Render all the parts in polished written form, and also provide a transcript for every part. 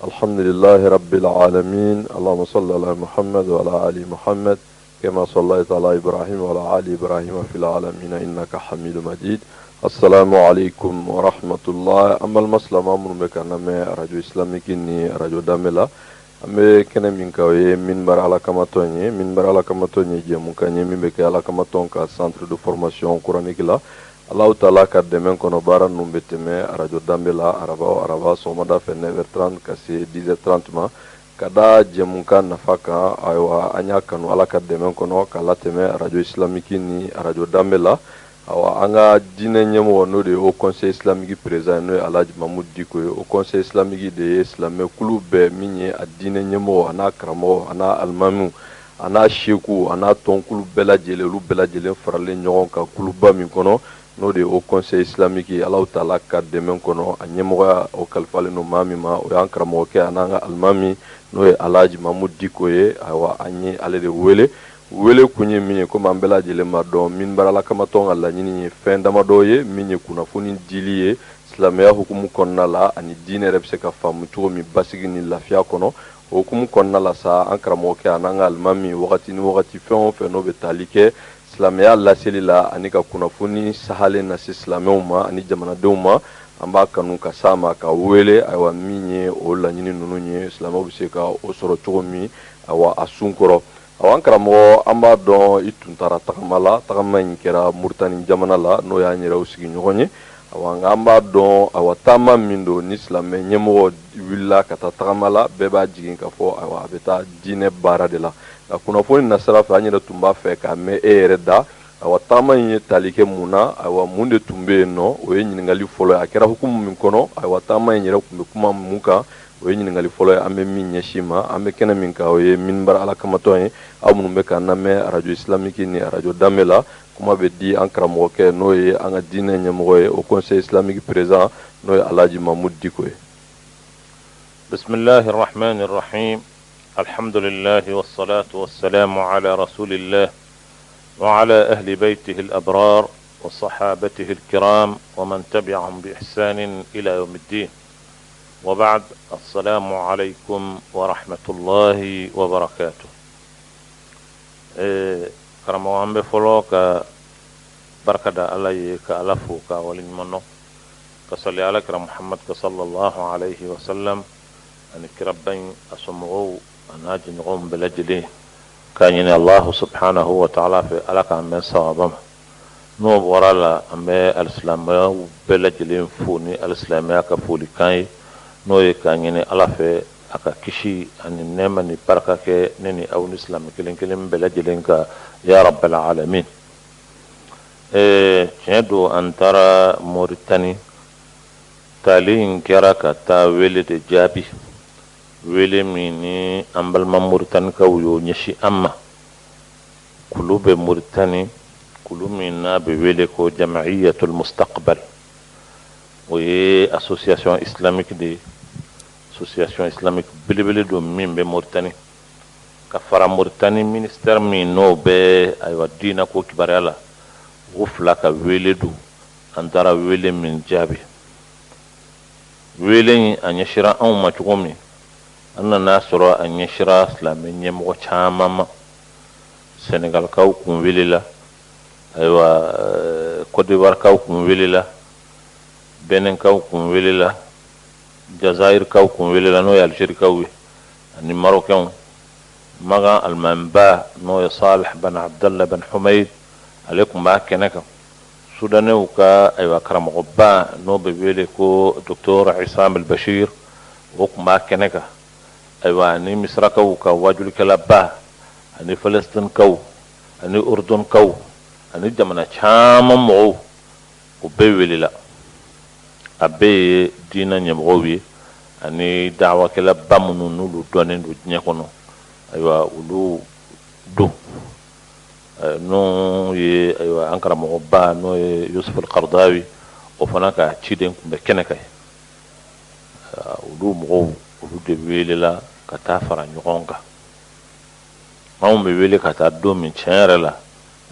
الحمد لله رب العالمين. اللهم صل على محمد وعلى آل محمد كما صليت على إبراهيم وعلى آل إبراهيم في العالمين إنك حميد مجيد. السلام عليكم ورحمة الله. أما المسلم أمر بكنا ما رجو إسلامي كني رجو داملا أما كنا من كوي من بر على كماتوني من بر على كماتوني جمو كني من بك على كماتون كسانتر دو فورماسيون قرآنيك لا Allah Ta'ala ka dɛmɛ kɔnɔ baara ninnu bɛ tɛmɛ radio danbe la araba o araba sɔgɔmada fɛ 9h30 ka se 10h30 ma ka da jɛmukan nafa kan ayiwa an y'a kanu Ala ka dɛmɛ kɔnɔ ka latɛmɛ radio islamique ni radio danbe la ayiwa an ka diinɛ ɲɛmɔgɔ n'o de ye au conseil islamique président n'o ye Alhaji Mamudu Diko ye au conseil islamique de ye silamɛ kulu bɛɛ min ye a diinɛ ɲɛmɔgɔ a n'a karamɔgɔ a n'a alimamiw a n'a seku a n'a tɔnkulu bɛɛ lajɛlen olu bɛɛ lajɛlen faralen ɲɔgɔn kan kuluba min kɔnɔ n'o de ye au conseil islamique Ala Ta'ala ka dɛmɛ kɔnɔ a ɲɛmɔgɔya o kalifalen no maa min ma o y'an karamɔgɔkɛ a n'an ka alimami n'o ye Alhaji Mamudu Diko ye ayiwa an ye ale de wele kun ye min ye komi an bɛɛ lajɛlen ma dɔn minbar alakamatɔn ka laɲini ye fɛn damadɔ ye min ye kunnafoni dili ye silamɛya hukumu kɔnɔna la ani diinɛ yɛrɛ bɛ se ka faamu cogo min basigi ni lafiya kɔnɔ o hukumu kɔnɔna la sa an karamɔgɔkɛ a n'an ka alimami wagati ni wagati fɛn o fɛn n'o bɛ tali kɛ silamɛya laseli la ani ka kunnafoni sahalen na se silamɛw ma ani jamanadenw ma an b'a kanu ka s'a ma ka wele ayiwa min ye o laɲini ninnu ye silamɛw bɛ se ka o sɔrɔ cogo min ayiwa a sun kɔrɔ ayiwa an karamɔgɔ an b'a dɔn i tun taara tagama la tagama in kɛra Muritani jamana la n'o y'an yɛrɛw sigiɲɔgɔn ye ayiwa nka an b'a dɔn ayiwa taama min don ni silamɛ ɲɛmɔgɔ wulila ka taa tagama la bɛɛ b'a jigin ka fɔ ayiwa a bɛ taa diinɛ baara de la nka kunnafoni nasira fɛ an yɛrɛ tun b'a fɛ k'a mɛn e yɛrɛ da ayiwa taama in ye tali kɛ mun na ayiwa mun de tun bɛ yen nɔ o ye ɲininkali fɔlɔ ye a kɛra hukumu min kɔnɔ ayiwa taama in yɛrɛ tun bɛ kuma mun kan o ye ɲininkali fɔlɔ ye an bɛ min ɲɛsin ma an bɛ kɛnɛ min kan o ye minbar alakamatɔn ye aw minnu bɛ k'an lamɛn radio islamique ni radio danbe la kuma bɛ di an karamɔgɔkɛ n'o ye an ka diinɛ ɲɛmɔgɔ ye au conseil islamique président n'o ye Alhaji Mamudu Diko ye. Bismillahi rahmani rahim. الحمد لله والصلاة والسلام على رسول الله وعلى أهل بيته الأبرار وصحابته الكرام ومن تبعهم بإحسان إلى يوم الدين وبعد السلام عليكم ورحمة الله وبركاته. كرموان بفلوك بركة الله كألفو كأولين منه كصلي على كرم محمد صلى الله عليه وسلم أن كربين أسمعوا أناجي نقوم بلجلي كان يني الله سبحانه وتعالى في ألك من صوابهم نوب ورالا أمي الإسلامية بلجلي فوني الإسلامية كفولي كاي نوي كان يني الله في أكا كشي أن نيماني بركة كي نيني أو نسلام كلين كلين بلجلين يا رب العالمين. جندو أن ترى موريتاني تالين كراكا تا ولد جابي wele min ni an balima Muritani kaw y'o ɲɛsin an ma kulu bɛ Muritani kulu min n'a bɛ wele ko Jama'iyatul Mustaqbal o ye association islamique de association islamique belebele don min bɛ Muritani ka fara Muritani ministère min n'o bɛ ayiwa diina ko kibaruya la o fila ka wele don an taara wele min jaabi wele in a ɲɛsira anw ma cogo min an nana sɔrɔ a ɲɛsira silamɛ ɲɛmɔgɔ caman ma Senegalkaw kun welela ayiwa Côte d'Ivoirekaw kun welela Beninkaw kun welela Jazairikaw kun welela n'o ye Algérikaw ye ani Marokɛnw Magan alimamiba n'o ye Salih ben Abdallah ben Humaid ale kun b'a kɛnɛ kan Sudanɛw ka ayiwa karamɔgɔba n'o bɛ wele ko Docteur Issam El Bashir o kun b'a kɛnɛ kan ayiwa ani Misrakaw ka wajulikɛlaba ani Palestinekaw ani Urdunkaw ani jamana caman mɔgɔw o bɛɛ welela a bɛɛ ye diinɛ ɲɛmɔgɔw ye ani da'wakɛlaba minnu n'olu dɔnnen don diɲɛ kɔnɔ ayiwa olu don n'o ye ayiwa an karamɔgɔba n'o ye Yusuf al-Qaradawi o fana ka ciden kun bɛ kɛnɛ kan olu mɔgɔw olu de welela ka taa fara ɲɔgɔn kan anw bɛ wele ka taa don min tiɲɛ yɛrɛ la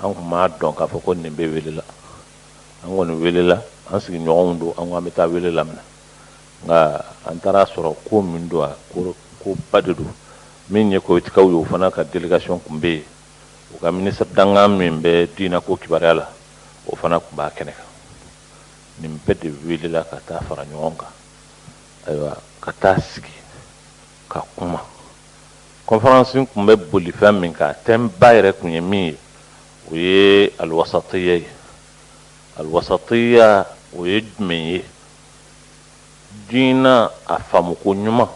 an kun m'a dɔn k'a fɔ ko nin bɛ welela an kɔni welela an sigiɲɔgɔnw don an ko an bɛ taa wele lamɛn nga antara soro ko min do ko badedu min ye ko tikaw yo fana ka delegation kumbe o ka ministre danga min be dina ko kibarala o fana kumba keneka nim bedde wilila ka ta fara nyonga aywa ka ta sigi ka kuma conférence kumbe boli fam min ka tem bayre kunye mi o ye alwasatiyya o ye jumɛn diina a faamuko ɲuman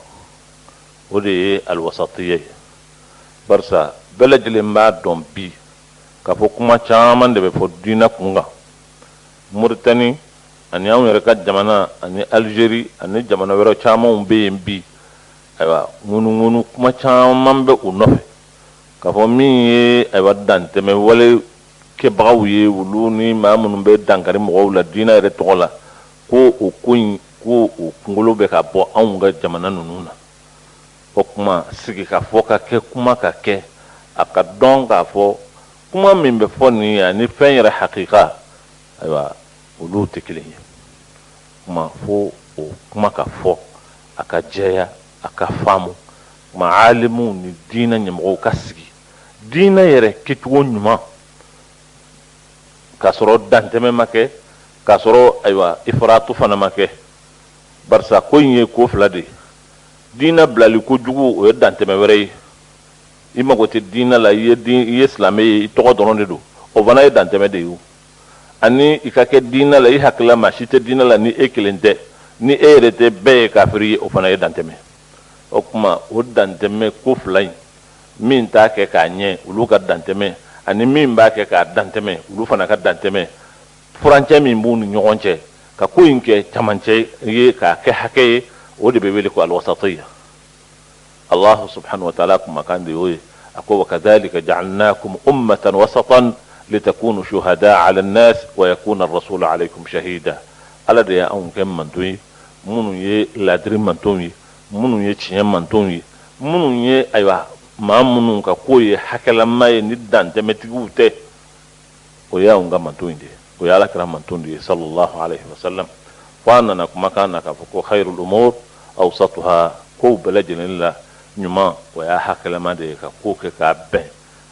o de ye alwasatiyya ye barisa bɛɛ lajɛlen b'a dɔn bi k'a fɔ kuma caman de bɛ fɔ diina kun kan Mauritanie ani anw yɛrɛ ka jamana ani Algérie ani jamana wɛrɛ camanw bɛ yen bi ayiwa ŋunuŋunu kuma caman bɛ u nɔfɛ k'a fɔ min ye ayiwa dantɛmɛ wale kɛbagaw ye olu ni maa minnu bɛ dankari mɔgɔw la diina yɛrɛ tɔgɔ la ko o ko in ko o kunkolo bɛ ka bɔ anw ka jamana ninnu na o kuma sigi ka fɔ ka kɛ kuma ka kɛ a ka dɔn k'a fɔ kuma min bɛ fɔ nin ye ani fɛn yɛrɛ hakika ayiwa olu tɛ kelen ye kuma fo o kuma ka fɔ a ka jɛya a ka faamu kuma alimu ni diina ɲɛmɔgɔw ka sigi diina yɛrɛ kɛcogo ɲuman k'a sɔrɔ dantɛmɛ ma kɛ k'a sɔrɔ ayiwa ifaratu fana ma kɛ barisa ko in ye ko fila de ye diina bilali kojugu o ye dantɛmɛ wɛrɛ ye i mago tɛ diina la i ye silamɛ ye i tɔgɔ dɔrɔn de don o fana ye dantɛmɛ de ye ani i ka kɛ diina la i hakilila maa si tɛ diina la ni e kelen tɛ ni e yɛrɛ tɛ bɛɛ ye kafiri ye o fana ye dantɛmɛ o kuma o dantɛmɛ ko fila in min t'a kɛ k'a ɲɛ olu ka dantɛmɛ ani min b'a kɛ k'a dantɛmɛ olu fana ka dantɛmɛ furancɛ min b'u ni ɲɔgɔn cɛ ka ko in kɛ camancɛ ye k'a kɛ hakɛ ye o de bɛ wele ko alwasatiyya Allah subhanahu wa ta'ala kumakan de y'o ye a ko wa kadhalika ja'alnakum ummatan wasatan litakunu shuhada'a 'ala an-nas wa yakuna ar-rasulu 'alaykum shahida ala de y'anw kɛ manton ye minnu ye ladiri manton ye minnu ye tiɲɛ manton ye minnu ye ayiwa maa minnu ka ko ye hakɛlama ye ni dantɛmɛtigiw tɛ o y'anw ka manton ye de o ye alakira manton de ye sallallahu alayhi wa sallam fo a nana kumakan na k'a fɔ ko khairul umur awsatuha kow bɛɛ lajɛlen la ɲuman o y'a hakɛlama de ye ka ko kɛ k'a bɛn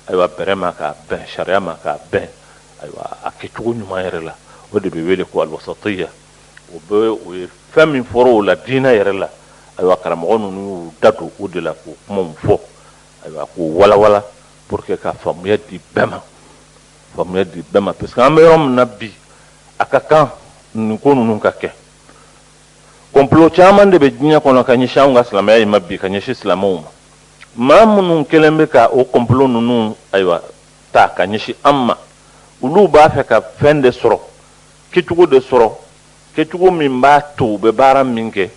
ayiwa bɛrɛ ma k'a bɛn sariya ma k'a bɛn ayiwa a kɛcogo ɲuman yɛrɛ la o de bɛ wele ko alwasatiyya o ye fɛn min fɔra o la diina yɛrɛ la ayiwa karamɔgɔ ninnu y'u da don o de la k'o kumaw fɔ ayiwa k'o walawala pour que ka faamuya di bɛɛ ma parce que an bɛ yɔrɔ min na bi a ka kan nin ko ninnu ka kɛ complot caman de bɛ diɲɛ kɔnɔ ka ɲɛsin anw ka silamɛya in ma bi ka ɲɛsin silamɛw ma maa minnu kɛlen bɛ ka o complot ninnu ayiwa ta ka ɲɛsin an ma olu b'a fɛ ka fɛn de sɔrɔ kɛcogo de sɔrɔ kɛcogo min b'a to u bɛ baara min kɛ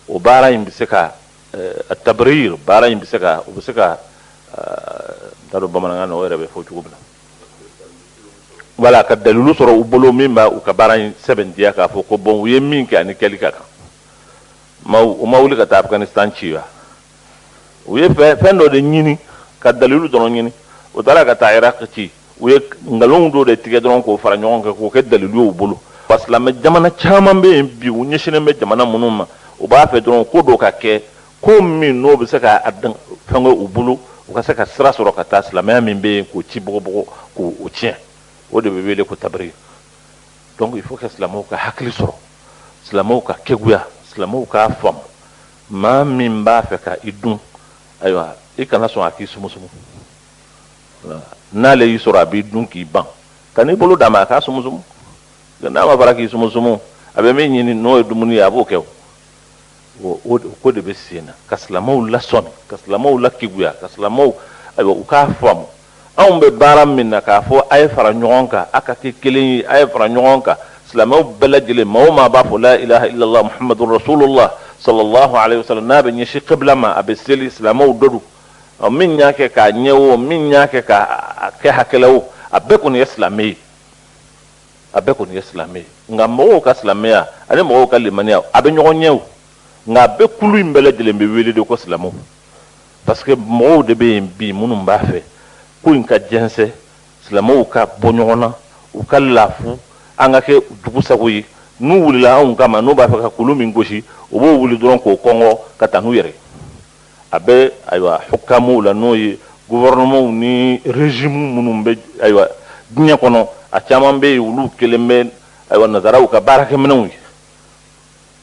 o baara in bɛ se ka tabrir baara in bɛ se ka n t'a dɔn bamanankan na o yɛrɛ bɛ fɔ cogo min na wala ka dalilu sɔrɔ u bolo min b'a u ka baara in sɛbɛntiya k'a fɔ ko bon u ye min kɛ ani kɛli ka kan u ma wuli ka taa Afghanistan ci wa u ye fɛn dɔ de ɲini ka dalilu dɔrɔn ɲini u taara ka taa Iraq ci u ye nkalonw dɔ de tigɛ dɔrɔn k'o fara ɲɔgɔn kan k'o kɛ dalilu y'u bolo parce que silamɛ jamana caman bɛ yen bi u ɲɛsinnen bɛ jamana minnu ma u b'a fɛ dɔrɔn ko dɔ ka kɛ ko min n'o bɛ se ka fɛnkɛ u bolo u ka se ka sira sɔrɔ ka taa silamɛya min bɛ yen k'o ci bɔgɔbɔgɔ k'o tiɲɛ o de bɛ wele ko tabiri donc il faut que silamɛw ka hakili sɔrɔ silamɛw ka kɛguya silamɛw k'a faamu maa min b'a fɛ ka i dun ayiwa i kana sɔn a k'i sumusumu n'ale y'i sɔrɔ a b'i dun k'i ban ka n'i bolo d'a ma a k'a sumusumu n'a ma fara k'i sumusumu a bɛ min ɲini n'o ye dumuni ye a b'o kɛ o ko de bɛ sen na ka silamɛw lasɔmi ka silamɛw lakekuya ka silamɛw ayiwa u k'a faamu anw bɛ baara min na k'a fɔ a ye fara ɲɔgɔn kan a ka kɛ kelen ye a ye fara ɲɔgɔn kan silamɛw bɛɛ lajɛlen maa o maa b'a fɔ la ilaha illallah muhammadu rasulullah sallallahu alayhi wa sallam n'a bɛ ɲɛsin qibla ma a bɛ seli silamɛw dɔ don min y'a kɛ k'a ɲɛ o min y'a kɛ k'a kɛ hakɛla o a bɛɛ kɔni ye silamɛ ye a bɛɛ kɔni ye silamɛ ye nka mɔgɔw ka silamɛya ani mɔgɔw ka limaniya a bɛ ɲɔgɔn ɲɛ o nka a bɛɛ kulu in bɛɛ lajɛlen bɛ wele de ko silamɛw parce que mɔgɔw de bɛ yen bi minnu b'a fɛ ko in ka jɛnsɛ silamɛw ka bɔ ɲɔgɔn na u ka lafu an ka kɛ dugusago ye n'u wulila anw kama n'u b'a fɛ ka kulu min gosi u b'o wuli dɔrɔn k'o kɔngɔ ka taa n'u yɛrɛ a bɛ ayiwa hukamuw la n'o ye gouvernementw ni régime minnu bɛ ayiwa diɲɛ kɔnɔ a caman bɛ yen olu kelen bɛ ayiwa nazaraw ka baarakɛminɛnw ye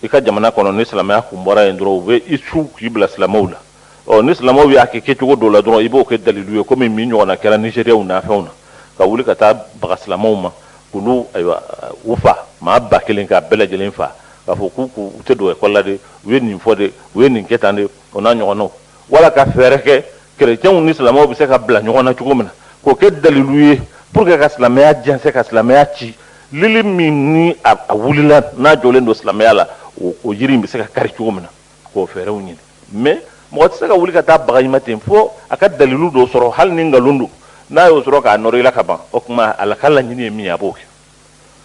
i ka jamana kɔnɔ ni silamɛya kun bɔra yen dɔrɔn u bɛ i su k'i bila silamɛw la ni silamɛw y'a kɛ kɛcogo dɔw la dɔrɔn i b'o kɛ dalilu ye komi min ɲɔgɔnna kɛra nigériaw n'a fɛnw na ka wuli ka taa baga silamɛw ma k'olu ayiwa u fa maa 1000 k'a bɛɛ lajɛlen fa k'a fɔ k'u tɛ don école la de u ye nin fɔ de u ye nin kɛ tan de o n'a ɲɔgɔnnaw wala ka fɛɛrɛ kɛ chrétienw ni silamɛw bɛ se ka bila ɲɔgɔn na cogo min na k'o kɛ dalilu ye pour que ka silamɛya jɛnsɛn ka silamɛya ci lili min ni a wulila n'a jɔlen don silamɛya la o yiri in bɛ se ka kari cogo min na k'o fɛɛrɛw ɲini mais mɔgɔ tɛ se ka wuli ka taa baga ɲima ten fo a ka dalilu dɔ sɔrɔ hali ni nkalon don n'a y'o sɔrɔ k'a nɔrɔ i la ka ban o tuma ala ka laɲini ye min ye a b'o kɛ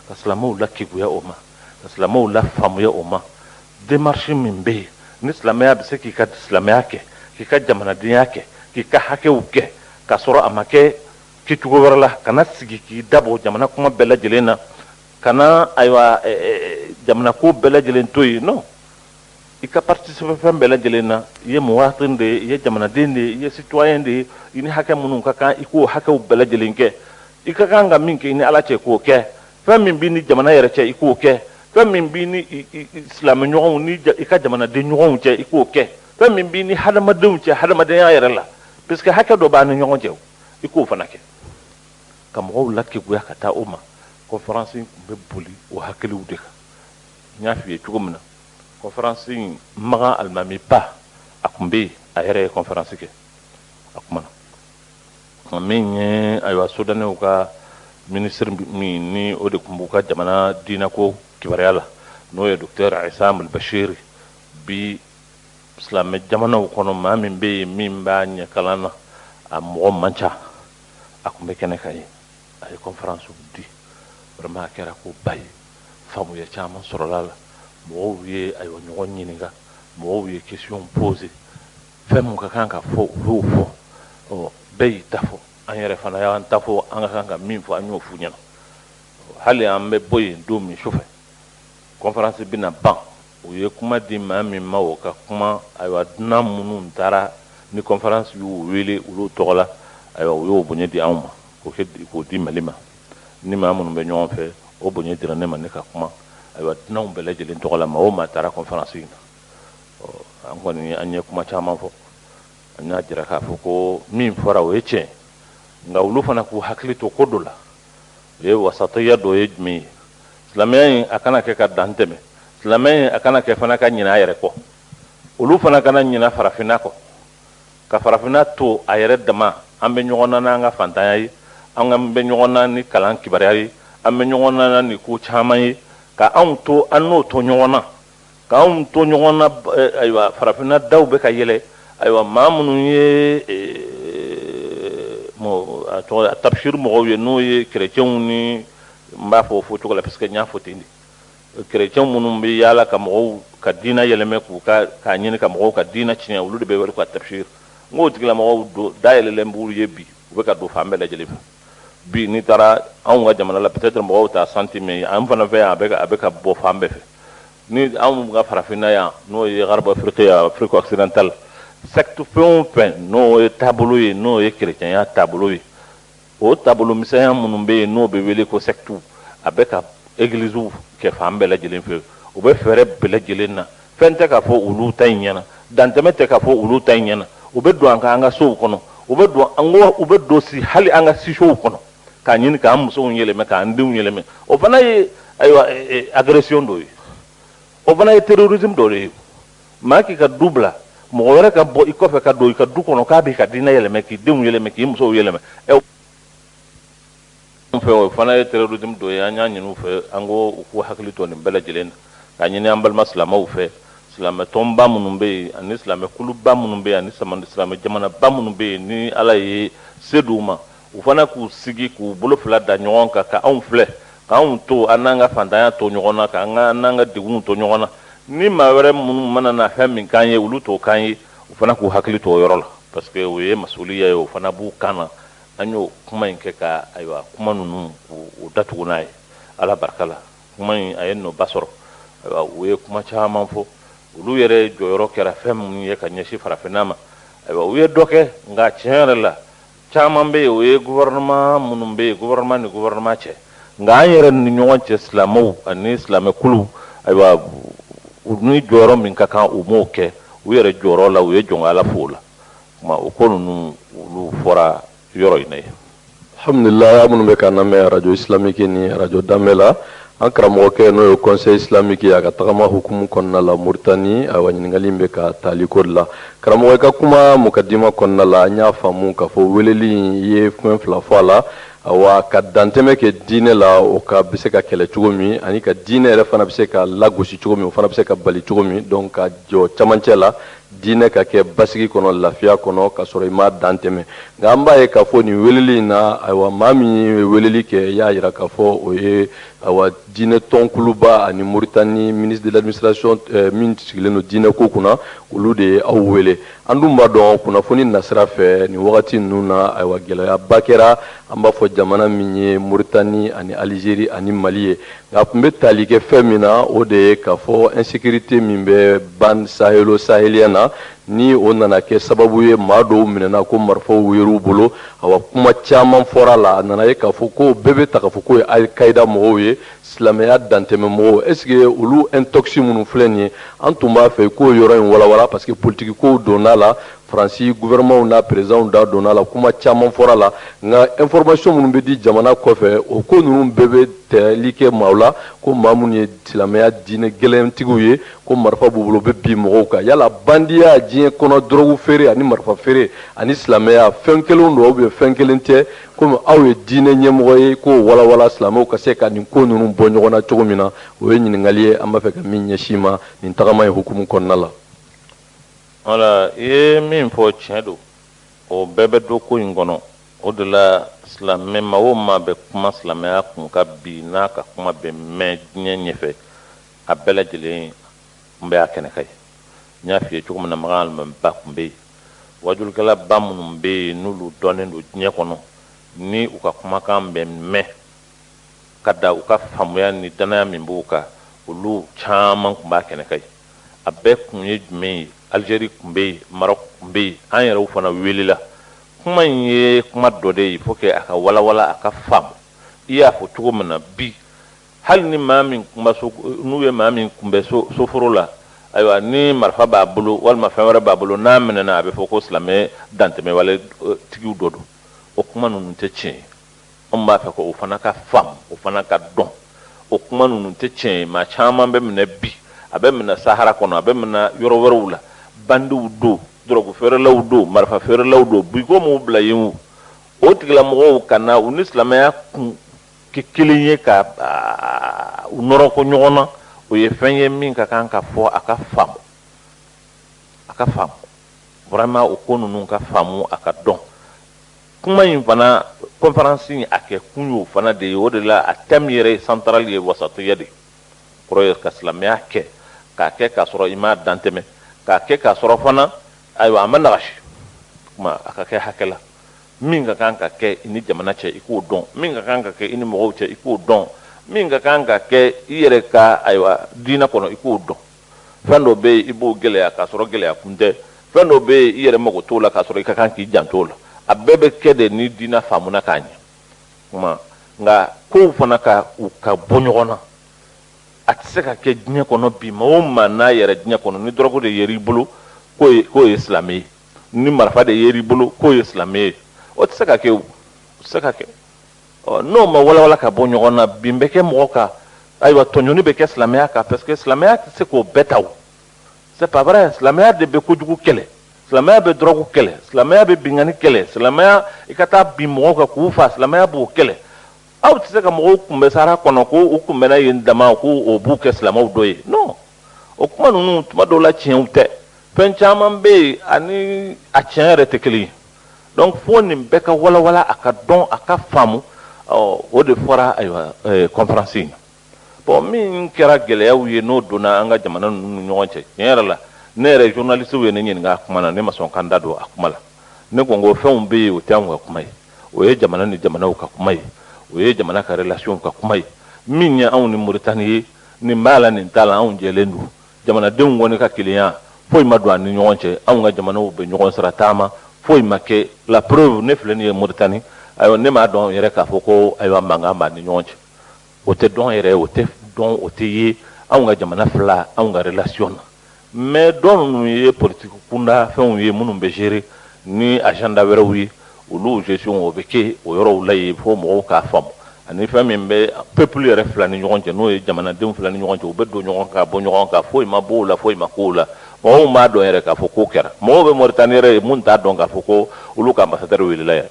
ka silamɛw lakegunya o ma ka silamɛw lafaamuya o ma démarche min bɛ yen ni silamɛya bɛ se k'i ka silamɛya kɛ k'i ka jamanadenya kɛ k'i ka hakɛw kɛ k'a sɔrɔ a ma kɛ kɛcogo wɛrɛ la kana sigi k'i dabɔ jamana kuma bɛɛ lajɛlen na kana ayiwa jamana ko bɛɛ lajɛlen to yen non i ka participer fɛn bɛɛ lajɛlen na i ye muwatin de ye i ye jamanaden de ye i ye citoyen de ye i ni hakɛ minnu ka kan i k'o hakɛw bɛɛ lajɛlen kɛ i ka kan ka min kɛ i ni ala cɛ k'o kɛ fɛn min b'i ni jamana yɛrɛ cɛ i k'o kɛ fɛn min b'i ni silamɛɲɔgɔnw ni i ka jamanaden ɲɔgɔnw cɛ i k'o kɛ fɛn min b'i ni hadamadenw cɛ hadamadenya yɛrɛ la parce que hakɛ dɔ b'a ni ɲɔgɔn cɛ i k'o fana kɛ ka mɔgɔw lakegunya ka taa o ma conférence in tun bɛ boli o hakiliw de kan n y'a f'i ye cogo min na conférence in Magan Alimami Ba a tun bɛ yen a yɛrɛ ye conférence kɛ a kumana min ye ayiwa sodanɛw ka ministre min ni o de tun b'u ka jamana diinako kibaruya la n'o ye docteur Aissam El Bachir bi silamɛ jamanaw kɔnɔ maa min bɛ yen min b'a ɲɛ kalan na a mɔgɔ man ca a tun bɛ kɛnɛ kan yen a ye conférence di vraiment a kɛra ko ba ye faamuya caman sɔrɔla la mɔgɔw ye ayiwa ɲɔgɔn ɲininka mɔgɔw ye question poser fɛn mun ka kan ka fɔ u y'o fɔ bɛɛ y'i ta fɔ an yɛrɛ fana y'an ta fɔ an ka kan ka min fɔ an y'o f'u ɲɛna hali an bɛ bɔ yen don min sufɛ conférence bɛna ban u ye kuma di maa min ma o ka kuma ayiwa dunan minnu taara ni conférence y'u wele olu tɔgɔ la ayiwa u y'o bonya di anw ma k'o di Mali ma ni maa minnu bɛ ɲɔgɔn fɛ o bonya dira ne ma ne ka kuma ayiwa dunanw bɛɛ lajɛlen tɔgɔ la maa o maa taara conférence in na an kɔni an ye kuma caman fɔ an y'a jira k'a fɔ ko min fɔra o ye tiɲɛ nka olu fana k'u hakili to ko dɔ la o ye wasatiyya dɔ ye jumɛn ye silamɛya in a kana kɛ ka dan tɛmɛ silamɛya in a kana kɛ fana ka ɲinɛ a yɛrɛ kɔ olu fana kana ɲinɛ farafinna kɔ ka farafinna to a yɛrɛ dama an bɛ ɲɔgɔn na n'an ka fantanya ye an bɛ ɲɔgɔn na ni kalan kibaruya ye an bɛ ɲɔgɔn na ni ko caman ye ka anw to an n'o to ɲɔgɔn na ka anw to ɲɔgɔn na ayiwa farafinna daw bɛ ka yɛlɛ ayiwa maa minnu ye tabshir mɔgɔw ye n'o ye chrétienw ni n b'a fɔ o fɔ cogo la parce que n y'a fɔ ten de chrétienw minnu bɛ yaala ka mɔgɔw ka diinɛ yɛlɛmɛ k'a ɲini ka mɔgɔw ka diinɛ tiɲɛ olu de bɛ wele ka tabshir n k'o tigilamɔgɔw dayɛlɛlen b'u ye bi u bɛ ka don fan bɛɛ lajɛlen fɛ bi n'i taara anw ka jamana la peut-être mɔgɔw t'a senti mais an fana fɛ yan a bɛ ka bɔ fan bɛɛ fɛ ni anw ka farafinna yan n'o ye Garba Afrique ye Afrique occidentale secte fɛn o fɛn n'o ye taabolo ye n'o ye chrétienya taabolo ye o taabolo misɛnya minnu bɛ yen n'o bɛ wele ko secte a bɛ ka églisew kɛ fan bɛɛ lajɛlen fɛ u bɛ fɛɛrɛ bɛɛ lajɛlen na fɛn tɛ k'a fɔ olu ta in ɲɛna dantɛmɛ tɛ k'a fɔ olu ta in ɲɛna u bɛ don an ka sow kɔnɔ u bɛ don si hali an ka sisow kɔnɔ k'a ɲini k'an musow yɛlɛmɛ k'an denw yɛlɛmɛ o fana ye ayiwa agression dɔ ye o fana ye terrorisme dɔ de ye maa k'i ka du bila mɔgɔ wɛrɛ ka bɔ i kɔfɛ ka don i ka du kɔnɔ k'a b'i ka diinɛ yɛlɛmɛ k'i denw yɛlɛmɛ k'i musow yɛlɛmɛ fɛ o fana ye terrorisme dɔ ye an y'a ɲini u fɛ an ko u k'u hakili to nin bɛɛ lajɛlen na k'a ɲini an balima silamɛw fɛ silamɛ tɔnba minnu bɛ yen ani silamɛ kuluba minnu bɛ yen ani silamɛ jamanaba minnu bɛ yen ni ala ye se d'u ma u fana k'u sigi k'u bolo fila da ɲɔgɔn kan ka anw filɛ k'anw to an n'an ka fantanya to ɲɔgɔn na k'an n'an ka degunw to ɲɔgɔn na ni maa wɛrɛ minnu mana na fɛn min k'an ye olu t'o k'an ye u fana k'u hakili to o yɔrɔ la parce que o ye masuliya ye o fana b'u kan na an y'o kuma in kɛ ka ayiwa kuma ninnu k'u datugu n'a ye ala barika la kuma in a ye nɔba sɔrɔ ayiwa u ye kuma caman fɔ olu yɛrɛ jɔyɔrɔ kɛra fɛn minnu ye ka ɲɛsin farafinna ma ayiwa u ye dɔ kɛ nka tiɲɛ yɛrɛ la caman bɛ yen o ye gouvernement minnu bɛ yen gouvernement ni gouvernement cɛ nka an yɛrɛ ni ɲɔgɔn cɛ silamɛw ani silamɛkulu ayiwa u ni jɔyɔrɔ min ka kan u m'o kɛ u yɛrɛ jɔyɔrɔ la u ye jɔn Ala fo o la kuma o ko ninnu olu fɔra yɔrɔ in na ye. Alhamdulillah a minnu bɛ k'an lamɛn radio islamique ni radio danbe la an karamɔgɔkɛ n'o ye conseil islamique a ka tagama hukumu kɔnɔna la Muritani ayiwa ɲininkali bɛ ka taali ko de la karamɔgɔ ka kuma mukadima kɔnɔna la an y'a faamu k'a fɔ weleli in i ye fɛn fila fɔ a la awa ka dantɛmɛ kɛ diinɛ la o ka bɛ se ka kɛlɛ cogo min ani ka diinɛ yɛrɛ fana bɛ se ka lagosi cogo min o fana bɛ se ka bali cogo min donc ka jɔ camancɛ la diinɛ ka kɛ basigi kɔnɔ lafiya kɔnɔ ka sɔrɔ i ma dantɛmɛ nka an b'a ye k'a fɔ nin weleli in na ayiwa maa min ye weleli kɛ i y'a jira k'a fɔ o ye ayiwa diinɛ tɔnkuluba ani Muritani ministre de l'administration min sigilen don diinɛ ko kunna olu de ye aw wele an dun b'a dɔn kunnafoni nasira fɛ nin wagati ninnu na ayiwa gɛlɛyaba kɛra an b'a fɔ jamana min ye Muritani ani Algérie ani Mali ye nka a tun bɛ tali kɛ fɛn min na o de ye k'a fɔ insécurité min bɛ ban sahélienne na ni o nana kɛ sababu ye maa dɔw minɛna ko marifaw yer'u bolo awa kuma caman fɔra la a nana ye k'a fɔ ko bɛɛ bɛ ta k'a fɔ ko ye Al-Qaïda mɔgɔw ye silamɛya dantɛmɛ mɔgɔw est ce que olu intox minnu filɛ nin ye an tun b'a fɛ k'o yɔrɔ in walawala parce que politique kow donna la Faransi gouvernement n'a président da donna la kuma caman fɔra la nka information minnu bɛ di jamana kɔfɛ o ko ninnu bɛɛ bɛ tɛli kɛ maaw la ko maa minnu ye silamɛya diinɛ gɛlɛntigiw ye ko marifa b'u bolo bɛ bin mɔgɔw kan yala bandiya diɲɛ kɔnɔ dɔrɔgu feere ani marifa feere ani silamɛya fɛn kelen don ou bien fɛn kelen tɛ komi aw ye diinɛ ɲɛmɔgɔ ye k'o walawala silamɛw ka se ka nin ko ninnu bɔ ɲɔgɔn na cogo min na o ye ɲininkali ye an b'a fɛ ka min ɲɛsin ma nin tagama ye hukumu kɔnɔna la. Wala i ye min fɔ tiɲɛ don o bɛɛ bɛ don ko in kɔnɔ o de la silamɛ maa o maa bɛ kuma silamɛya kun ka bi n'a ka kuma bɛ mɛn diɲɛ ɲɛfɛ a bɛɛ lajɛlen n bɛ a kɛnɛ ka ye n y'a f'i ye cogo min na Magan Alimamiba tun bɛ yen wajulikɛlaba minnu bɛ yen n'olu dɔnnen don diɲɛ kɔnɔ ni u ka kumakan bɛ mɛn ka da u ka faamuya ni danaya min b'u kan olu caman tun b'a kɛnɛ ka ye a bɛɛ kun ye jumɛn ye Algérie tun bɛ yen Maroc tun bɛ yen an yɛrɛw fana welela kuma in ye kuma dɔ de ye il faut que a ka walawala a ka faamu i y'a fɔ cogo min na bi hali ni maa min n'u ye maa min kunbɛn soforo la ayiwa ni marifa b'a bolo walima fɛn wɛrɛ b'a bolo n'a minɛna a bɛ fɔ ko silamɛ dantɛmɛwale tigiw dɔ don o kuma ninnu tɛ tiɲɛ ye anw b'a fɛ ko o fana ka faamu o fana ka dɔn o kuma ninnu tɛ tiɲɛ ye maa caman bɛ minɛ bi a bɛ minɛ Sahara kɔnɔ a bɛ minɛ yɔrɔ wɛrɛw la bandiw don drogue feerelaw don marifa feerelaw don bigo m'u bila yen o tigilamɔgɔw ka na u ni silamɛya kun kɛ kelen ye ka u nɔrɔ ko ɲɔgɔn na o ye fɛn ye min ka kan ka fɔ a ka faamu vraiment o ko ninnu ka faamu a ka dɔn kuma in fana conférence in a kɛ kun y'o fana de ye o de la a thème yɛrɛ ye central ye wasatuya de kɔrɔ ye ka silamɛya kɛ k'a kɛ k'a sɔrɔ i m'a dantɛmɛ k'a kɛ k'a sɔrɔ fana ayiwa a ma nagasi kuma a ka kɛ hakɛ la min ka kan ka kɛ i ni jamana cɛ i k'o dɔn min ka kan ka kɛ i ni mɔgɔw cɛ i k'o dɔn min ka kan ka kɛ i yɛrɛ ka ayiwa diinɛ kɔnɔ i k'o dɔn fɛn dɔ bɛ yen i b'o gɛlɛya k'a sɔrɔ gɛlɛya kun tɛ fɛn dɔ bɛ yen i yɛrɛ mago t'o la k'a sɔrɔ i ka kan k'i janto o la a bɛɛ bɛ kɛ de ni diinɛ faamuna k'a ɲɛ kuma nka kow fana ka u ka bɔ ɲɔgɔn na a tɛ se ka kɛ diɲɛ kɔnɔ bi maa o maa n'a yɛrɛ diɲɛ kɔnɔ ni dɔrɔgu de yer'i bolo k'o ye silamɛ ye ni marifa de yer'i bolo k'o ye silamɛ ye o tɛ se ka kɛ o tɛ se ka kɛ n'o ma walawala ka bɔ ɲɔgɔn na bin bɛ kɛ mɔgɔ kan ayiwa tɔɲɔni bɛ kɛ silamɛya kan parce que silamɛya tɛ se k'o bɛɛ ta o c'est pas vrai silamɛya de bɛ kojugu kɛlɛ silamɛya bɛ dɔrɔgu kɛlɛ silamɛya bɛ binkani kɛlɛ silamɛya i ka taa bin mɔgɔw kan k'u fa silamɛya b'o kɛlɛ aw tɛ se ka mɔgɔw kunbɛn Sahara kɔnɔ ko u kunbɛnna yen dama ko o b'u kɛ silamɛw dɔ ye non o kuma ninnu tuma dɔw la tiɲɛw tɛ fɛn caman bɛ yen ani a tiɲɛ yɛrɛ tɛ kelen ye donc fo nin bɛɛ ka walawala a ka dɔn a ka faamu o de fɔra ayiwa conférence in bon min kɛra gɛlɛyaw ye n'o donna an ka jamana ninnu ni ɲɔgɔn cɛ tiɲɛ yɛrɛ la ne yɛrɛ journalistes ye ne ɲininka a kuma na ne ma sɔn ka n da don a kuma la ne ko n ko fɛnw bɛ yen o tɛ anw ka kuma ye o ye jamana ni jamanaw ka kuma ye o ye jamana ka relation ka kuma ye min ya anw ni Mauritanie ni mbala ni tala anw jelendu jamana denw woni ka kiliya foy ma do ani ɲɔgɔn cɛ anw ka jamanaw be ɲɔgɔn sira taama foy ma kɛ la preuve ne filɛ nin ye Mauritanie ayo ne ma dɔn yɛrɛ k'a fɔ ko ayiwa mankan b'a ni ɲɔgɔn cɛ o tɛ dɔn yɛrɛ o tɛ dɔn o tɛ ye anw ka jamana fila anw ka relation na mais dɔn ninnu ye politique kunda fɛnw ye minnu bɛ gérer ni agenda wɛrɛw ye olu gestion o bɛ kɛ o yɔrɔw la ye fo mɔgɔw k'a faamu ani fɛn min bɛ peuple yɛrɛ fila ni ɲɔgɔn cɛ n'o ye jamanadenw fila ni ɲɔgɔn cɛ u bɛ don ɲɔgɔn kan bɔ ɲɔgɔn kan foyi ma bɔ o la foyi ma k'o la mɔgɔw m'a dɔn yɛrɛ k'a fɔ ko kɛra mɔgɔw bɛ Mauritanie yɛrɛ ye mun t'a dɔn k'a fɔ ko olu ka ambassadeur welela yɛrɛ.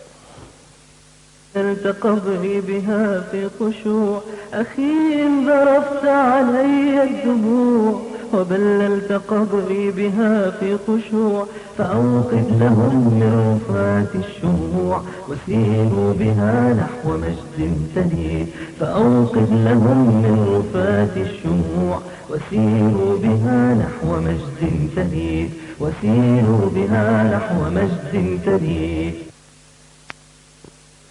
التقضي بها في خشوع أخي إن ذرفت علي الدموع وبللت قبري بها في خشوع فأوقد لهم من رفات الشموع وسيروا بها نحو مجد تليد فأوقد لهم من رفات الشموع وسيروا بها نحو مجد تليد وسيروا بها نحو مجد تليد.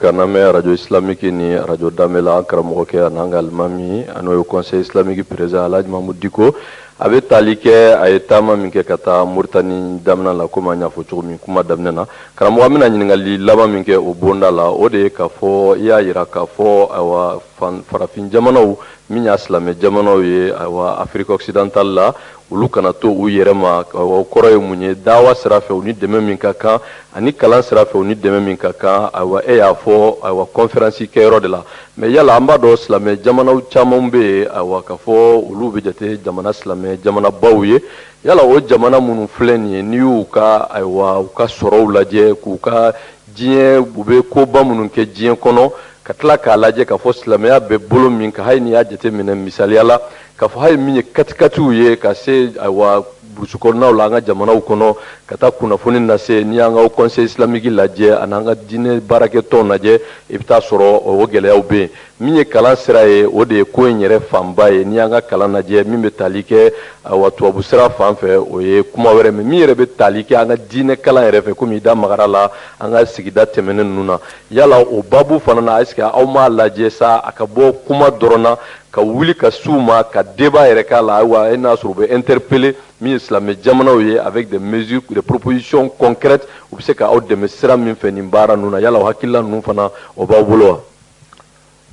Kaname radio islamique ni radio Damela karamɔgɔ kɛ an'an ka alimami n'o ye conseil islamique président Alhaji Mahamudu Diko a bɛ tali kɛ a ye taama min kɛ ka taa Mauritanie daminɛ la komi an y'a fɔ cogo min kuma daminɛ na karamɔgɔ an bɛna ɲininkali laban min kɛ o bonda la o de ye k'a fɔ i y'a yira k'a fɔ ayiwa farafin jamanaw min y'a silamɛ jamanaw ye ayiwa Afrique occidentale la olu kana to u yɛrɛ ma o kɔrɔ ye mun ye dawa sira fɛ u ni dɛmɛ min ka kan ani kalan sira fɛ u ni dɛmɛ min ka kan ayiwa e y'a fɔ ayiwa conférence kɛyɔrɔ de la mais yala an b'a dɔn silamɛ jamanaw caman bɛ yen ayiwa k'a fɔ olu bɛ jate jamana silamɛ jamana baw ye yala o jamana minnu filɛ nin ye n'i y'u ka ayiwa u ka sɔrɔw lajɛ k'u ka diɲɛ u bɛ koba minnu kɛ diɲɛ kɔnɔ ka tila k'a lajɛ k'a fɔ silamɛya bɛ bolo min kan hali n'i y'a jateminɛ misaliya la k'a fɔ hali min ye katikatiw ye ka se ayiwa burusi kɔnɔnaw la an ka jamanaw kɔnɔ ka taa kunnafoni lase n'i y'an ka conseil islamique lajɛ ani an ka diinɛ baarakɛtɔnw lajɛ i bɛ taa sɔrɔ o gɛlɛyaw bɛ yen min ye kalan sira ye o de ye ko in yɛrɛ fanba ye n'i y'an ka kalan lajɛ min bɛ tali kɛ ayiwa tubabu sira fan fɛ o ye kuma wɛrɛ mais min yɛrɛ bɛ tali kɛ an ka diinɛ kalan yɛrɛ fɛ komi i da magara la an ka sigida tɛmɛnen ninnu na yala o babu fana na est ce que aw m'a lajɛ sa a ka bɔ kuma dɔrɔn na ka wuli ka s'u ma ka débat yɛrɛ k'a la ayiwa e n'a sɔrɔ u bɛ interpeller min ye silamɛ jamanaw ye avec des mesures des propositions concrètes u bɛ se ka aw dɛmɛ sira min fɛ nin baara ninnu na yala o hakilila ninnu fana o b'aw bolo wa.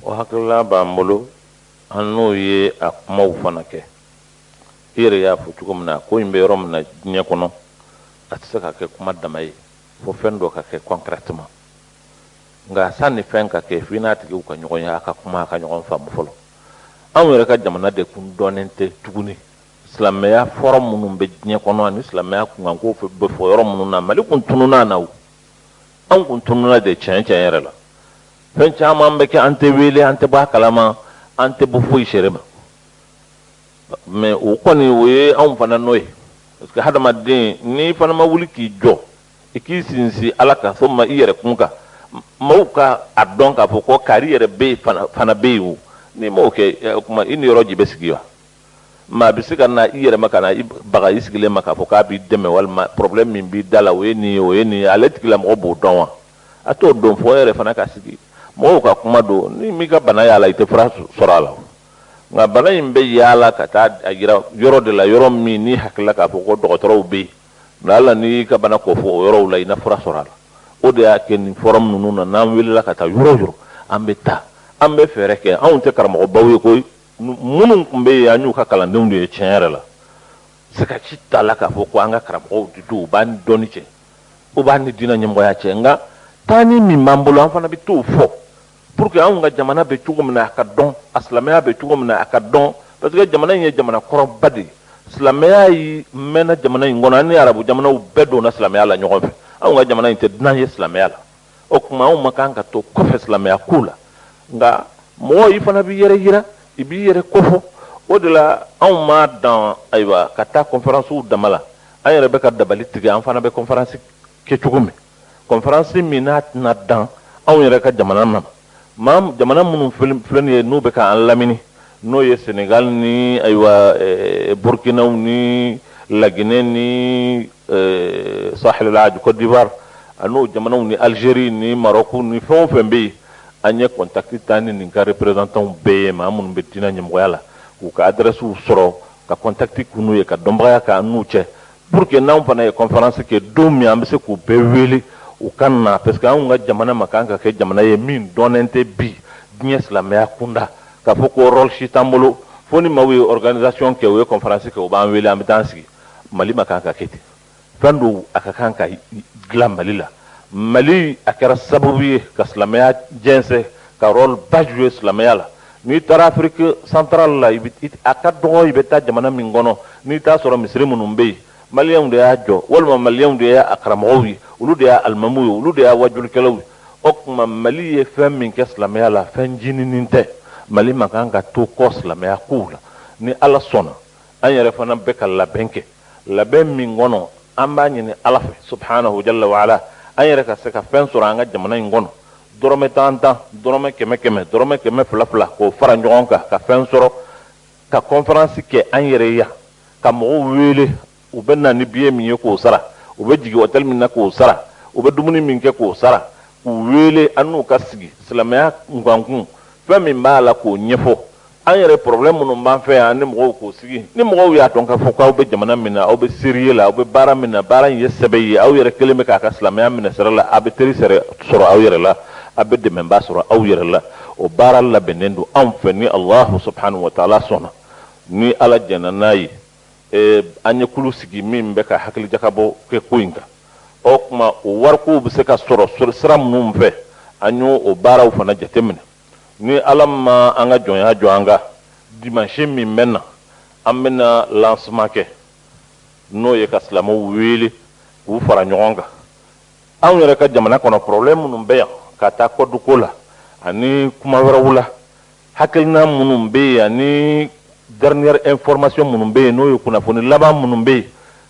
o hakilila b'an bolo an n'o ye a kumaw fana kɛ i yɛrɛ y'a fɔ cogo min na ko in bɛ yɔrɔ min na diɲɛ kɔnɔ a tɛ se ka kɛ kuma dama ye fo fɛn dɔ ka kɛ concrètement nka sanni fɛn ka kɛ f'i n'a tigiw ka ɲɔgɔn ye a ka kuma a ka ɲɔgɔn faamu fɔlɔ anw yɛrɛ ka jamana de kun dɔnnen tɛ tuguni silamɛya fɔrɔ minnu bɛ diɲɛ kɔnɔ ani silamɛya kunkanko bɛ fɔ yɔrɔ minnu na mali kun tununa na o anw kun tununa de tiɲɛ tiɲɛ yɛrɛ la fɛn caman bɛ kɛ an tɛ wele an tɛ bɔ a kalama an tɛ bɔ foyi sɛrɛ ma mais o kɔni o ye anw fana n'o ye parce que hadamaden n'i fana ma wuli k'i jɔ i k'i sinsin ala kan so ma i yɛrɛ kun kan maaw ka a dɔn k'a fɔ ko kari yɛrɛ bɛ yen fana bɛ yen o ni m'o kɛ o tuma i ni yɔrɔ ji bɛ sigi wa maa bɛ se ka na i yɛrɛ ma ka na i baga i sigilen ma k'a fɔ k'a b'i dɛmɛ walima problème min b'i da la o ye nin ye o ye nin ye ale tigilamɔgɔ b'o dɔn wa a t'o dɔn fɔ e yɛrɛ fana ka sigi mɔgɔw ka kuma don ni m'i ka bana y'a la i tɛ fura sɔrɔ a la nka bana in bɛ yaala ka taa a yira yɔrɔ de la yɔrɔ min n'i hakilila k'a fɔ ko dɔgɔtɔrɔw bɛ yen nka hali n'i ka bana kɔ fɔ o yɔrɔw la i na fura sɔrɔ a la o de y'a kɛ nin forum ninnu na n'an welela ka taa yɔrɔ yɔrɔ an bɛ taa an bɛ fɛɛrɛ kɛ anw tɛ karamɔgɔbaw ye koyi minnu tun bɛ yen an y'u ka kalandenw de ye tiɲɛ yɛrɛ la se ka ci t'a la k'a fɔ ko an ka karamɔgɔw de don u b'a ni dɔnni cɛ u b'a ni diinɛ ɲɛmɔgɔya cɛ nka taani min b'an bolo an fana bɛ t'o fɔ pour que anw ka jamana bɛ cogo min na a ka dɔn a silamɛya bɛ cogo min na a ka dɔn parce que jamana in ye jamana kɔrɔba de ye silamɛya yi mɛnna jamana in kɔnɔ an ni arabu jamanaw bɛɛ donna silamɛya la ɲɔgɔn fɛ anw ka jamana in tɛ dunan ye silamɛya la o tuma anw ma kan ka to kɔfɛ silamɛya ko la nka mɔgɔ i fana b'i yɛrɛ yira i b'i yɛrɛ kofɔ o de la anw ma dan ayiwa ka taa conférencew dama la an yɛrɛ bɛ ka dabali tigɛ an fana bɛ conférence kɛ cogo min conférence min n'a tɛna dan anw yɛrɛ ka jamana na jamana minnu filɛ nin ye n'u bɛ k'an lamini n'o ye Sénégal ni ayiwa Burkinaw ni Laginɛ ni Sahel Côte d'Ivoire a n'o jamanaw ni Algérie ni Maroc ni fɛn o fɛn bɛ yen anye contacté tani ni ka représentant be ma mun betina nyam wala ou ka adresse ou soro ka contacté kunu ye ka dombaya ka nu che pour que na on fana conférence ke do mi amse ko be wele ou kanna parce que an ga jamana makanka ke jamana ye min donente bi dinya islamia kunda ka foko rôle chitambolo foni mawi organisation ke we conférence ke o ban wele am tansi mali makanka kete fando akakanka glam malila mali akara sababu ka islamia jense ka rôle ba jouer islamia la ni tara Afrique centrale la akadogo ibeta jamana mingono ni ta soro misri munumbe malien de ajo wala malien de akramawi ulu de almamu ulu de wajul kelawi okuma mali ye fem min ke islamia la fanjini ninte mali makanga to ko islamia kula ni ala sona an yere fana beka la benke la ben mingono amba ni ala subhanahu jalla wa ala an yere ka se ka fen suranga jamana ngono dorome tanta dorome keme fla ko fara nyon ka fen soro ka conférence ke an yere ya ka mo wele u benna ni biye min ko sara u be jigi hotel min na ko sara u be dumuni min ke ko sara u wele anu ka sigi islamaya ngankun fe min ba la ko nyefo an yere problème no ban fe an ni mo ko sigi ni mo ya ton ka fo ka u be jamana min na u be siriye la u be bara min na bara ye sebeyi aw yere keleme ka islamaya min sara la abe teri sere soro aw yere la abe de men ba soro aw yere la o bara la benendo an fe ni Allah subhanahu wa ta'ala sona ni ala jananayi anya kulu sigi min be ka hakili jakabo ke kuinga o kuma o warko be se ka soro sram num fe anyo o bara u fana jatemne ni alamma anga jonya joanga dimanche min menna amena lancement ke no ye ka islamo wele u fara nyonga aw yere ka jamana kono problème num be ka ta ko dukola ani kuma warawula hakilna munum be ani dernière information munumbe no yokuna foni laba munumbe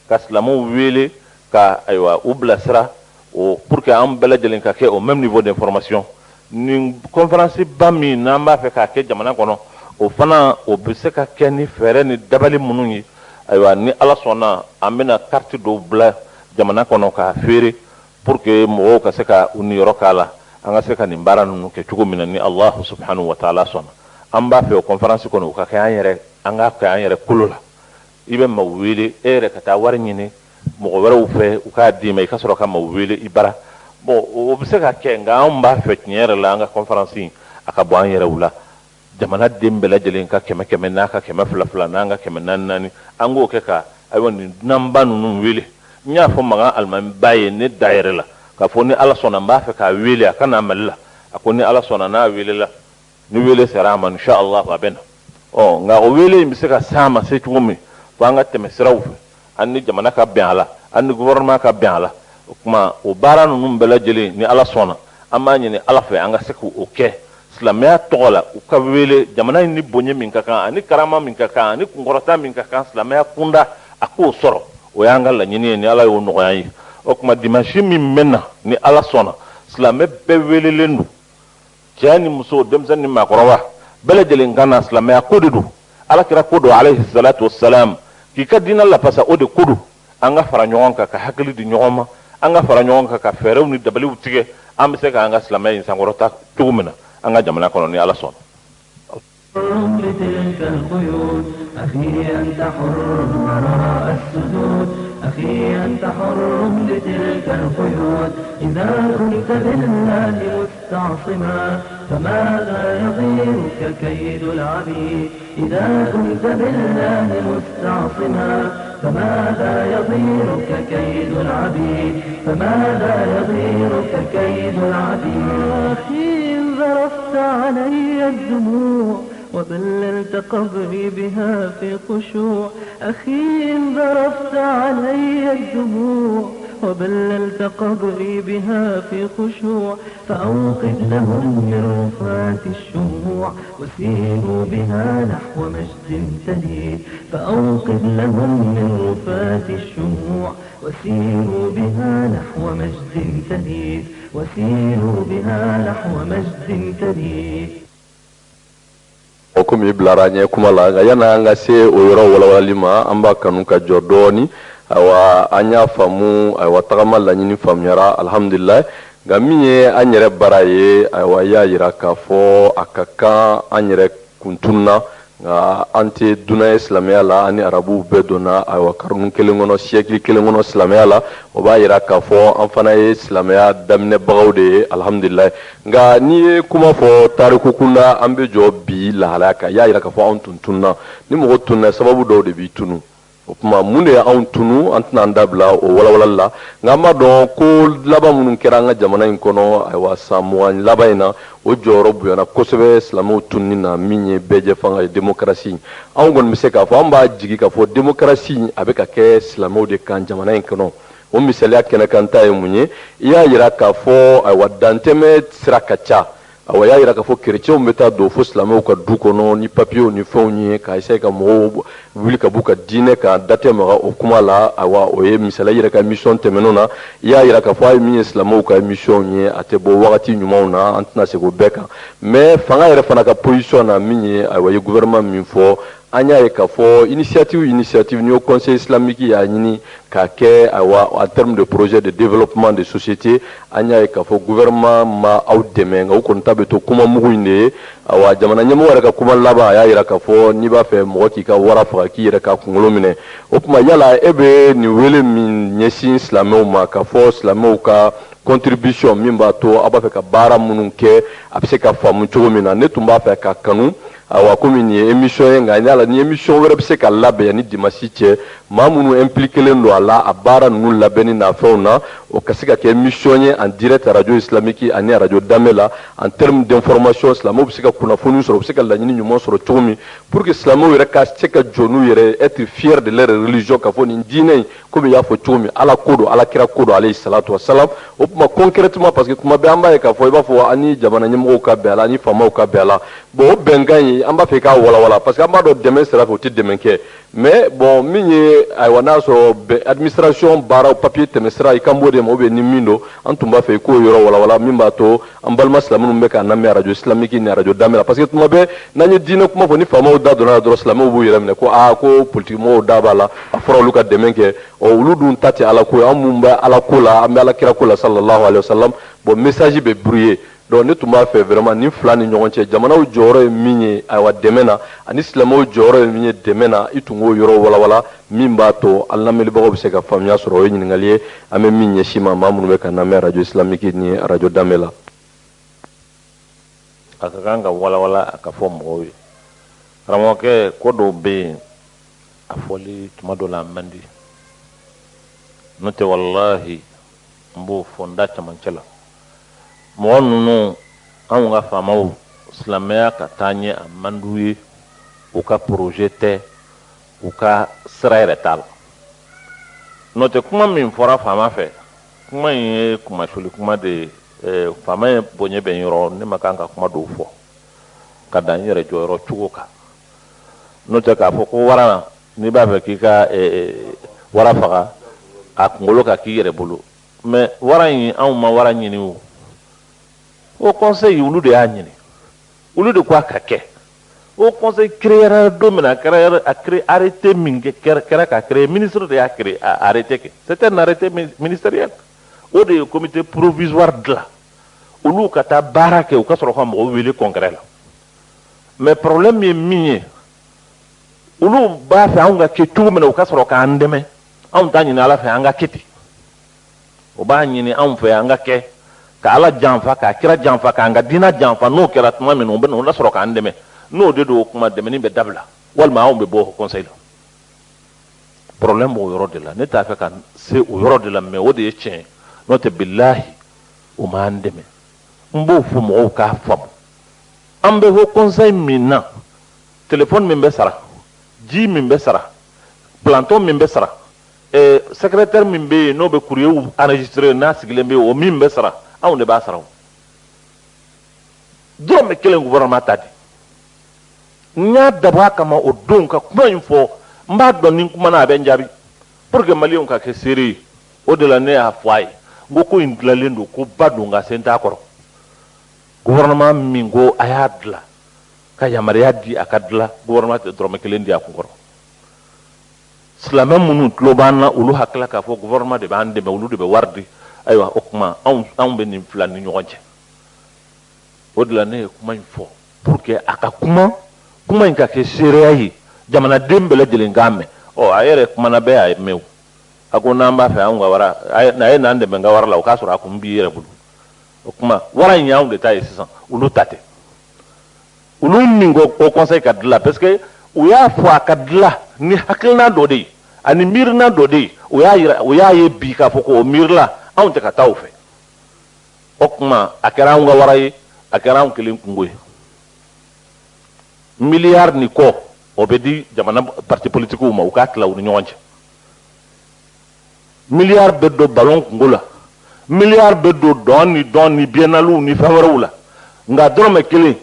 ka islamo wele ka aywa ublasra o pour que am bela jelen ka ke au même niveau d'information ni conférence bami namba fe ka ke jamana kono o fana o bise ka ke ni fere ni dabali mununyi aywa ni ala sona amena carte do bla jamana kono ka fere pour que mo ka se ka uni yorokala anga se ka ni mbara nunu ke chugo minani Allah subhanahu wa ta'ala sona amba fe o conférence kono ka kayere anga ka yere kulula ibe mawile ere kata warnyine mo wara fe u ka di mai kasoro ka mawile ibara bo o bise ka kenga amba fe nyere la anga conférence aka bo yere wula jamana dembele jelen ka keme naka keme fla nanga keme nanani ango ke ka aywoni namba nunu wile nya fo maga alman baye ne daire la ka fo ni ala sona mba fe ka wile aka na malla akoni ala sona na wile la ni wile serama insha Allah ba bena o nga o wele mi se ka sama se tumi to anga teme sirawu anni jamana ka biala anni gouvernement ka biala kuma o bara no numbela jeli ni ala sona amani ni ala fe anga se ku oke islamia tola u ka wele jamana ni bonye min ka kan ani karama min ka kan ani kungorata min ka kan islamia kunda ako soro o yanga la nyini ni ala yo no yayi o kuma dimanche min menna ni ala sona islamia be wele lendu jani muso demsan ni makorowa bele jelen kana islamaya kodudu ala kira kodo alayhi salatu wassalam ki kadina la pasa ode kodu anga fara nyonka ka hakili di nyoma anga fara nyonka ka ferew ni dabali utige amse ka anga islamaya insangorota tumina anga jamana kono ni ala son لتلك الخيول أخي أنت حر وراء السدود أخي أنت حر لتلك الخيول إذا كنت بالله مستعصما فماذا يضيرك كيد العبيد إذا كنت بالله مستعصما فماذا يضيرك كيد العبيد فماذا يضيرك كيد العبيد أخي ذرفت علي الدموع وبللت قبري بها في خشوع أخي ذرفت علي الدموع وبللت قبري بها في خشوع فأوقد لهم من رفات الشموع وسيروا بها نحو مجد تليد فأوقد لهم من رفات الشموع وسيروا بها نحو مجد تليد وسيروا بها نحو مجد تليد okum iblaranye kumala ga yana nga se oyoro wala lima amba kanu ka jodoni awa anya famu awa tagama la nyini famyara alhamdulillah nka min ye an yɛrɛ baara ye ayiwa y'a yira k'a fɔ a ka kan an yɛrɛ kuntunna nka an tɛ dunan ye silamɛya la an ni arabuw bɛɛ donna ayiwa karni kelen kɔnɔ siyɛkili kelen kɔnɔ silamɛya la o b'a yira k'a fɔ an fana ye silamɛya daminɛbagaw de ye alhamdulilayi nka n'i ye kuma fɔ tariku kunda an bɛ jɔ bi lahalaya kan y'a yira k'a fɔ anw tun tununa ni mɔgɔ tununa sababu dɔw de b'i tunu o tuma mun de y'anw tunu an tɛna an dabila o walawalali la nka an b'a dɔn ko laban minnu kɛra an ka jamana in kɔnɔ ayiwa san 20 laban in na o jɔyɔrɔ bonyana kosɛbɛ silamɛw tununi na min ye bɛɛ fanga ye démocratie anw kɔni bɛ se k'a fɔ an b'a jigi k'a fɔ démocratie a bɛ ka kɛ silamɛw de kan jamana in kɔnɔ o misaliya kɛnɛkan ta ye mun ye i y'a yira k'a fɔ ayiwa dantɛmɛ sira ka ca awa y'a yira k'a fɔ kerecɛnw bɛ taa don fo silamɛw ka du kɔnɔ ni papiyew ni fɛnw ye k'a essayer ka mɔgɔw wuli ka b'u ka diinɛ kan datɛ maga o kuma la awa o ye misaliya yɛrɛ ka émission tɛmɛnenw na i y'a yira k'a fɔ a ye min ye silamɛw ka émission ye a tɛ bɔ wagati ɲumanw na an tɛna segin o bɛɛ kan mais fanga yɛrɛ fana ka position na min ye ayiwa ye gouvernement min fɔ an y'a ye k'a fɔ initiative n'i y'o conseil islamique y'a ɲini k'a kɛ ayiwa en termes de projet de développement de société an y'a ye k'a fɔ gouvernement ma aw dɛmɛ nka o kɔni ta bɛ to kuma mugu in de ye ayiwa jamana ɲɛmɔgɔ yɛrɛ ka kuma laban a y'a yira k'a fɔ n'i b'a fɛ mɔgɔ k'i ka wara faga k'i yɛrɛ ka kunkolo minɛ o tuma yala e bɛ nin wele min ɲɛsin silamɛw ma k'a fɔ silamɛw ka contribution min b'a to aw b'a fɛ ka baara minnu kɛ a bɛ se ka faamu cogo min na ne tun b'a fɛ ka kanu awa komi nin ye émission ye nka yala ni émission wɛrɛ bɛ se ka labɛn ni dimanche cɛ maa minnu impliquelen don a la a baara ninnu labɛnni n'a fɛnw na o ka se ka kɛ émission ye en direct radio islamique ani radio danbe la en termes d'information silamɛw bɛ se ka kunnafoni sɔrɔ u bɛ se ka laɲini ɲuman sɔrɔ cogo min pour que silamɛw yɛrɛ ka se ka jɔ n'u yɛrɛ être fier de leur religion k'a fɔ nin diinɛ in komi i y'a fɔ cogo min ala ko don ala kira ko don alayhi salatu wa salam o tuma concrètement parce que tuma bɛɛ an b'a ye k'a fɔ i b'a fɔ ani jamana ɲɛmɔgɔw ka bɛn a la ani faamaw ka bɛn a la bon o bɛnkan in an b'a fɛ k'a walawala parce que an b'a dɔn dɛmɛ sira fɛ o tɛ dɛmɛ kɛ mais bon min ye ayiwa n'a sɔrɔ administration baaraw papier tɛmɛ sira i kan b'o de ma ou bien ni min don an tun b'a fɛ i k'o yɔrɔ walawala min b'a to an balima silamɛw bɛ k'a lamɛn radio islamique ni radio danbe la parce que tuma bɛɛ n'an ye diinɛ kuma fɔ ni faamaw da donna la dɔrɔn silamɛw b'u yɛrɛ minɛ ko ko politique mɔgɔw da b'a la a fɔra olu ka dɛmɛ kɛ olu dun ta tɛ ala ko ye an mun bɛ ala ko la an bɛ ala kira ko la sallallahu alayhi wa sallam bon message bɛ brouillé donc ne tun b'a fɛ vraiment nin fila ni ɲɔgɔn cɛ jamanaw jɔyɔrɔ ye min ye ayiwa dɛmɛ na ani silamɛw jɔyɔrɔ ye min ye dɛmɛ na i tun k'o yɔrɔ walawala min b'a to an lamɛnbagaw bɛ se ka faamuya sɔrɔ o ye ɲininkali ye an bɛ min ɲɛsin ma maa minnu bɛ ka lamɛn radio islamique ni radio danbe la. a ka kan ka walawala a ka fɔ mɔgɔw ye karamɔgɔkɛ ko dɔw bɛ yen a fɔli tuma dɔ la a man di n'o tɛ walahi n b'o fɔ n da camancɛ la mɔgɔ ninnu anw ka faamaw silamɛya ka taa ɲɛ a man d'u ye u ka projet tɛ u ka sira yɛrɛ t'a la n'o tɛ kuma min fɔra faama fɛ kuma in ye kumasuli kuma de ye faama ye bonya bɛ yɔrɔ ne ma kan ka kuma dɔw fɔ ka dan n yɛrɛ jɔyɔrɔ cogo kan n'o tɛ k'a fɔ ko wara n'i b'a fɛ k'i ka wara faga a kunkolo ka k'i yɛrɛ bolo mais wara in anw ma wara ɲini o conseil olu de y'a ɲini olu de ko a ka kɛ o conseil créera don min a créé arrêté min kɛra ka créé ministre de y'a créé a arrêté kɛ c'était un arrêté ministériel o de ye comité provisoire dilan olu ka taa baara kɛ u ka sɔrɔ ka mɔgɔw wele congrès la mais problème ye min ye olu b'a fɛ anw ka kɛ cogo min na u ka sɔrɔ k'an dɛmɛ anw t'a ɲini ala fɛ an ka kɛ ten o b'a ɲini anw fɛ an ka kɛ ka ala janfa ka kira janfa k'an ka diinɛ janfa n'o kɛra tuma min u bɛ na sɔrɔ k'an dɛmɛ n'o de don o kuma dɛmɛni bɛ dabila walima anw bɛ bɔ o conseil la problème b'o yɔrɔ de la ne t'a fɛ ka se o yɔrɔ de la mais o de ye tiɲɛ n'o tɛ bilahi o m'an dɛmɛ n b'o fɔ mɔgɔw k'a faamu an bɛ o conseil min na téléphone min bɛ sara ji min bɛ sara planton min bɛ sara secrétaire min bɛ yen n'o bɛ courrier enregistré n'a sigilen bɛ yen o min bɛ sara anw de b'a sara o dɔrɔmɛ kelen gouvernement ta di n y'a dabɔ a kama o don ka kuma in fɔ n b'a dɔn ni n kumana a bɛ n jaabi pour que maliyɛnw ka kɛ seere ye o de la ne y'a fɔ a ye n ko in dilanlen don ko ba don ka se n t'a kɔrɔ gouvernement min ko a y'a dilan ka yamaruya di a ka dilan gouvernement tɛ dɔrɔmɛ kelen di a kun kɔrɔ silamɛ minnu tulo b'an na olu hakilila k'a fɔ gouvernement de b'an dɛmɛ olu de bɛ wari di ayiwa o kuma anw bɛ nin fila ni ɲɔgɔn cɛ o de la ne ye kuma in fɔ pour que a ka kuma in ka kɛ seereya ye jamanaden bɛɛ lajɛlen k'a mɛn a yɛrɛ kumana bɛɛ y'a mɛn o a ko n'an b'a fɛ anw ka wara a ye n'an dɛmɛ n ka wara la o k'a sɔrɔ a kun b'i yɛrɛ bolo o kuma wara in y'anw de ta ye sisan olu ta tɛ olu min ko o conseil ka dilan parce que u y'a fɔ a ka dilan ni hakilina dɔ de ye ani miirina dɔ de ye u y'a ye bi k'a fɔ ko o miirila anw tɛ ka taa o fɛ o kuma a kɛra anw ka wara ye a kɛra anw kelen kungo ye miliyari ni kɔ o bɛ di jamana parti politikiw ma u k'a tila u ni ɲɔgɔn cɛ miliyari bɛ don ballon kungo la miliyari bɛ don dɔn ni biennaliw ni fɛn wɛrɛw la nka dɔrɔmɛ kelen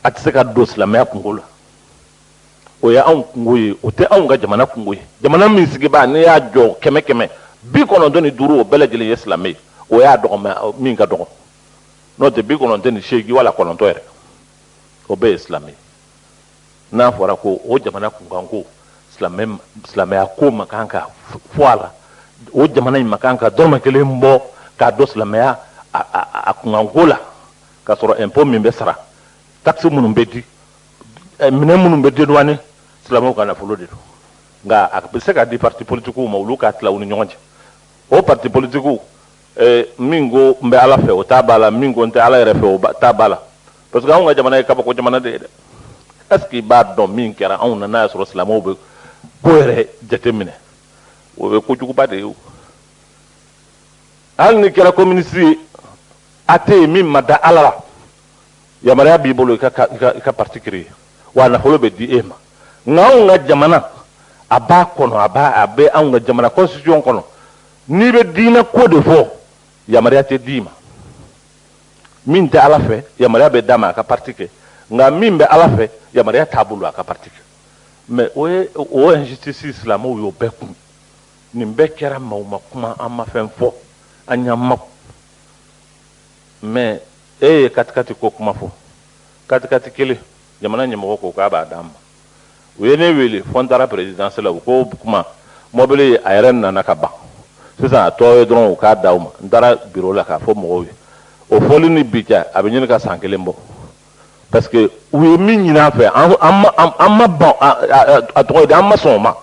a tɛ se ka don silamɛya kungo la o ye anw kungo ye o tɛ anw ka jamana kungo ye jamana min sigibaa n'i y'a jɔ 100 95 o bɛɛ lajɛlen ye silamɛ ye o y'a dɔgɔmɛ min ka dɔgɔ n'o tɛ 98 wala 9 yɛrɛ o bɛɛ ye silamɛ ye n'a fɔra ko o jamana kunkan ko silamɛya ko ma kan ka fɔ a la o jamana in ma kan ka dɔrɔmɛ kelen bɔ k'a dɔn silamɛya a kunkanko la k'a sɔrɔ impôt min bɛ sara taxe minnu bɛ di minɛn minnu bɛ dédouaner silamɛw ka nafolo de don nka a bɛ se ka di parti politikiw ma olu k'a tila u ni ɲɔgɔn cɛ o parti politikiw min ko n bɛ ala fɛ o t'a b'a la min ko n tɛ ala yɛrɛ fɛ o t'a b'a la parce que anw ka jamana ye kabako jamana de ye dɛ est ce que i b'a dɔn min kɛra anw na n'a y'a sɔrɔ silamɛw bɛ ko yɛrɛ jateminɛ o bɛ kojuguba de ye o hali ni kɛra communiste ye a tɛ yen min ma da ala la yamaruya b'i bolo i ka parti créer wa nafolo bɛ di e ma nka anw ka jamana a b'a kɔnɔ a bɛ anw ka jamana constitution kɔnɔ n'i bɛ diinɛ ko de fɔ yamaruya tɛ d'i ma min tɛ ala fɛ yamaruya bɛ d'a ma a ka parti kɛ nka min bɛ ala fɛ yamaruya t'a bolo a ka parti kɛ mais o injustice silamɛw y'o bɛɛ kun nin bɛɛ kɛra maaw ma kuma an ma fɛn fɔ an y'an ma mais e ye katikati ko kuma fɔ katikati kelen jamana ɲɛmɔgɔ ko k'a b'a d'an ma u ye ne wele fɔ n taara présidence la u ko kuma mobili a yɛrɛ nana ka ban sisan a tɔ ye dɔrɔn u k'a d'aw ma n taara bureau la k'a fɔ mɔgɔw ye o fɔli ni bi cɛ a bɛ ɲini ka san 1 bɔ parce que u ye min ɲini an fɛ an ma ban a tɔgɔ ye an ma sɔn o ma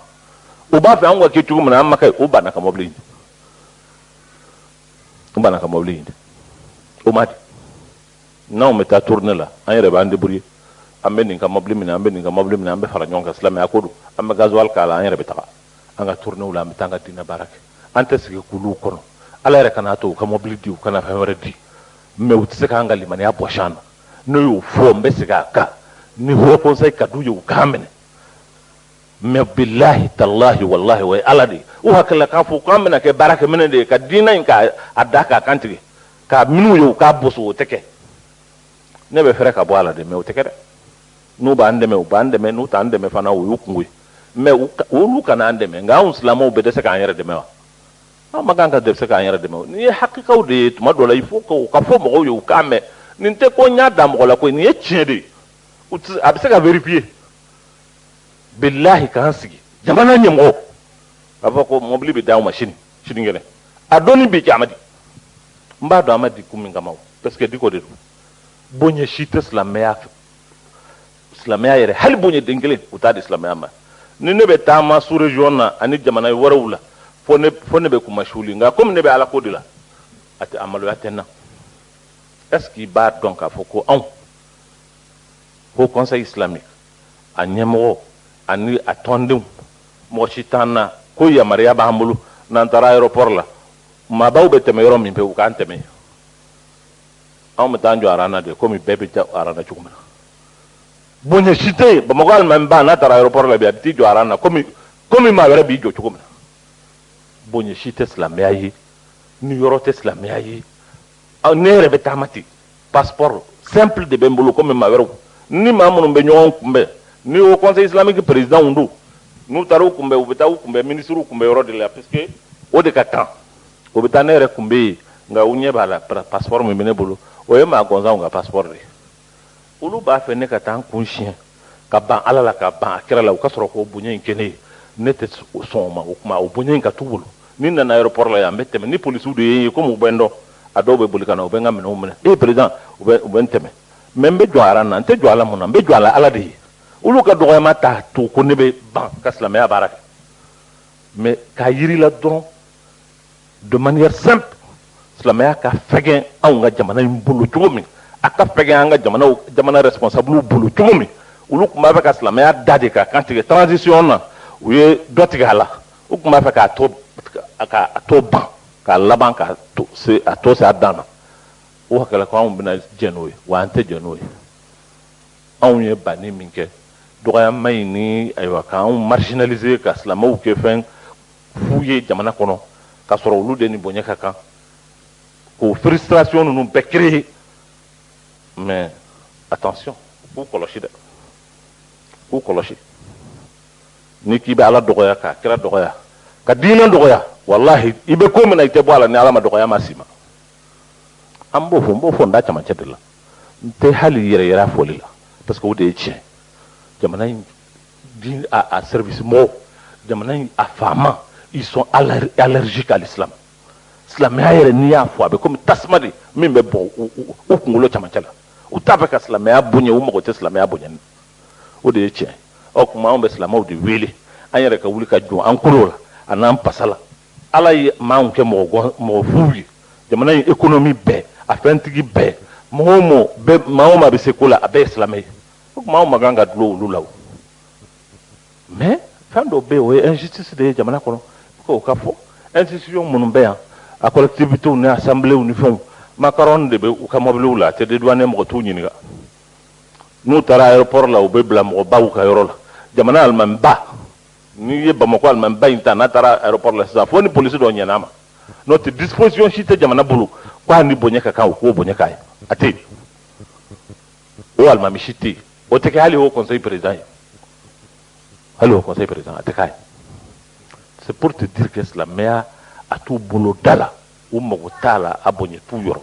u b'a fɛ an ka kɛ cogo min na an ma kɛ u banna ka mobili ɲini u banna ka mobili ɲini o ma di n'anw bɛ taa tournée la an yɛrɛ b'an débrouiller an bɛ nin ka mobili minɛ an bɛ nin ka mobili minɛ an bɛ fara ɲɔgɔn kan silamɛya ko don an bɛ gasoil k'a la an yɛrɛ bɛ taga an ka tournéew la an bɛ taa an ka diinɛ baara kɛ an tɛ sigi kuluw kɔnɔ ala yɛrɛ kan'a to u ka mobili di u kana fɛn wɛrɛ di mais u tɛ se k'an ka limaniya bɔsi an na n'o y'o fɔ n bɛ segin a kan ni haut conseil ka d'u ye u k'an minɛ mais billahi tallahi wallahi o ye ala de ye u hakilila k'a fɔ k'an bɛna kɛ baarakɛminɛ de ye ka diinɛ in k'a da k'a kantigɛ k'a minnu ye u k'a boso o tɛ kɛ ne bɛ fɛrɛ ka bɔ a la de mais o tɛ kɛ dɛ n'u b'an dɛmɛ u b'an dɛmɛ n'u t'an dɛmɛ fana o y'u kungo ye mais olu kana an dɛmɛ nka anw silamɛw bɛ dɛsɛ k'an yɛrɛ dɛmɛ wa an ma kan ka dɛsɛ k'an yɛrɛ dɛmɛ nin ye hakikaw de ye tuma dɔ la il faut que u ka fɔ mɔgɔw ye u k'a mɛn nin tɛ ko n y'a da mɔgɔ la koyi nin ye tiɲɛ de ye a bɛ se ka vérifier billahi k'an sigi jamana ɲɛmɔgɔ k'a fɔ ko mobili bɛ d'anw ma sinikɛnɛ a dɔnni bi kɛ a ma di n b'a dɔn a ma di kun min kama o parce que diko de don bonya si tɛ silamɛya yɛrɛ hali bonya den kelen u t'a di silamɛya ma ni ne bɛ taama sous région na ani jamana wɛrɛw la fo ne bɛ kuma suuli nka komi ne bɛ ala ko de la a maloya tɛ n na est ce que i b'a dɔn k'a fɔ ko anw haut conseil islamique a ɲɛmɔgɔ ani a tɔndenw mɔgɔ si t'an na ko yamaruya b'an bolo n'an taara aéroport la maabaw bɛ tɛmɛ yɔrɔ min fɛ u k'an tɛmɛ anw bɛ taa an jɔ arana de komi bɛɛ bɛ jɔ arana cogo min na bonya si tɛ yen bamakɔ alimami ba n'a taara aéroport la bi a bɛ t'i jɔ arana komi maa wɛrɛ b'i jɔ cogo min na bonya si tɛ silamɛya ye ni yɔrɔ tɛ silamɛya ye ne yɛrɛ bɛ taama ten passeport simple de bɛ n bolo komi maa wɛrɛw ni maa minnu bɛ ɲɔgɔn kunbɛn ni o conseil islamique président don n'u taara u kunbɛn u bɛ taa u kunbɛn ministre kunbɛn yɔrɔ de la parce que o de ka kan o bɛ taa ne yɛrɛ kunbɛn yen nka u ɲɛ b'a la passeport min bɛ ne bolo o ye maa gansanw ka passeport de ye olu b'a fɛ ne ka taa n kun siɲɛ ka ban ala la ka ban a kɛra la u ka sɔrɔ k'o bonya in kɛ ne ye ne tɛ sɔn o ma o kuma o bonya in ka t'u bolo ni nana aéroport la yan bɛ tɛmɛ ni policiw de ye comme u bɛ n dɔn a dɔw bɛ boli ka na u bɛ n ka minɛnw minɛ président u bɛ n tɛmɛ mais n bɛ jɔ ara na n tɛ jɔ a la mun na n bɛ jɔ a la ala de ye olu ka dɔgɔyama ta to ko ne bɛ ban ka silamɛya baara kɛ mais k'a yiri la dɔrɔn de manière simple silamɛya ka fɛgɛn anw ka jamana in bolo cogo min a ka fɛgɛn an ka jamana responsable bolo cogo min olu tun b'a fɛ ka silamɛya da de ka kan tigɛ transition na u ye dɔ tigɛ a la u tun b'a fɛ k'a to ban k'a laban a to se a dan na o hakɛla ko anw bɛna jɛ n'o ye wa an tɛ jɛ n'o ye anw ye banni min kɛ dɔgɔyama in ni ayiwa k'anw marginaliser ka silamɛw kɛ fɛn fu ye jamana kɔnɔ k'a sɔrɔ olu de ni bonya ka kan k'o frustration ninnu bɛɛ créer mais attention k'u kɔlɔsi dɛ k'u kɔlɔsi ni k'i bɛ ala dɔgɔya k'a kira dɔgɔya ka diinɛ dɔgɔya wallahi i bɛ ko min na i tɛ bɔ a la ni ala ma dɔgɔya ma s'i ma an b'o fɔ n da camancɛ de la n tɛ hali yɛrɛ yɛrɛ fɔli la parce que o de ye tiɲɛ jamana in a service mɔgɔw jamana in a faama ils sont allergiques à l'islam silamɛya yɛrɛ n'i y'a fɔ a bɛ komi tasuma de min bɛ bɔ u kunkolo camancɛ la u t'a fɛ ka silamɛya bonya u mago tɛ silamɛya bonyani o de ye tiɲɛ ɔ kuma anw bɛ silamɛw de wele an yɛrɛ ka wuli ka jɔ an kolo la a n'an pasa la ala ye maaw kɛ mɔgɔ fu ye jamana in économie bɛɛ a fɛntigi bɛɛ maa o maa bɛ se ko la a bɛɛ ye silamɛ ye o kuma anw ma kan ka dulon olu la o mais fɛn dɔ bɛ yen o ye injustice de ye jamana kɔnɔ k'o ka fɔ institution minnu bɛ yan a collectivités ni assembléw ni fɛnw macaron de bɛ u ka mobiliw la a tɛ dédouaner mɔgɔ t'u ɲininka n'u taara aéroport la u bɛ bila mɔgɔbaw ka yɔrɔ la jamana alimamiba n'i ye bamakɔ alimamiba in ta n'a taara aéroport la sisan fo ni polisi dɔ ɲɛna a ma n'o tɛ disposition si tɛ jamana bolo k'a ni bonya ka kan u k'o bonya k'a ye a tɛ yen o alimami si tɛ yen o tɛ kɛ hali o conseil président ye hali o conseil président a tɛ k'a ye c'est pour te dire que silamɛya a t'u bolo da la u mago t'a la a bonya t'u yɔrɔ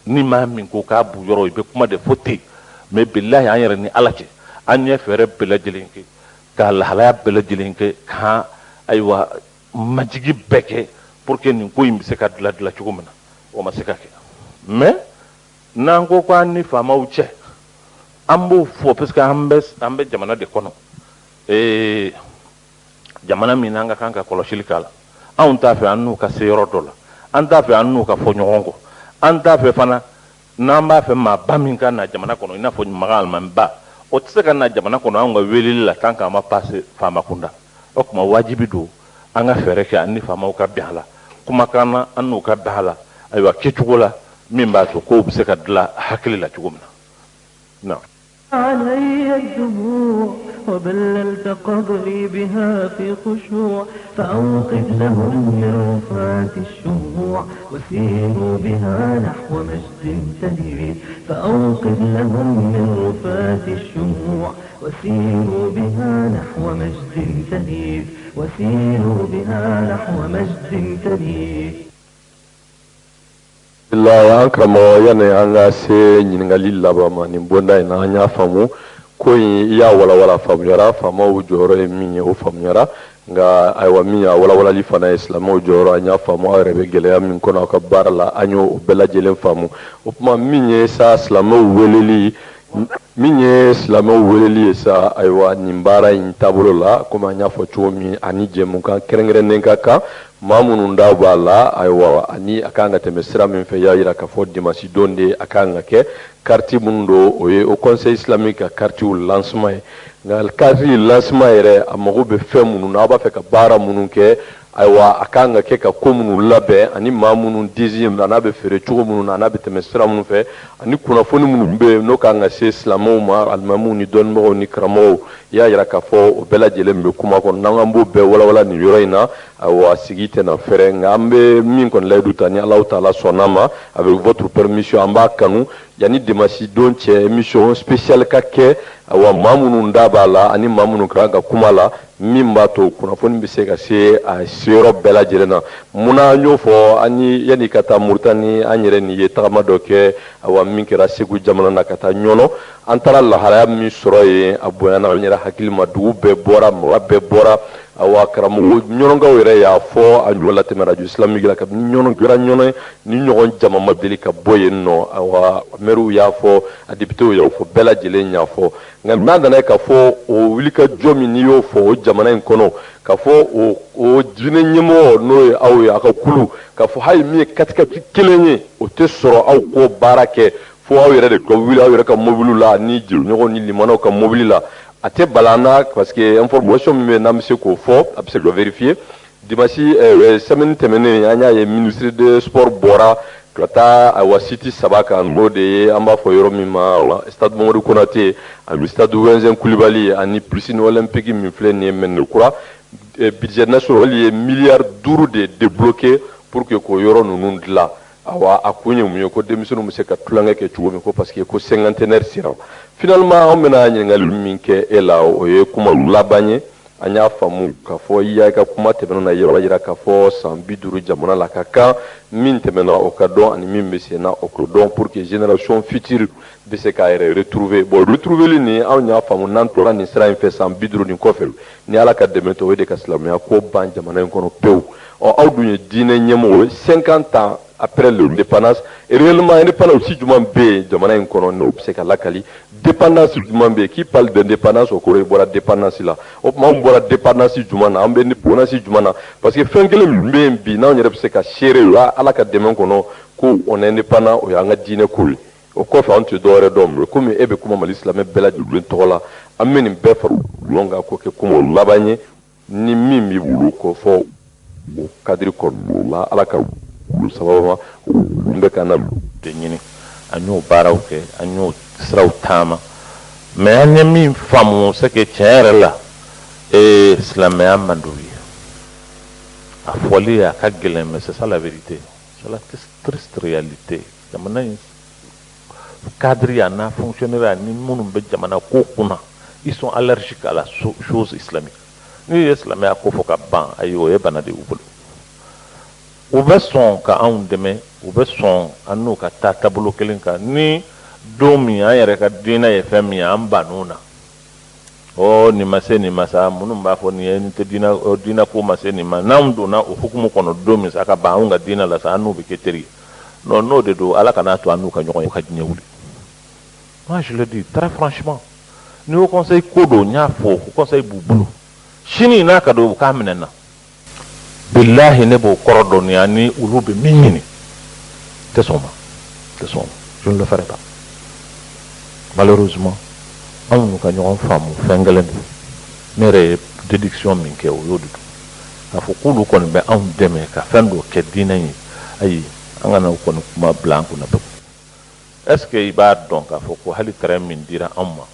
ni maa min ko k'a b'u yɔrɔ i bɛ kuma de fɔ ten mais bilahi an yɛrɛ ni ala cɛ an ye fɛɛrɛ bɛɛ lajɛlen kɛ ka lahalaya bɛɛ lajɛlen kɛ k'an ayiwa majigi bɛɛ kɛ pour que nin ko in bɛ se ka dilan cogo min na o ma se ka kɛ mais n'an ko k'an ni faamaw cɛ an b'o fɔ parce que an bɛ jamana de kɔnɔ jamana min n'an ka kan ka kɔlɔsili k'a la anw t'a fɛ an n'u ka se yɔrɔ dɔ la an t'a fɛ an n'u ka fɔ ɲɔgɔn kɔ an t'a fɛ fana n'an b'a fɛ maa ba min ka na jamana kɔnɔ i n'a fɔ maga alimamiba o tɛ se ka na jamana kɔnɔ anw ka weleli la tant qu'an ma passe faama kunda o tuma wajibi don an ka fɛɛrɛ kɛ an ni faamaw ka bɛn a la kumakan na an n'u ka bɛn a la ayiwa kɛcogo la min b'a to kow bɛ se ka dilan hakili la cogo min na. علي الدموع وبللت قبري بها في خشوع فأوقد لهم من رفعة الشموع وسيروا بها نحو مجد تدير فأوقد لهم من رفعة الشموع وسيروا بها نحو مجد تدير وسيروا بها نحو مجد تدير la an karamɔgɔ yani an ka se ɲininkali laban ma nin bonda in na an y'a faamu ko in i y'a walawala faamuyara faamaw jɔyɔrɔ ye min ye o faamuyara nka ayiwa min y'a walawalali fana ye silamɛw jɔyɔrɔ an y'a faamu aw yɛrɛ bɛ gɛlɛya min kɔnɔ aw ka baara la an y'o bɛɛ lajɛlen faamu o tuma min ye sa silamɛw weleli ye sa ayiwa nin baara in taabolo la komi an y'a fɔ cogo min ani jɛmukan kɛrɛnkɛrɛnnen ka kan maa minnu da b'a la ayiwa ani a kan ka tɛmɛ sira min fɛ y'a jira k'a fɔ dimanche don de a kan ka kɛ carte minnu don o ye o conseil islamique ka cartew lancement ye nka carte lancement yɛrɛ a mago bɛ fɛn minnu na a b'a fɛ ka baara minnu kɛ ayiwa a kan ka kɛ ka ko minnu labɛn ani maa minnu dixième n'a bɛ feere cogo minnu na n'a bɛ tɛmɛ sira minnu fɛ ani kunnafoni minnu bɛ yen n'o kan ka se silamɛw ma alimamiw ni dɔnnibagaw ni karamɔgɔw i y'a jira k'a fɔ o bɛɛ lajɛlen bɛ kuma kɔnɔ n'an b'o bɛɛ walawala nin yɔrɔ in na ayiwa sigi tɛna fɛrɛ nka an bɛ min kɔni layidu ta ni Alahu taala sɔnna ma avec votre permission an b'a kanu yanni dimanche don cɛ émission spéciale ka kɛ ayiwa maa minnu da b'a la ani maa minnu kan ka kuma la min b'a to kunnafoni bɛ se ka se a seyɔrɔ bɛɛ lajɛlen na munna an y'o fɔ an ye yanni ka taa Muritani an yɛrɛ nin ye tagama dɔ kɛ ayiwa min kɛra Segu jamana na ka taa ɲɔnɔ an taara lahalaya min sɔrɔ yen a bonyana n yɛrɛ hakili ma dugu bɛɛ bɔra mɔgɔ bɛɛ bɔra awa karamogo ɲɔnɔngaw yɛrɛ y'a fɔ a ɲɔgɔn latɛmɛ radio islamique la kabini ɲɔnɔn kɛra ɲɔnɔn ni ɲɔgɔn jama ma deli ka bɔ yen nɔ awa maires y'a fɔ a députés y'a fɔ bɛɛ lajɛlen y'a fɔ nka n'a nana ye k'a fɔ o wulikajɔ min n'i y'o fɔ o jamana in kɔnɔ k'a fɔ o diinɛ ɲɛmɔgɔ n'o ye aw ye a ka kulu k'a fɔ hali min ye katikati kelen ye o tɛ sɔrɔ aw k'o baara kɛ fo aw yɛrɛ de ka wuli aw yɛrɛ ka mobili la ni jeliɲɔgɔn ni limanaw ka mobili la a tɛ bala an na parce que information min bɛ yen n'an bɛ se k'o fɔ a bɛ se ka vérifier dimanche semaine tɛmɛnen an y'a ye ministre de sport bɔra ka taa ayiwa site 3 kan n'o de ye an b'a fɔ yɔrɔ min ma stade Mamadu Konate ani stade Wɛnzɛn Kulibali ani piscine olympique min filɛ nin ye Mɛnɛ kura budget national ye miliyari 5 de débloqué pour que k'o yɔrɔ ninnu dilan awa a kun ye mun ye ko denmisɛnninw bɛ se ka tulonkɛ kɛ cogo min ko parce que ko cinquantenaire sera finalement an bɛna ɲininkali min kɛ e la o ye kuma laban ye an y'a faamu k'a fɔ i y'a ka kuma tɛmɛnen na yɔrɔ yira k'a fɔ san 50 jamana la ka kan min tɛmɛna o ka dɔn ani min bɛ sen na o k'o dɔn pour que génération future bɛ se k'a yɛrɛ retrouver bon retrouveli nin an y'a faamu n'an tora nin sira in fɛ san 50 nin kɔfɛ ni ala ka dɛmɛ tɛ o ye de ka silamɛya ko ban jamana in kɔnɔ pewu aw dun ye diinɛ ɲɛmɔgɔ 50 ans après l'indépendance et réellement indépendance si juman bɛ yen jamana in kɔnɔ n'o bɛ se ka lakali dépendance juman bɛ yen qui parle d'indépendance o kɔrɔ i bɔra dépendance la o tuma an bɔra dépendance juman na an bɛ indépendance juman na parce que fɛn kelen min bɛ yen bi n'anw yɛrɛ bɛ se ka seere o y'a ala ka dɛmɛ kɔnɔ ko on est indépendant o y'an ka diinɛ ko ye o kɔfɛ an tɛ dɔwɛrɛ dɔn komi e bɛ kuma mali silamɛ bɛɛ lajɛlen tɔgɔ la an bɛ nin bɛɛ fara ɲɔgɔn kan k'o kɛ kuma laban ye ni min b'i bolo k'o fɔ o kadiri kɔnɔ la ala ka sababu n bɛ ka na de ɲini an y'o baaraw kɛ an y'o siraw taama mais an ye min faamu c'est que tiɲɛ yɛrɛ la silamɛya man d'u ye a fɔli a ka gɛlɛn mais c'est ça la vérité c'est la triste réalité jamana in cadre a n'a fonctionnaire ni minnu bɛ jamana ko kunna ils sont allergiques à la chose islamique n'u ye silamɛya ko fɔ ka ban ayi o ye bana de y'u bolo u bɛ sɔn ka anw dɛmɛ u bɛ sɔn an n'u ka taa taabolo kelen kan ni don min an yɛrɛ ka diinɛ ye fɛn min ye an bann'u na nin ma se nin ma sa minnu b'a fɔ nin ye nin tɛ diinɛ ko ma se nin ma n'anw donna o hukumu kɔnɔ don min sa ka ban anw ka diinɛ la sa an n'u bɛ kɛ teri ye non n'o de don ala kana to an n'u ka ɲɔgɔn ye ka diɲɛ wuli moi je le dis très franchement ni o conseil ko don n y'a fɔ o conseil b'u bolo sini n'a ka don u k'a minɛ n na billahi ne b'o kɔrɔ dɔnniya ni olu bɛ min ɲini tɛ sɔn ma je ne le ferai pas malheureusement anw n'u ka ɲɔgɔn faamu fɛn kelen don ne yɛrɛ ye déduction min kɛ o y'o de don k'a fɔ k'olu kɔni bɛ anw dɛmɛ ka fɛn dɔ kɛ diinɛ ye ayi an kana o kɔni kuma bila an kunna pewu est ce que i b'a dɔn k'a fɔ ko hali terrain min dira anw ma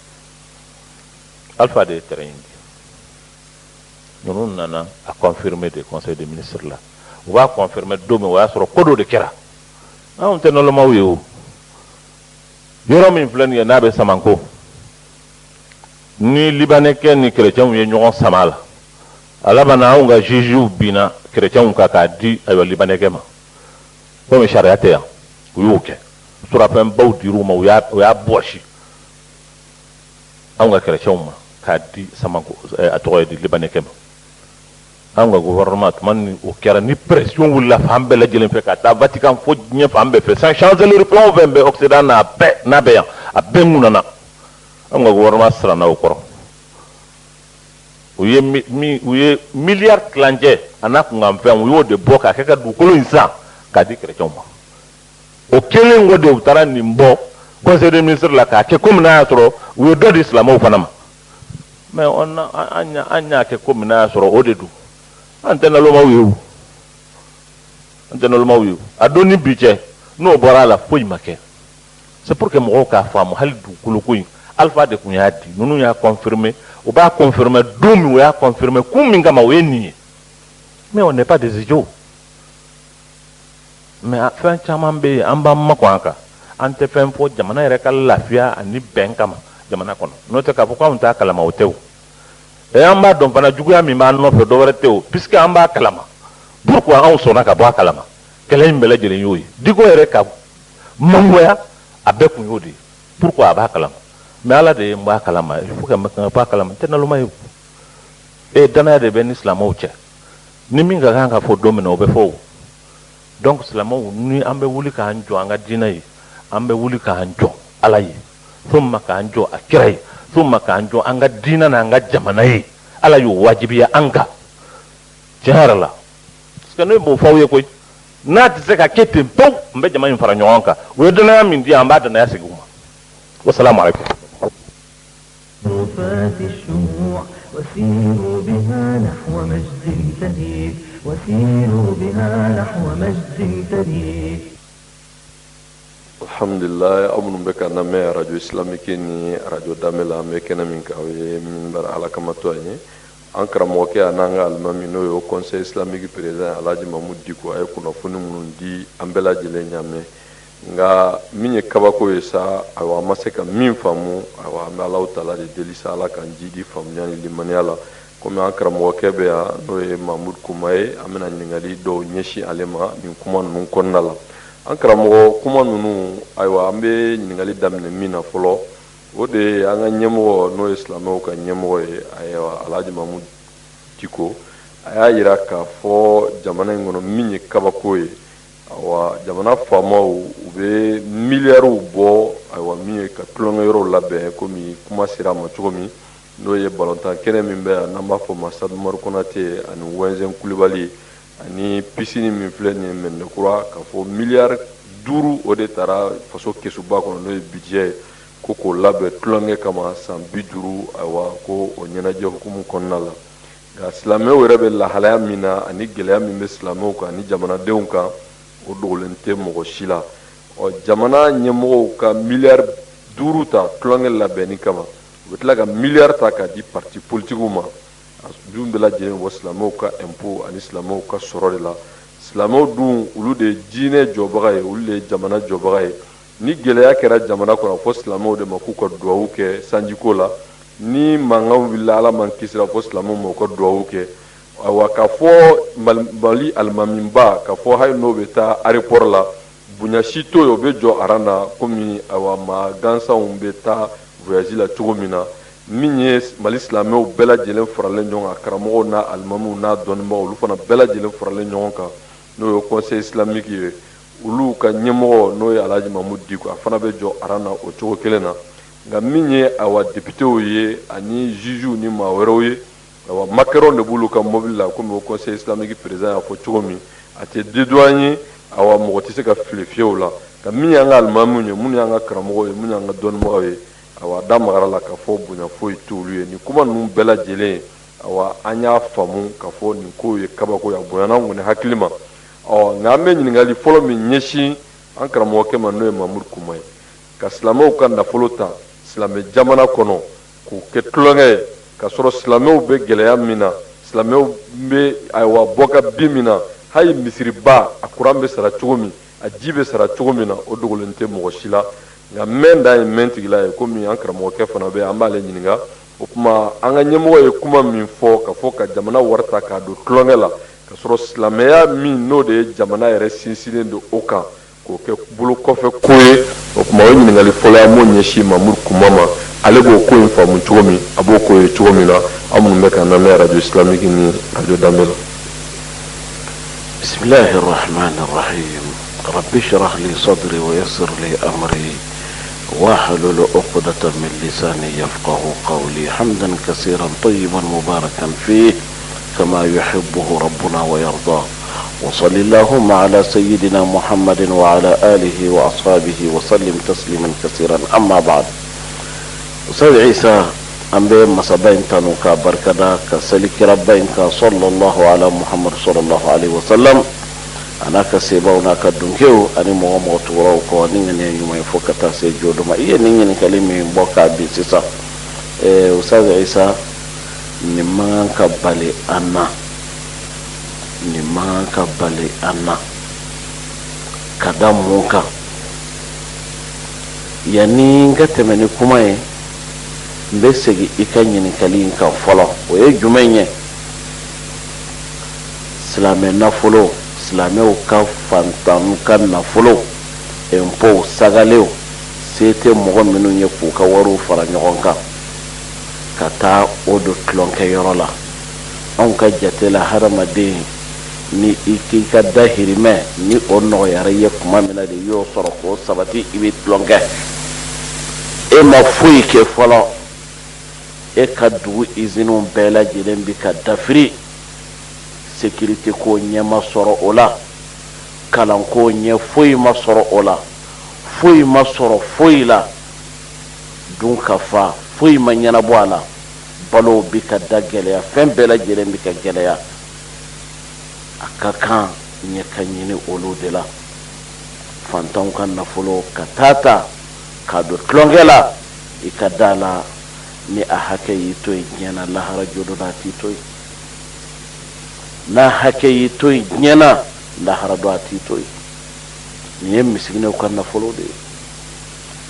Alpha de ye terrain in di ninnu nana a confirmer de conseil des ministres la u b'a confirmer don min o y'a sɔrɔ ko dɔ de kɛra anw tɛ nɔlɔmaw ye o yɔrɔ min filɛ nin ye n'a bɛ Samanko ni libanɛkɛ ni chrétiens ye ɲɔgɔn sama la a laban na anw ka juges binna chrétiens kan k'a di ayiwa libanɛkɛ ma komi sariya tɛ yan u y'o kɛ surafɛnbaw dir'u ma u y'a bɔsi anw ka chrétiens ma k'a di Samanko a tɔgɔ ye di libanɛkɛ ma anw ka gouvernement tuma ni o kɛra ni pression wulila fan bɛɛ lajɛlen fɛ ka taa Vatican fo diɲɛ fan bɛɛ fɛ sans chancellerie fɛn o fɛn bɛ Occident n'a bɛ yan a bɛɛ ŋunana anw ka gouvernement siranna o kɔrɔ u ye miliyari tilancɛ a n'a kunkan fɛn u y'o de bɔ k'a kɛ ka dugukolo in san k'a di chrétiens ma o kelen ko de u taara nin bɔ conseil des ministres la k'a kɛ komi n'a y'a sɔrɔ u ye dɔ di silamɛw fana ma mais an y'a kɛ komi n'a y'a sɔrɔ o de don an tɛ nalɔmaw ye o a don ni bi cɛ n'o bɔra a la foyi ma kɛ c'est pour que mɔgɔw k'a faamu hali dugukolo ko in Alpha de tun y'a di ninnu y'a confirmer o b'a confirmer don min o y'a confirmer kun min kama o ye nin ye mais on n'est pas des idiots mais fɛn caman bɛ yen an b'an makɔn a kan an tɛ fɛn fɔ jamana yɛrɛ ka lafiya ani bɛn kama jamana kɔnɔ n'o tɛ k'a fɔ k'anw t'a kalama o tɛ o et an b'a dɔn fana juguya min b'an nɔfɛ dɔwɛrɛ tɛ o puisque an b'a kalama pourquoi anw sɔnna ka bɔ a kalama kɛlɛ in bɛɛ lajɛlen y'o ye Diko yɛrɛ ka mangoya a bɛɛ kun y'o de ye pourquoi a b'a kalama mais ala de ye n b'a kalama il faut que n b'a kalama n tɛ naloma ye e dana de ben islamo che ni min ga kan ka fo domino be fo donc islamo ni ambe wuli ka anjo anga dinai ambe wuli ka anjo alayi thumma ka anjo akirai thumma ka anjo anga dina na anga jamanai alayu wajibiya anga jarala skano bo fawye koy nati se ka ketin pau mbe jama fara nyonka we dana min di amba dana yasiguma wassalamu alaikum رفات الشموع وسيروا بها نحو مجد تليق وسيروا بها نحو مجد تليق الحمد لله أمن بك أنا ما راديو إسلامي كني راديو داملا مكنا من كوي من بر على كما تواني أنكر موكي أنا المامي نو يو كونسي إسلامي كبريزان على جمع مديكو أي كنا فنون دي أمبلا جلني أمي nga minye kabako yesa awa maseka min famu awa me Allah taala de delisa ala kan jidi famu nyani limani ala comme ankara mo kebe ya no e Mahmoud Koumaye amena ningali do nyeshi alema min kuma nun konnala ankara mo kuma nunu aywa ambe ningali damne mina folo wode anga nyemo no islamo ka nyemo e aywa Alhaji Mahmoud Diko aya yira ka fo jamana ngono minye kabako ye awa jamana famaw ube miliyaru bo aywa mi ka tulonga yoro labɛn komi kuma sira ma cogo min n'o ye balontan kɛnɛ min bɛ yan n'an b'a fɔ ma Sadu Umaru Konate ani Wɛnzɛn Kulibali ani pisini min filɛ nin ye Mɛnɛkura k'a fɔ miliyari 5 o de taara faso kesuba kɔnɔ n'o ye budget ye ko k'o labɛn tulonkɛ kama san 50 aywa ko o ɲɛnajɛ hukumu kɔnɔna la nka silamɛw yɛrɛ bɛ lahalaya min na ani gɛlɛya min bɛ silamɛw kan ani jamanadenw kan o dogolen tɛ mɔgɔ si la jamana ɲɛmɔgɔw ka miliyari 5 ta tulonkɛ labɛnni kama u bɛ tila ka miliyari ta k'a di parti politikiw ma dun bɛɛ lajɛlen bɔ silamɛw ka impôt ani silamɛw ka sɔrɔ de la silamɛw dun olu de ye diinɛ jɔbaga ye olu de ye jamana jɔbaga ye ni gɛlɛya kɛra jamana kɔnɔ fɔ silamɛw de ma k'u ka duwawu kɛ sanjiko la ni mankan wulila ala man kisira fɔ silamɛw ma u ka duwawu kɛ awa k'a fɔ Mali alimamiba k'a fɔ hali n'o bɛ taa aéroport la bonya si to ye o bɛ jɔ aran na komi awa maa gansanw bɛ taa voyage la cogo min na min ye Mali silamɛw bɛɛ lajɛlen faralen ɲɔgɔn kan karamɔgɔw n'a alimamiw n'a dɔnnibagaw olu fana bɛɛ lajɛlen faralen ɲɔgɔn kan n'o ye conseil islamique ye olu ka ɲɛmɔgɔ n'o ye Alhaji Mahmoud Diko a fana bɛ jɔ aran na o cogo kelen na nka min ye awa députéw ye ani jugew ni maa wɛrɛw ye awa makɛrɛw de b'olu ka mobili la komi o conseil islamique président y'a fɔ cogo min a tɛ dédouaner awa mɔgɔ tɛ se ka fili fiyew la nka min y'an ka alimamiw ye minnu y'an ka karamɔgɔw ye minnu y'an ka dɔnnibagaw ye awa da magara la k'a fɔ bonya foyi t'olu ye nin kuma ninnu bɛɛ lajɛlen awa an y'a faamu k'a fɔ nin kow ye kabako ye a bonyana an kɔni hakili ma nka an bɛ ɲininkali fɔlɔ min ɲɛsin an karamɔgɔkɛ ma n'o ye Mahmoud Koumaye ka silamɛw ka nafolo ta silamɛ jamana kɔnɔ k'u kɛ tulonkɛ ye ka sɔrɔ silamɛw bɛ gɛlɛya min na silamɛw bɛ ayiwa bɔ ka bin min na hali misiriba a kuran bɛ sara cogo min a ji bɛ sara cogo min na o dogolen tɛ mɔgɔ si la nka mɛn da ye mɛn tigila ye komi an karamɔgɔkɛ fana bɛ an b'ale ɲininka o tuma an ka ɲɛmɔgɔ ye kuma min fɔ ka fɔ ka jamana wari ta k'a don tulonkɛ la ka sɔrɔ silamɛya min n'o de ye jamana yɛrɛ sinsinnen don o kan k'o kɛ bolo kɔfɛ ko ye o tuma o ɲininkali fɔlɔ an b'o ɲɛsin Mahmoud Koumaye ma ale b'o ko in faamu cogo min a b'o ko ye cogo min na an minnu bɛ ka lamɛn radio islamique ni radio Danbe la. bismillahi rahmani rahim rabbi shrah li sadri wa yassir li amri واحلل عقدة من لساني يفقه قولي حمدا كثيرا طيبا مباركا فيه كما يحبه ربنا ويرضاه وصل اللهم على سيدنا محمد وعلى آله وأصحابه وسلم تسليما كثيرا. أما بعد أستاذ عيسى أمبي مسابين تنوكا بركدا كسلك ربينك صلى الله على محمد صلى الله عليه وسلم أنا كسيبونا كدنكيو أني مغمو توراو كوانين يوم يفوكتا سيجودو ما إيه نين كلمة بوكا بيسيسا أستاذ عيسى نمان كبالي أنا كداموكا يعني نكتمني كماي mbesegi ikanyini kalin kan folo o ye jumenye silame nafolo silame ka fantan kan nafolo empo sagaleo sete mogo minu ye ku ka waru fara nyogon kan kata odo klonke yorola anw ka jate la hadamaden ni i k'i ka dahirimɛ ni o nɔgɔyara i ye kuma min na de i y'o sɔrɔ k'o sabati i bɛ tulonkɛ e ma foyi kɛ fɔlɔ e ka dugu iziniw bɛɛ lajɛlen bi ka dafiri sécurité ko ɲɛ ma sɔrɔ o la kalan ko ɲɛ foyi ma sɔrɔ o la foyi ma sɔrɔ foyi la dun ka fa foyi ma ɲɛnabɔ a la balo bi ka da gɛlɛya fɛn bɛɛ lajɛlen bi ka gɛlɛya a ka kan ɲɛ ka ɲini olu de la fantanw ka nafolo ka taa ka don tulonkɛ la i ka da la ni a hakɛ y'i to yen diɲɛ na lahara jodo la a t'i to yen n'a hakɛ y'i to yen diɲɛ na lahara do a t'i to yen nin ye misiginɛw ka nafolo de ye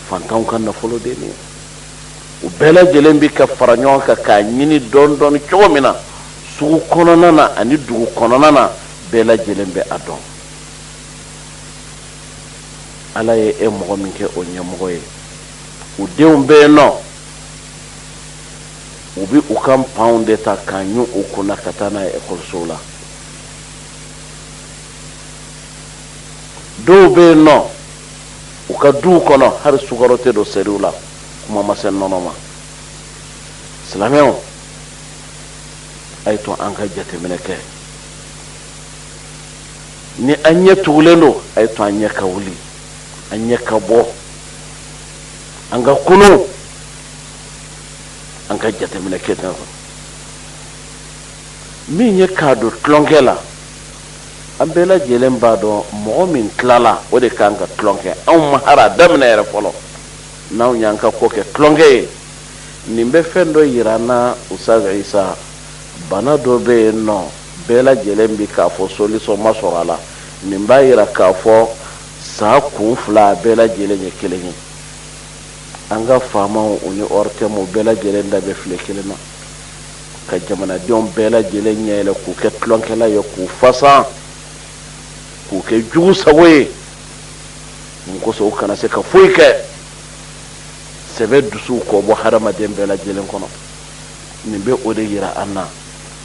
fantanw ka nafolo de ye nin ye u bɛɛ lajɛlen bi ka fara ɲɔgɔn kan k'a ɲini dɔɔni dɔɔni cogo min na sugu kɔnɔna na ani dugu kɔnɔna na bɛɛ lajɛlen bɛ a dɔn ala ye e mɔgɔ min kɛ o ɲɛmɔgɔ ye u denw bɛ yen nɔ u bi u ka panw de ta k'a ɲu u kunna ka taa n'a ye ekɔlisow la dɔw bɛ yen nɔ u ka duw kɔnɔ hali sukaro tɛ don seriw la kuma ma se nɔnɔ ma silamɛw a ye to an ka jateminɛ kɛ ni an ɲɛ tugulen don a ye to an ɲɛ ka wuli an ɲɛ ka bɔ an ka kunu an ka jateminɛ kɛ tan min ye k'a don tulonkɛ la an bɛɛ lajɛlen b'a dɔn mɔgɔ min tilala o de kan ka tulonkɛ anw ma hara daminɛ yɛrɛ fɔlɔ n'anw y'an ka ko kɛ tulonkɛ ye nin bɛ fɛn dɔ yira an na Ustaz Isa bana dɔ bɛ yen nɔ bɛɛ lajɛlen bi k'a fɔ solution ma sɔrɔ a la nin b'a yira k'a fɔ san kun fila bɛɛ lajɛlen ye kelen ye an ka faamaw u ni ortemu bɛɛ lajɛlen da bɛ file kelen na ka jamanadenw bɛɛ lajɛlen ɲɛ yɛlɛ k'u kɛ tulonkɛla ye k'u fasa k'u kɛ jugu sago ye mun kosɔn u kana se ka foyi kɛ sɛbɛ dusuw kɔ bɔ hadamaden bɛɛ lajɛlen kɔnɔ nin bɛ o de yira an na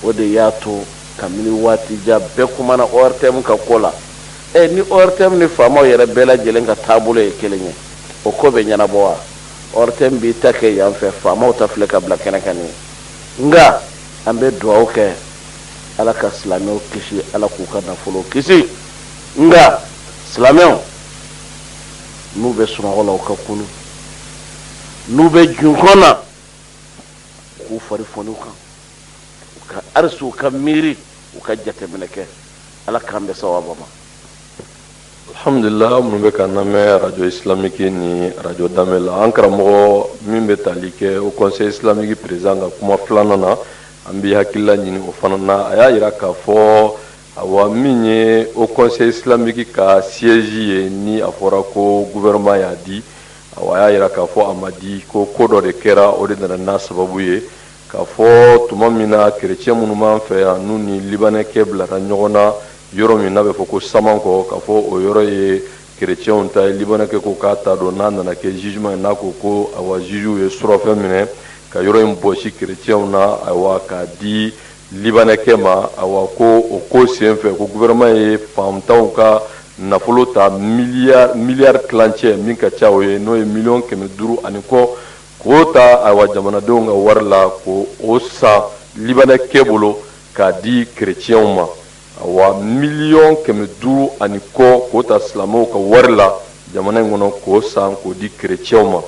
o de y'a to kabini waati jan bɛɛ kumana ORTM ka ko la ni ORTM ni faamaw yɛrɛ bɛɛ lajɛlen ka taabolo ye kelen ye o ko bɛ ɲɛnabɔ wa ORTM b'i ta kɛ yan fɛ faamaw ta filɛ ka bila kɛnɛ kan nin nka an bɛ dugawu kɛ ala ka silamɛw kisi ala k'u ka nafolo kisi nka silamɛw n'u bɛ sunɔgɔ la u ka kunu n'u bɛ junkɔn na k'u fari fɔni u kan u ka arisi u ka miiri u ka jateminɛ kɛ ala k'an bɛ sawaba ma alhamdulillah mun bɛ ka lamɛn radio islamique ni radio Damel la an karamɔgɔ min bɛ tali kɛ au conseil islamique président ka kuma filanan na an bɛ hakilila ɲini o fana na a y'a jira k'a fɔ awa min ye au conseil islamique ka siège ye ni a fɔra ko gouvernement y'a di awa a y'a jira k'a fɔ a ma di ko ko dɔ de kɛra o de nana n'a sababu ye k'a fɔ tuma min na chrétien minnu b'an fɛ yan n'u ni libanɛkɛ bilara ɲɔgɔn na yɔrɔ min n'a bɛ fɔ ko Samankɔ k'a fɔ o yɔrɔ ye chrétienw ta ye libanɛkɛ ko k'a ta dɔn n'a nana kɛ jugement ye n'a ko ko awa juges ye surɔfɛn minɛ ka yɔrɔ in bɔsi chrétienw na awa k'a di libanɛkɛ ma awa ko o ko sen fɛ ko gouvernement ye faantanw ka nafolo ta miliyari tilancɛ min ka ca o ye n'o ye 500,000 ani kɔ k'o ta awa jamanadenw ka wari la ko o san libanɛkɛ bolo k'a di chrétienw ma awa 500,000 ani kɔ k'o ta silamɛw ka wari la jamana in kɔnɔ k'o san k'o di chrétienw ma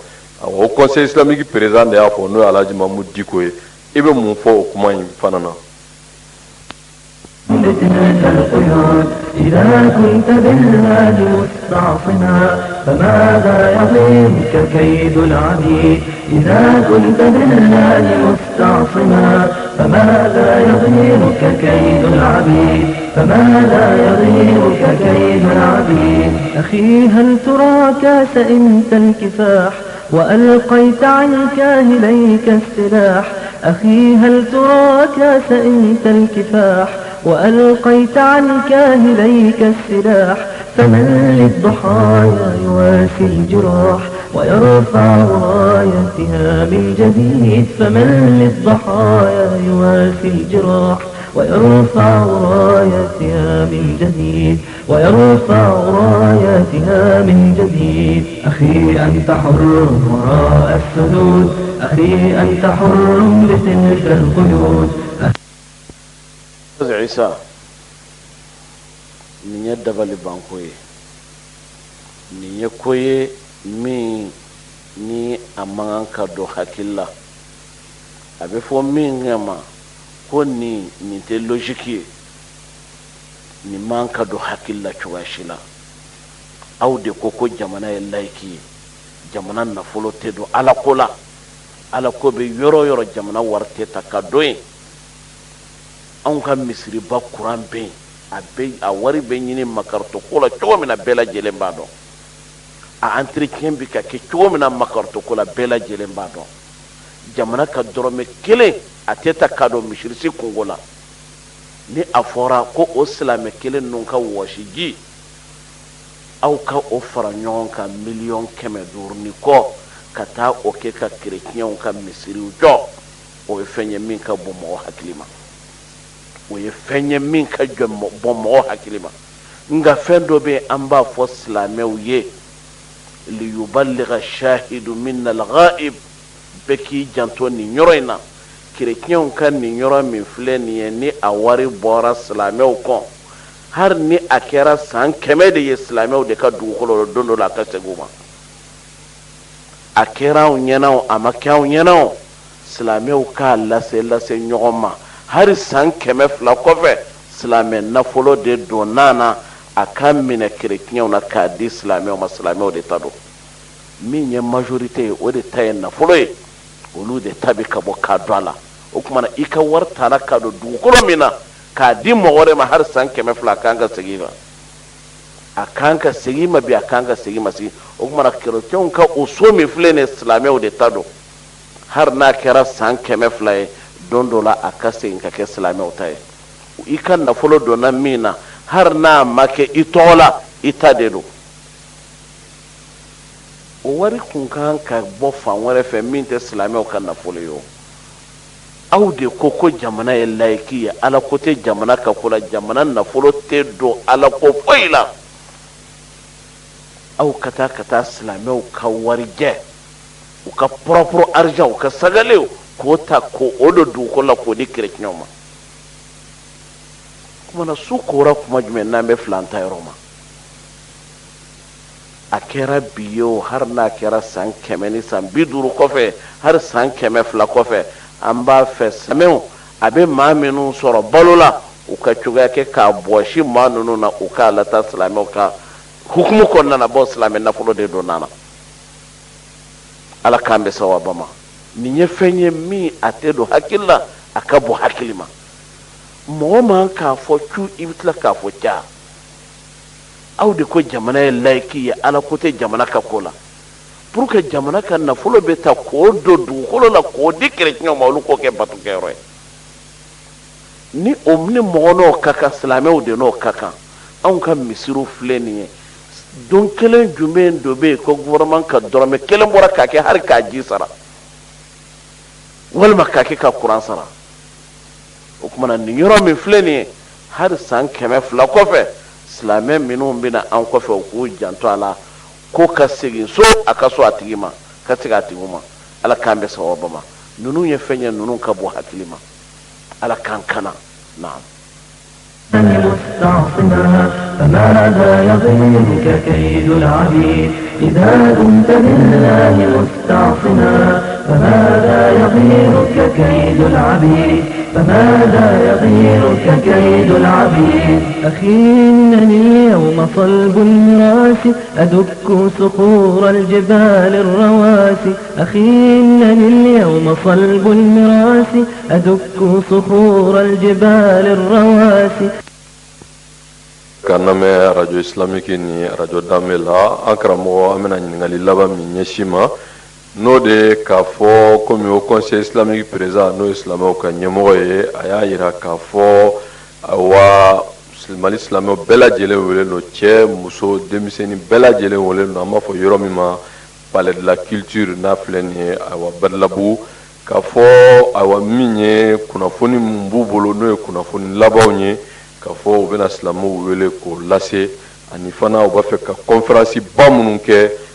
awa o conseil islamique président de y'a fɔ n'o ye Alhaji Mamudu Diko ye i bɛ mun fɔ o kuma in fana na إذا كنت بالله مستعصما فماذا يضيرك كيد العبيد إذا كنت بالله مستعصما فماذا يضيرك كيد العبيد فماذا يضيرك كيد العبيد أخي هل تراك سئمت الكفاح وألقيت عن كاهليك السلاح أخي هل تراك سئمت الكفاح وألقيت عن كاهليك السلاح فمن للضحايا يواسي الجراح ويرفع رايتها من جديد فمن للضحايا يواسي الجراح ويرفع رايتها من جديد ويرفع رايتها من جديد. أخي أنت حر وراء السدود، أخي أنت حر بتلك القيود. عيسى ni dabali bankoye ni koye min ni amangan ka do hakilla abe fo min ngama ko ni te logique ni man ka do hakilla chuwashila aw de ko jamana e laiki jamana na folo te do ala ko be yoro jamana warte takadoy an ka misiri ba kuran be a wari be ɲini makarto ko la cogo min na bɛɛ lajɛlen b'a dɔn, a entretien bi ka kɛ cogo min na makarto ko la bɛɛ lajɛlen b'a dɔn. jamana ka dɔrɔmɛ kelen a tɛ ta ka don misirisi kungo la ni a fɔra ko o silamɛ kelen ninnu ka wɔsiji aw ka o fara ɲɔgɔn kan 1,500,000 ni kɔ ka taa o kɛ ka kerecɛnw ka misiriw jɔ, o ye fɛn ye min ka bon mɔgɔ hakili ma, o ye fɛn ye min ka bon mɔgɔ hakili ma. nka fɛn dɔ bɛ an b'a fɔ silamɛw ye liyuballigha shahidu minna al-ghaib, bɛɛ k'i janto nin yɔrɔ in na. kerecɛnw ka nin yɔrɔ min filɛ nin ye ni a wari bɔra silamɛw kɔ, hali ni a kɛra san 100 de ye silamɛw de ka dugukolo la don dɔ la a ka segin o ma, a kɛra anw ɲɛna o a ma kɛ anw ɲɛna o, silamɛw k'a lase ɲɔgɔn ma. hali san 200 kɔfɛ silamɛ nafolo de don nana a ka minɛ kerecɛnw na k'a di silamɛw ma, silamɛw de ta don. min ye majorité ye o de ta ye nafolo ye, olu de ta bi ka bɔ k'a don a la. o tuma na i ka wari tala k'a don dugukolo min na k'a di mɔgɔ wɛrɛ ma hali san 200 a kan ka segin ma, a kan ka segin ma bi, a kan ka segin ma sigi. o tuma na kerecɛnw ka o so min filɛ nin ye silamɛw de ta don, hali n'a kɛra san 200 ye don dɔ la a ka segin ka kɛ silamɛw ta ye. i ka nafolo donna min na hali n'a ma kɛ i tɔgɔ la i ta de don. o wari kun kan ka bɔ fan wɛrɛ fɛ min tɛ silamɛw ka nafolo ye o. aw de ko jamana ye laïki ye, ala ko tɛ jamana ka ko la, jamana nafolo tɛ don ala ko foyi la. aw ka taa silamɛw ka wari jɛ, u ka propre argent, u ka sagalew k'o ta ko o do dugukolo la k'o di kerecɛnw ma. kumana su kora kuma jumɛn n'an bɛ filan ta yɔrɔ ma? a kɛra bi ye o, hali n'a kɛra san 100 ni san 50 kɔfɛ, hali san 200 kɔfɛ, an b'a fɛ silamɛw a bɛ maa minnu sɔrɔ balo la u ka cogoya kɛ k'a bɔsi maa ninnu na, u k'a lata silamɛw ka hukumu kɔnɔna na, bɔ silamɛ nafolo de don nana. ala k'an bɛ sawaba ma. nin ye fɛn ye min a tɛ don hakili la, a ka bɔ hakili ma. mɔgɔ man k'a fɔ cu i bɛ tila k'a fɔ ca. aw de ko jamana ye laïki ye, ala ko tɛ jamana ka ko la. pour que jamana ka nafolo bɛ ta k'o don dugukolo la k'o di kerecɛnw ma, olu k'o kɛ batukɛyɔrɔ ye. ni mɔgɔ n'o ka kan, silamɛw de n'o ka kan. anw ka misiriw filɛ nin ye, don kelen jumɛn dɔ bɛ yen ko gouvernement ka dɔrɔmɛ kelen bɔra k'a kɛ hali k'a ji sara walima k'a kɛ ka kuran sara. o tuma na nin yɔrɔ min filɛ nin ye, hali san 200 kɔfɛ silamɛ minnu bɛna an kɔfɛ u k'u janto a la, ko ka segin so a ka so a tigi ma, ka segin a tigi ma. ala k'an bɛ sawaba ma. ninnu ye fɛn ye ninnu ka bɔ hakili ma. ala k'an kana. naam. مستعصما فماذا يضيرك كيد العبيد إذا كنت بالله مستعصما فماذا يضيرك كيد العبيد فماذا يضيرك كيد العبيد أخي إنني اليوم صلب المراس أدك صخور الجبال الرواسي أخي إنني اليوم صلب المراس أدك صخور الجبال الرواسي. kana mɛn radio islamique ni radio danbe la, an karamɔgɔ an bɛna ɲininkali laban min ɲɛsin ma, n'o de k'a fɔ komi o conseil islamique président n'o ye silamɛw ka ɲɛmɔgɔ ye, a y'a yira k'a fɔ wa mali silamɛw bɛɛ lajɛlen wele don, cɛ muso denmisɛnnin bɛɛ lajɛlen wele don. an b'a fɔ yɔrɔ min ma palais de la culture n'a filɛ nin ye, ayiwa Badalabugu k'a fɔ ayiwa min ye kunnafoni min b'u bolo n'o ye kunnafoni labanw ye k'a fɔ u bɛna silamɛw wele k'o lase ani fana u b'a fɛ ka conférence ba minnu kɛ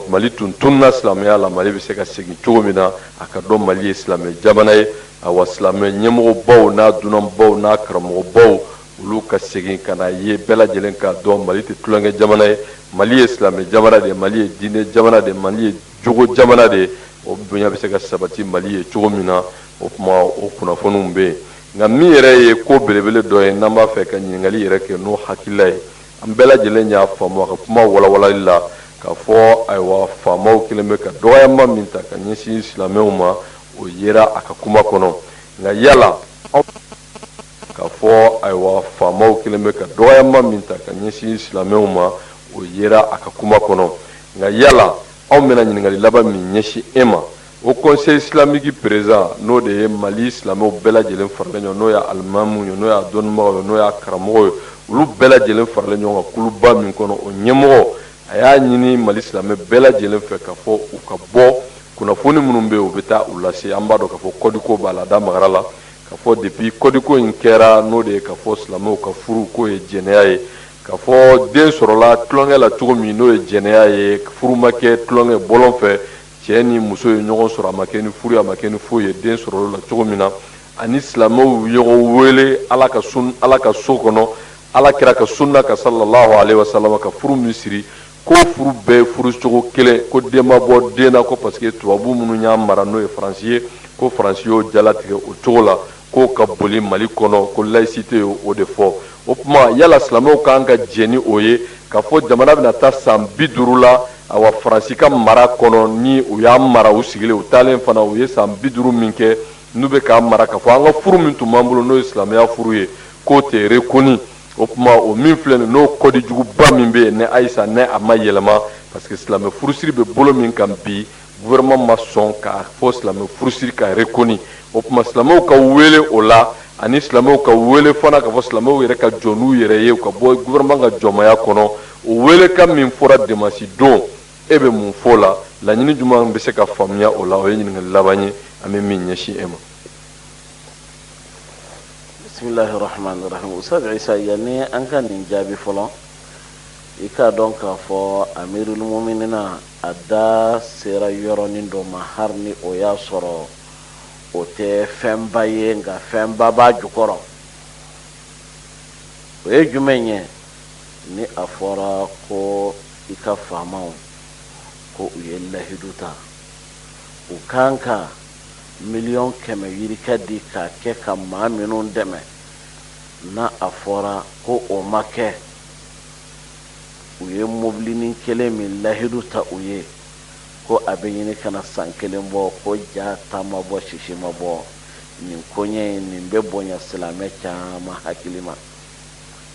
Mali tun tununa silamɛya la Mali bɛ se ka segin cogo min na a ka dɔn Mali ye silamɛ jamana ye ayiwa silamɛ ɲɛmɔgɔbaw n'a dunanbaw n'a karamɔgɔbaw olu ka segin ka na ye bɛɛ lajɛlen ka dɔn Mali tɛ tulonkɛ jamana ye Mali ye silamɛ jamana de ye Mali ye diinɛ jamana de ye Mali ye jogo jamana de ye o bonya bɛ se ka sabati Mali ye cogo min na o kuma o kunnafoniw bɛ yen nka min yɛrɛ ye ko belebele dɔ ye n'an b'a fɛ ka ɲininkali yɛrɛ kɛ n'o hakilila ye an bɛɛ lajɛlen y'a faamu a ka kuma walawalali la k'a fɔ ayiwa faamaw kelen bɛ ka dɔgɔyama min ta ka ɲɛsin silamɛw ma o yera a ka kuma kɔnɔ nka yala k'a fɔ ayiwa faamaw kelen bɛ ka dɔgɔyama min ta ka ɲɛsin silamɛw ma o yera a ka kuma kɔnɔ nka yala anw bɛna ɲininkali laban min ɲɛsin e ma o conseil islamique président n'o de ye Mali silamɛw bɛɛ lajɛlen faralen ɲɔgɔn n'o ye alimamuw ye n'o y'a dɔnnibagaw ye n'o y'a karamɔgɔw ye olu bɛɛ lajɛlen faralen ɲɔgɔn kan kuluba min kɔnɔ o ɲɛmɔgɔ a y'a ɲini Mali silamɛ bɛɛ lajɛlen fɛ k'a fɔ u ka bɔ kunnafoni minnu bɛ yen u bɛ taa u lase an b'a dɔn k'a fɔ kɔdiko b'a la da magara la k'a fɔ depuis kɔdiko in kɛra n'o de ye k'a fɔ silamɛw ka furu k'o ye jɛnɛya ye k'a fɔ den sɔrɔla tulonkɛ la cogo min n'o ye jɛnɛya ye furu ma kɛ tulonkɛ bɔlɔn fɛ cɛ ni muso ye ɲɔgɔn sɔrɔ a ma kɛ ni furu ye a ma kɛ ni foyi ye den sɔrɔla la cogo min na ani silamɛw ɲɔgɔn wele ala ka so kɔnɔ ala kira ka sunna ka sallallahu alaihi wasallam ka furu min siri ko furu bɛɛ furu cogo kelen ko den ma bɔ den na ko parce que tubabu minnu y'a mara n'o ye faransi ye ko faransi y'o jalatigɛ o cogo la k'o ka boli Mali kɔnɔ ko laïcité o de fɔ o kuma yala silamɛw kan ka jɛ ni o ye k'a fɔ jamana bɛna taa san 50 la awa faransi ka mara kɔnɔ ni u y'a mara u sigilen u taalen fana u ye san 50 min kɛ n'u bɛ k'a mara k'a fɔ an ka furu min tun b'an bolo n'o ye silamɛya furu ye k'o tɛ reconnu o kuma o min filɛ nin n'o kɔdi juguba min bɛ yen ne ayisa ne a ma yɛlɛma parce que silamɛ furusiri bɛ bolo min kan bi gouvernement ma sɔn k'a fɔ silamɛ furusiri ka reconnu o kuma silamɛw ka wele o la ani silamɛw ka wele fana k'a fɔ silamɛw yɛrɛ ka jɔ n'u yɛrɛ ye u ka bɔ gouvernement ka jɔnmaya kɔnɔ o wele kan min fɔra dimanche don e bɛ mun fɔ o la laɲini jumɛn bɛ se ka faamuya o la o ye ɲininkali laban ye an bɛ min ɲɛsin e ma. bismillahi rahmani rahim Ustaz Isa yanni an ka nin jaabi fɔlɔ i k'a dɔn k'a fɔ amirul muminina a da sera yɔrɔnin dɔ ma hali ni o y'a sɔrɔ o tɛ fɛnba ye nka fɛnba b'a jukɔrɔ o ye jumɛn ye ni a fɔra ko i ka faamaw ko u ye lahidu ta u kan ka 1,100,000 yirika di k'a kɛ ka maa minnu dɛmɛ na a fɔra ko o ma kɛ u ye mobilinin kelen min lahidu ta u ye ko a bɛ ɲini kana san 1 bɔ ko ja ta ma bɔ sisi ma bɔ nin koɲɛ in nin bɛ bonya silamɛ caman hakili ma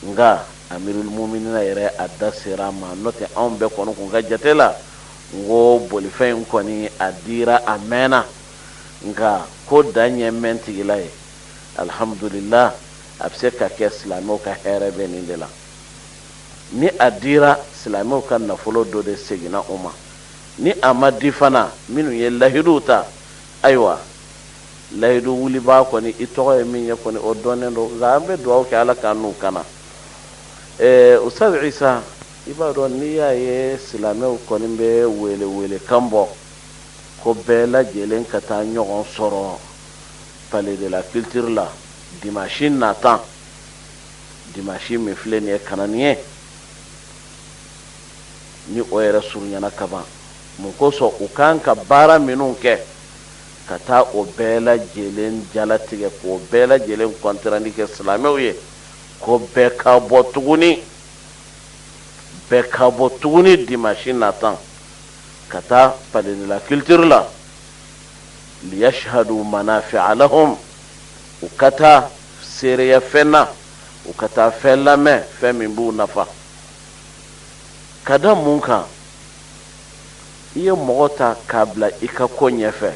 nka amirul muminina yɛrɛ a da sera ma n'o tɛ anw bɛɛ kɔni kun ka jate la n ko bolifɛn in kɔni a dira a mɛnna nka ko da ɲɛ mɛn tigila ye alhamdulillah a bɛ se ka kɛ silamɛw ka hɛrɛ bɛ nin de la ni a dira silamɛw ka nafolo dɔ de seginna o ma ni a ma di fana minnu ye lahiduw ta ayiwa lahidu wulibaa kɔni i tɔgɔ ye min ye kɔni o dɔnnen don nka an bɛ dugawu kɛ ala k'an n'u kana Ustaz Isa i b'a dɔn n'i y'a ye silamɛw kɔni bɛ wele kan bɔ ko bɛɛ lajɛlen ka taa ɲɔgɔn sɔrɔ palais de la culture la dimanche natan dimanche min filɛ nin ye ka na nin ye ni o yɛrɛ surunyana kaban mun kosɔn u kan ka baara minnu kɛ ka taa o bɛɛ lajɛlen jalatigɛ k'o bɛɛ lajɛlen kɔntirandi kɛ silamɛw ye ko bɛɛ ka bɔ tuguni dimanche natan ka taa palais de la culture la liyashhadu manafi'a lahum u ka taa seereya fɛn na u ka taa fɛn lamɛn fɛn min b'u nafa ka da mun kan i ye mɔgɔ ta k'a bila i ka ko ɲɛfɛ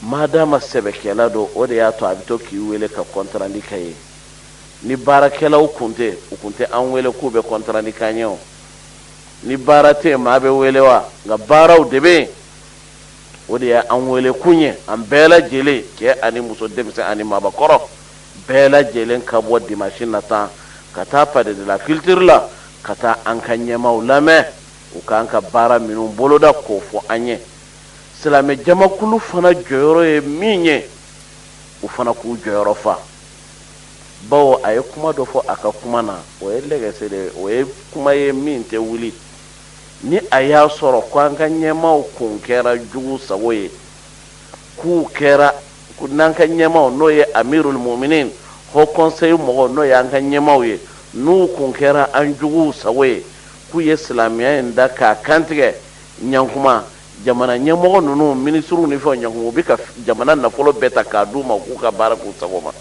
madama sɛbɛkɛla don o de y'a to a bɛ to k'i wele ka kɔntirandi kɛ ye ni baarakɛlaw kun tɛ u kun tɛ an wele k'u bɛ kɔntirandi k'an ye o ni baara tɛ yen maa bɛ wele wa nka baaraw de bɛ yen o de y'an wele kun ye an bɛɛ lajɛlen cɛ ani muso denmisɛn ani maabakɔrɔ bɛɛ lajɛlen ka bɔ dimanche nata ka taa palais de la culture la ka taa an ka ɲɛmaw lamɛn u k'an ka baara minnu boloda k'o fɔ an ye silamɛ jamakulu fana jɔyɔrɔ ye min ye u fana k'u jɔyɔrɔ fa bawo a ye kuma dɔ fɔ a ka kuma na o ye lɛgɛsɛ de o ye kuma ye min tɛ wuli ni a y'a sɔrɔ ko an ka ɲɛmaw kun kɛra jugu sago ye k'u kɛra n'an ka ɲɛmaw n'o ye amirul muminin haut conseil mɔgɔw n'o ye an ka ɲɛmaw ye n'u kun kɛra an juguw sago ye k'u ye silamɛya in da k'a kantigɛ ɲankuma jamana ɲɛmɔgɔ ninnu ministres ni fɛnw ɲankuma u bɛ ka jamana nafolo bɛɛ ta k'a d'u ma k'u ka baara k'u sago ma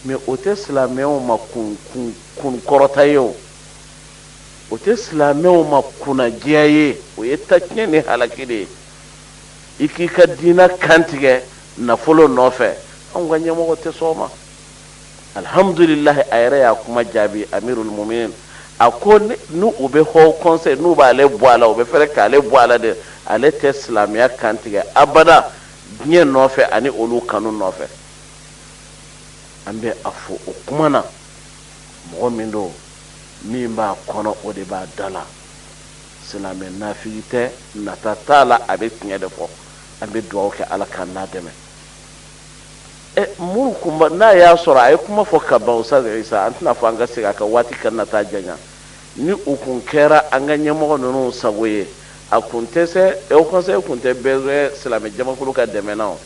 mais o tɛ silamɛw ma kun kɔrɔta ye o tɛ silamɛw ma kunnadiya ye o ye tatiɲɛ ni halaki de ye i k'i ka diina kantigɛ nafolo nɔfɛ anw ka ɲɛmɔgɔ tɛ sɔn o ma alhamdulilahi a yɛrɛ y'a kuma jaabi amirul muminin a ko n'u bɛ haut conseil n'u b'ale bɔ a la u bɛ fɛrɛ k'ale bɔ a la de ale tɛ silamɛya kantigɛ abada diɲɛ nɔfɛ ani olu kanu nɔfɛ an bɛ a fɔ o kuma na mɔgɔ min don min b'a kɔnɔ o de b'a da la silamɛ nafigi tɛ nata t'a la a bɛ tiɲɛ de fɔ an bɛ dugawu kɛ ala k'an n'a dɛmɛ mun kuma n'a y'a sɔrɔ a ye kuma fɔ ka ban Ustaz Isa an tɛna fɔ an ka segin a kan waati ka na taa janya ni u kun kɛra an ka ɲɛmɔgɔ ninnu sago ye a kun tɛ se haut conseil kun tɛ bɛɛ silamɛ jamakulu ka dɛmɛ na o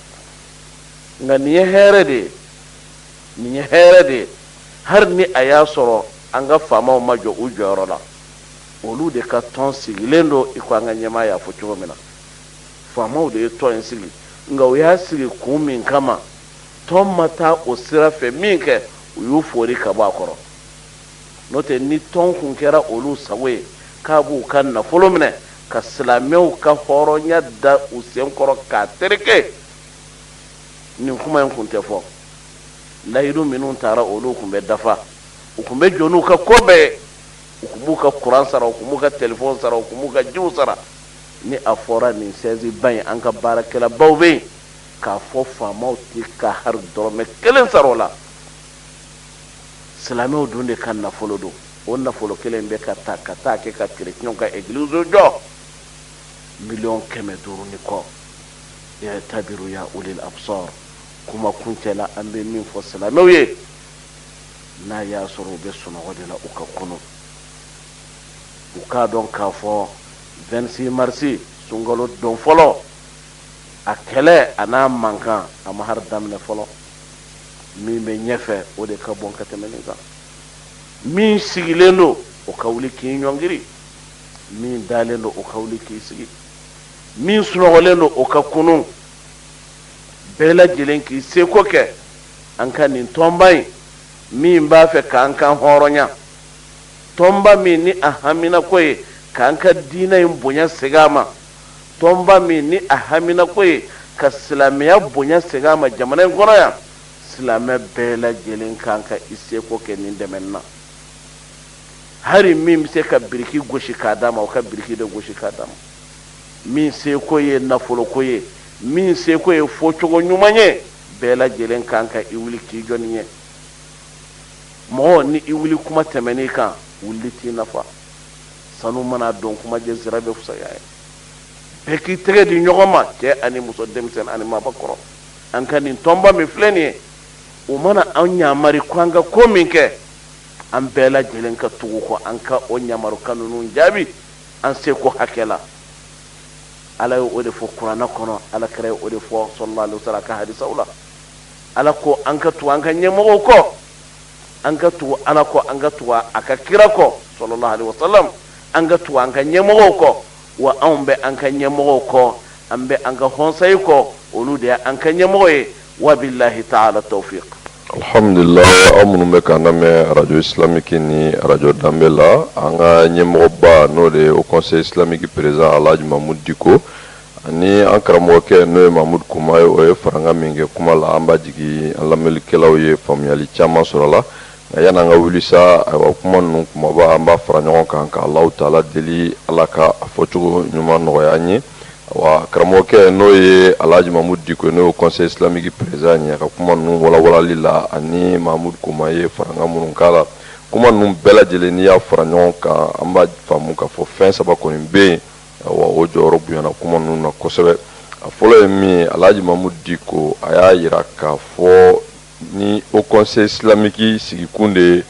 nka nin ye hɛrɛ de ye nin ye hɛrɛ de ye hali ni a y'a sɔrɔ an ka faamaw ma jɔ u jɔyɔrɔ la olu de ka tɔn sigilen don i ko an ka ɲɛmaa y'a fɔ cogo min na faamaw de ye tɔn in sigi nka u y'a sigi kun min kama tɔn ma taa o sira fɛ min kɛ u y'u fori ka bɔ a kɔrɔ n'o tɛ ni tɔn kun kɛra olu sago ye k'a b'u ka nafolo minɛ ka silamɛw ka hɔrɔnya da u sen kɔrɔ k'a tereke nin kuma in kun tɛ fɔ layidu minnu taara olu kun bɛ dafa u kun bɛ jɔ n'u ka ko bɛɛ u kun b'u ka kuran sara u kun b'u ka telefɔni sara u kun b'u ka jiw sara ni a fɔra nin sɛnziba in an ka baarakɛlabaw bɛ yen k'a fɔ faamaw tɛ ka hari dɔrɔmɛ kelen sara o la silamɛw dun de ka nafolo don o nafolo kelen bɛ ka taa kɛ ka kerecɛnw ka egiliziw jɔ 500,000 ni kɔ ya tabiru ya ulil absar kuma kuncɛ la an bɛ min fɔ silamɛw ye n'a y'a sɔrɔ u bɛ sunɔgɔ de la u ka kunu u k'a dɔn k'a fɔ 26 marisi sunkalo don fɔlɔ a kɛlɛ a n'a mankan a ma hari daminɛ fɔlɔ min bɛ ɲɛfɛ o de ka bɔn ka tɛmɛ nin kan min sigilen don o ka wuli k'i ɲɔngiri min dalen don o ka wuli k'i sigi min sunɔgɔlen don o ka kunu bɛɛ lajɛlen k'i seko kɛ an ka nin tɔnba in min b'a fɛ k'an kan hɔrɔnya tɔnba min ni a hamina ko ye k'an ka diinɛ in bonya segin a ma tɔnba min ni a hamina ko ye ka silamɛya bonya segin a ma jamana in kɔnɔ yan silamɛ bɛɛ lajɛlen k'an ka i seko kɛ nin dɛmɛni na hari min bɛ se ka biriki gosi k'a d'a ma o ka biriki de gosi k'a d'a ma min seko ye nafolo ko ye min seko ye fɔcogo ɲuman ye bɛɛ lajɛlen k'an ka i wuli k'i jɔ nin ye mɔgɔ ni i wuli kuma tɛmɛn'i kan wuli t'i nafa sanu mana dɔn kuma jɛ sira bɛ fisaya ye bɛɛ k'i tɛgɛ di ɲɔgɔn ma cɛ ani muso denmisɛn ani maabakɔrɔ an ka nin tɔnba min filɛ nin ye o mana an ɲamari ko an ka ko min kɛ an bɛɛ lajɛlen ka tugu kɔ an ka o ɲamarukan ninnu jaabi an seko hakɛ la ala ye o de fɔ kuranɛ kɔnɔ ala kɛra ye o de fɔ sallallahu alaihi wasallam ka hadisaw la ala ko an ka tugu an ka ɲɛmɔgɔw kɔ an ka tugu ala kɔ an ka tugu a ka kira kɔ sallallahu alaihi wasallam an ka tugu an ka ɲɛmɔgɔw kɔ wa anw bɛ an ka ɲɛmɔgɔw kɔ an bɛ an ka hɔnsayi kɔ olu de y'an ka ɲɛmɔgɔ ye wa billahi ta'ala tawfiq alhamdulillah aw minnu bɛ k'an lamɛn radio islamique ni radio danbe la an ka ɲɛmɔgɔba n'o de ye au conseil islamique président alhaji mahmud diko ani an karamɔgɔkɛ n'o ye mahmud kuma ye o ye faranga min kɛ kuma la an b'a jigi an lamɛnnikɛlaw ye faamuyali caman sɔrɔ la nka yan'an ka wuli sa ayiwa kuma ninnu kumaba an b'a fara ɲɔgɔn kan ka Alahu taala deli ala ka a fɔcogo ɲuman nɔgɔya an ye wa karamɔgɔkɛ n'o ye Alhaji Mamudu Diko n'o ye conseil islamique président ɲɛ ka kuma ninnu walawalali la ani Mamudu Komaye faranga minnu k'a la kuma ninnu bɛɛ lajɛlen n'i y'a fara ɲɔgɔn kan an b'a faamu k'a fɔ fɛn saba kɔni bɛ yen wa o jɔyɔrɔ bonyana kuma ninnu na kosɛbɛ. A fɔlɔ ye min ye Alhaji Mamudu Diko a y'a yira k'a fɔ ni o conseil islamique sigikun de ye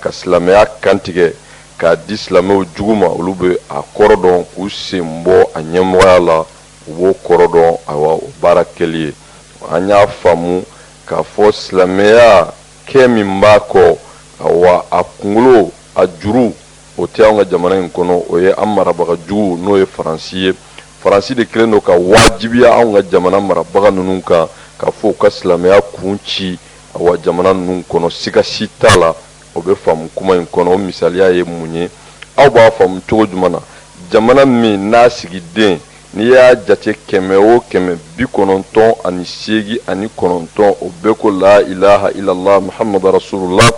ka silamɛya kantigɛ k'a di silamɛw jugu ma olu bɛ a kɔrɔ dɔn k'u sen bɔ a ɲɛmɔgɔya la u b'o kɔrɔ dɔn o baara kɛli ye. An y'a faamu k'a fɔ silamɛya kɛ min b'a kɔ a kunkolo a juru o tɛ anw ka jamana in kɔnɔ o ye an marabaga jugu n'o ye Faransi ye. Faransi de kɛlen don ka wajibiya anw ka jamana marabaga ninnu kan k'a fɔ u ka silamɛya kun ci jamana ninnu kɔnɔ siga si t'a la. O bɛ faamu kuma in kɔnɔ o misaliya ye mun ye aw b'a faamu cogo jumɛn na jamana min n'a sigiden n'i y'a jate 100 o 100 98 o bɛɛ ko la ilaha illallah muhammadu rasulullah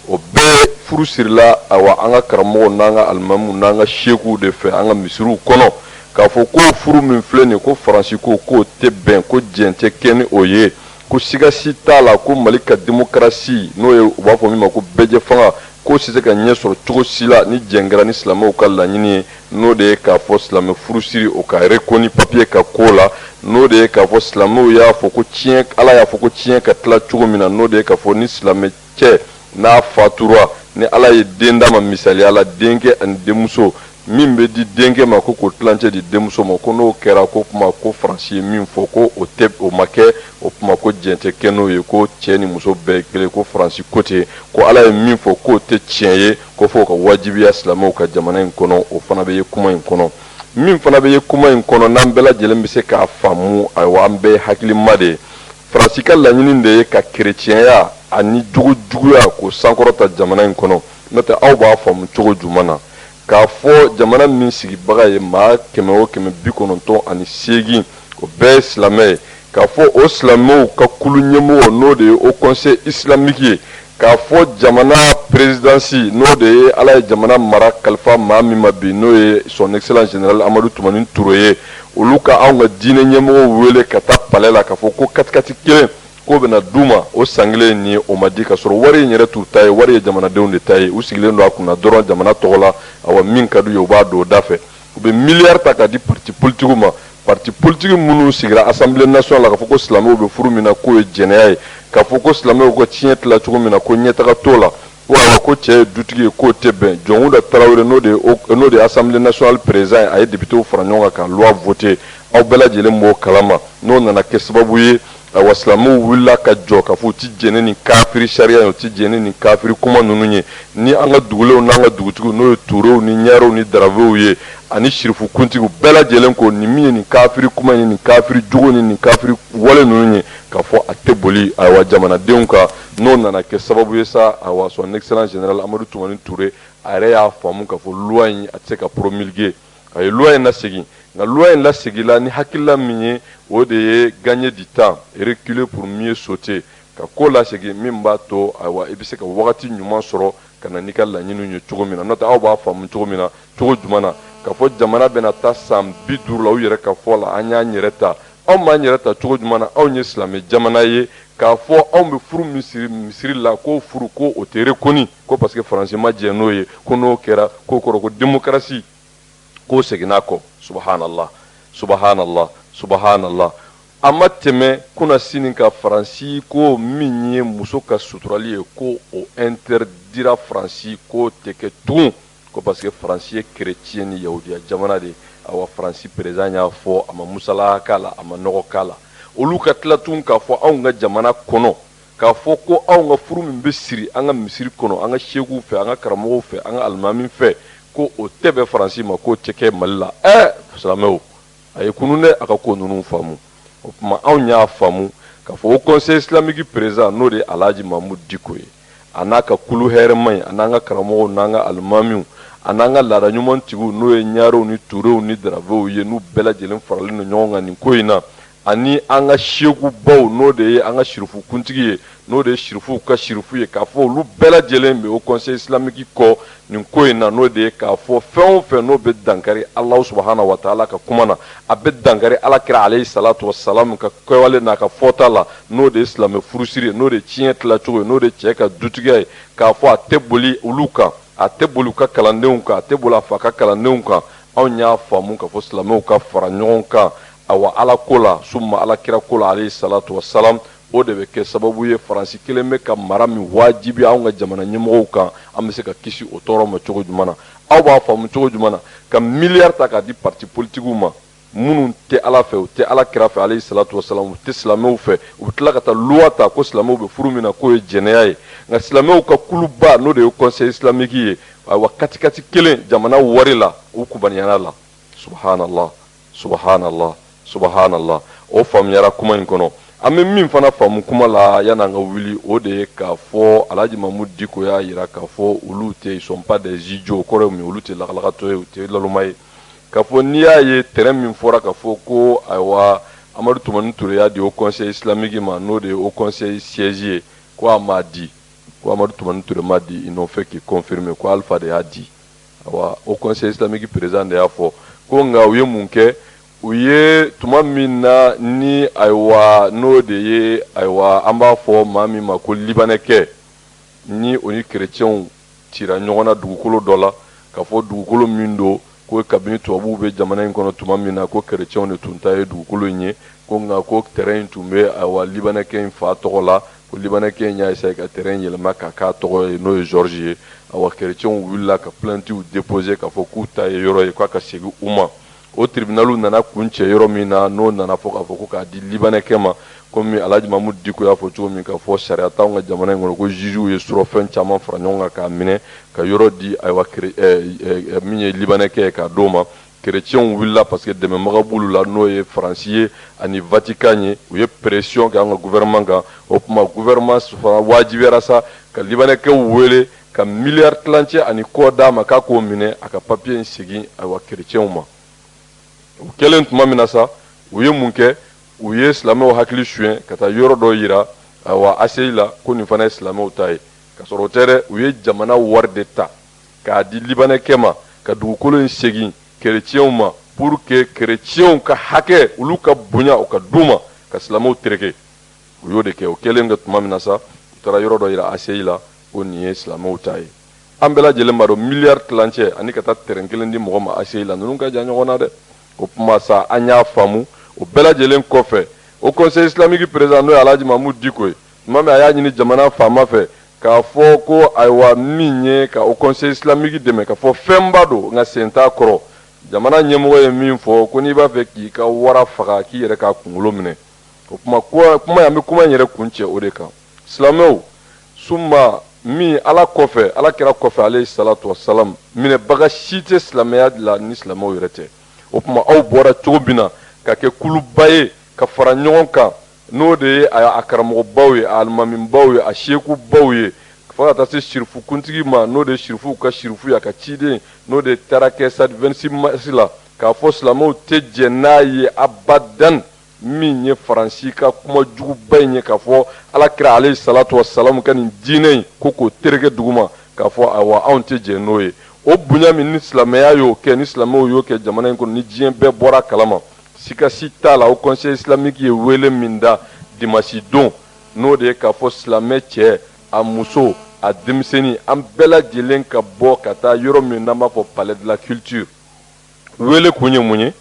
o bɛɛ furu sirila an ka karamɔgɔw n'an ka alimamuw n'an ka sekuw de fɛ an ka misiriw kɔnɔ k'a fɔ ko furu min filɛ nin ko Faransi ko k'o tɛ bɛn ko diɲɛ tɛ kɛ ni o ye ko siga si t'a la ko Mali ka démocratie n'o ye u b'a fɔ min ma ko bɛɛjɛ fanga ko si se ka ɲɛ sɔrɔ cogo si la ni jɛngɛra ni silamɛw ka laɲini ye n'o de ye k'a fɔ silamɛ furusiri o ka reconnu papier ka ko la n'o de ye k'a fɔ silamɛw y'a fɔ ko tiɲɛ Ala y'a fɔ ko tiɲɛ ka tila cogo min na n'o de ye k'a fɔ ni silamɛ cɛ n'a fatura ni Ala ye den d'a ma misaliya la denkɛ ani denmuso min bɛ di denkɛ ma ko k'o tilancɛ di denmuso ma ko n'o kɛra ko kuma ko Faransi ye min fɔ ko o ma kɛ o kuma ko diɲɛ tɛ kɛ n'o ye ko cɛ ni muso bɛɛ ye kelen ko Faransi ko ten ko Ala ye min fɔ k'o tɛ tiɲɛ ye ko fɔ ka wajibiya silamɛw ka jamana in kɔnɔ o fana bɛ ye kuma in kɔnɔ min fana bɛ ye kuma in kɔnɔ n'an bɛɛ lajɛlen bɛ se k'a faamu an bɛɛ ye hakilima de ye Faransi ka laɲini de ye ka kerecɛnya ani juguya k'o sankɔrɔta jamana in kɔnɔ n'o tɛ aw b'a faamu cogo jumɛn na k'a fɔ jamana min sigibaga ye maa 100 o 98 o bɛɛ ye silamɛ ye k'a fɔ o silamɛw ka kulu ɲɛmɔgɔ n'o de ye o conseil islamique ye k'a fɔ jamana présidence n'o de ye Ala ye jamana mara kalifa maa min ma bi n'o ye son excellence général Amadu Tumani Ture ye olu ka anw ka diinɛ ɲɛmɔgɔw wele ka taa palais la k'a fɔ ko katikati kelen k'o bɛna d'u ma o san kelen nin ye o ma di ka sɔrɔ wari in yɛrɛ t'u ta ye wari ye jamanadenw de ta ye u sigilen don a kunna dɔrɔn jamana tɔgɔ la min ka d'u ye u b'a don o da fɛ u bɛ miliyari ta k'a di parti politique ma parti politique minnu sigira assemblée nationale la k'a fɔ ko silamɛw bɛ furu min na k'o ye jɛnɛya ye k'a fɔ ko silamɛw ka tiɲɛ tila cogo min na ko ɲɛtaga t'o la ko cɛ ye dutigi ye k'o tɛ bɛn Jɔnkuda Tarawele n'o de ye assemblée nationale président a ye députéw fara ɲɔgɔn kan ka loi voter aw bɛɛ lajɛlen b'o kalama n'o nana kɛ sababu ye silamɛw wulila ka jɔ k'a fɔ u tɛ jɛn ni kafiri sariya ye u tɛ jɛn ni kafiri kuma ninnu ye ni an ka dugulenw n'an ka dugutigiw n'o ye Turew ni Ɲarew ni Darawew ye ani sirifu kuntigiw bɛɛ lajɛlen ko nin min ye nin kafiri kuma ye nin kafiri jogo ni nin kafiri wale ninnu ye k'a fɔ a tɛ boli jamanadenw kan n'o nana kɛ sababu ye sa son excellence général Amadu Tumani Ture a yɛrɛ y'a faamu k'a fɔ loi in a tɛ se ka promulguer a ye loi in lasegin nka loi in lasegila ni hakilila min ye o de ye gagner du temps reculer pour mieux sauter ka ko lasegin min b'a to i bɛ se ka wagati ɲuman sɔrɔ ka na n'i ka laɲiniw ye cogo min na n'o tɛ aw b'a faamu cogo min na cogo jumɛn na k'a fɔ jamana bɛna taa san 50 la u yɛrɛ ka fɔ la an y'an yɛrɛ ta anw b'an yɛrɛ ta cogo jumɛn na anw ye silamɛ jamana ye k'a fɔ anw bɛ furu misiri la ko furu ko o tɛ reconnu ko parce que Faransi ma jɛ n'o ye ko n'o kɛra k'o kɔrɔ ko démocratie k'o seginna kɔ subhanallah a ma tɛmɛ kunna sini ka Faransi ko min ye muso ka suturali ye ko o interdira Faransi k'o tɛ kɛ tugun ko parce que Faransi ye chrétien ni yahudiya jamana de Faransi président y'a fɔ a ma musala k'a la a ma nɔgɔ k'a la olu ka tila tun k'a fɔ anw ka jamana kɔnɔ k'a fɔ ko anw ka furu min bɛ siri an ka misiri kɔnɔ an ka sekuw fɛ an ka karamɔgɔw fɛ an ka alimami fɛ ko o tɛ bɛn Faransi ma k'o tɛ kɛ Mali la silamɛw a ye kunun dɛ a ka ko ninnu faamu o tuma anw y'a faamu k'a fɔ o conseil islamique président n'o de ye Alhaji Mamudu Diko ye a n'a ka kulu hɛrɛma ye a n'an ka karamɔgɔw n'an ka alimamiw a n'an ka laada ɲumantigiw n'o ye Ɲarew ni Turew ni Darawew ye n'u bɛɛ lajɛlen faralen don ɲɔgɔn kan nin ko in na ani an ka seku baw n'o de ye an ka sirifu kuntigi ye n'o de ye sirifuw ka sirifu ye k'a fɔ olu bɛɛ lajɛlen bɛ au conseil islamique kɔ nin ko in na n'o de ye k'a fɔ fɛn o fɛn n'o bɛ dankari Alahu subahana wa taala ka kuma na a bɛ dankari alakira alayhi salatu wa salam ka kɛwale n'a ka fɔta la n'o de ye silamɛ furusiri ye n'o de ye tiɲɛ tilacogo ye n'o de ye cɛ ka dutigiya ye k'a fɔ a tɛ boli olu kan a tɛ boli u ka kalandenw kan a tɛ boli a fa ka kalandenw kan anw y'a faamu k'a fɔ silamɛw ka fara ɲɔgɔn kan awa ala ko la summa alakira ko la alayhi salatu wa salam o de bɛ kɛ sababu ye Faransi kelen bɛ ka mara min wajibi anw ka jamana ɲɛmɔgɔw kan an bɛ se ka kisi o tɔɔrɔ ma cogo jumɛn na aw b'a faamu cogo jumɛn na ka miliyari ta k'a di parti politigiw ma minnu tɛ ala fɛ u tɛ ala kira fɛ alayhi salatu wa salam u tɛ silamɛw fɛ u bɛ tila ka taa luwa ta ko silamɛw bɛ furu min na k'o ye jɛnɛya ye nka silamɛw ka kuluba n'o de ye conseil islamique ye ayiwa katikati kelen jamana wari la u kubaniyana la subhanallah subhanallah subhanallah o faamuyara kuma in kɔnɔ an bɛ min fana faamu kuma la yan'an ka wuli o de ye k'a fɔ Alhaji Mamudu Diko y'a jira k'a fɔ olu tɛ ils sont pas des idiots kɔrɔ ye mun ye olu tɛ lakalakatɔ ye u tɛ laluma ye k'a fɔ n'i y'a ye terrain min fɔra k'a fɔ ko ayiwa Amadu Tumani Ture y'a di au conseil islamique ma n'o de ye au conseil siège ye ko a m'a di ko Amadu Tumani Ture m'a di ils n'ont fait que confirmer ko Alpha de y'a di ayiwa au conseil islamique président de y'a fɔ ko nka u ye mun kɛ u ye tuma min na ni ayiwa n'o de ye ayiwa an b'a fɔ maa min ma ko libanɛkɛ ni o ni kerecɛnw cira ɲɔgɔn na dugukolo dɔ la k'a fɔ dugukolo min don ko kabini tubabuw bɛ jamana in kɔnɔ tuma min na ko kerecɛnw de tun ta ye dugukolo in ye ko nka ko terrain in tun bɛ ayiwa libanɛkɛ in fa tɔgɔ la ko libanɛkɛ in y'a essayé ka terrain yɛlɛma k'a k'a tɔgɔ ye n'o ye George ye ayiwa kerecɛnw wulila ka plaintes déposer k'a fɔ k'u ta ye yɔrɔ ye k'a ka segin u ma o tribunalu nana kun cɛ yɔrɔ min na n'o nana fɔ k'a fɔ ko k'a di libanɛkɛ ma komi Alhaji Mamudu Diko y'a fɔ cogo min k'a fɔ sariya t'anw ka jamana in kɔnɔ ko juges ye surɔfɛn caman fara ɲɔgɔn kan k'a minɛ ka yɔrɔ di ayiwa min ye libanɛkɛ ye k'a d'o ma kerecɛnw wulila parce que dɛmɛbaga b'olu la n'o ye Faransi ye ani Vatican ye u ye pression kɛ an ka gouvernement kan o tuma gouvernement fana wajibiyara sa ka libanɛkɛw wele ka miliyari tilancɛ ani kɔ d'a ma k'a k'o minɛ a ka papier in segin ayiwa kerecɛnw ma u kɛlen tuma min na sa u ye mun kɛ u ye silamɛw hakili suɲɛ ka taa yɔrɔ dɔ yira ayiwa ACI la ko nin fana ye silamɛw ta ye ka sɔrɔ o tɛ dɛ u ye jamana wari de ta k'a di libanɛkɛ ma ka dugukolo in segin kerecɛnw ma pour que kerecɛnw ka hakɛ olu ka bonya o ka d'u ma ka silamɛw tereke u y'o de kɛ o kɛlen kɛ tuma min na sa u taara yɔrɔ dɔ yira ACI la ko nin ye silamɛw ta ye an bɛɛ lajɛlen b'a dɔn miliyari tilancɛ ani ka taa terrain kelen di mɔgɔ ma ACI la ninnu ka jan ɲɔgɔn na dɛ o tuma sa an y'a faamu o bɛɛ lajɛlen kɔfɛ o conseil islamique président n'o ye Alhaji Mamudu Diko ye tuma min a y'a ɲini jamana faama fɛ k'a fɔ ko ayiwa min ye ka o conseil islamique dɛmɛ k'a fɔ fɛnba don nka sen t'a kɔrɔ jamana ɲɛmɔgɔ ye min fɔ ko n'i b'a fɛ k'i ka wara faga k'i yɛrɛ k'a kunkolo minɛ o tuma kuma an bɛ kuma in yɛrɛ kun cɛ o de kan silamɛw summa min ala kɔfɛ ala kɛra kɔfɛ alayhi salatu wa salam minɛbaga si tɛ silamɛya la ni silamɛw yɛrɛ tɛ o tuma aw bɔra cogo min na ka kɛ kuluba ye ka fara ɲɔgɔn kan n'o de ye a karamɔgɔbaw ye a alimamibaw ye a sekubaw ye fo ka taa se sirifu kuntigi ma n'o de ye sirifuw ka sirifu ye a ka ciden n'o de taara kɛ sadi 26 mars la k'a fɔ silamɛw tɛ jɛ n'a ye abadan min ye Faransi ka kuma juguba in ye k'a fɔ alakira alayhi salatu wa salam ka nin diinɛ in ko k'o tereke duguma k'a fɔ ayiwa anw tɛ jɛ n'o ye o bonya min ni silamɛya y'o kɛ ni silamɛw y'o kɛ jamana in kɔnɔ ni diɲɛ bɛɛ bɔra kalama sikasi t'a la o conseil islamique ye wele min da dimanche don n'o de ye k'a fɔ silamɛ cɛ a muso a denmisɛnnin an bɛɛ lajɛlen ka bɔ ka taa yɔrɔ min n'an b'a fɔ palais de la culture wele kun ye mun ye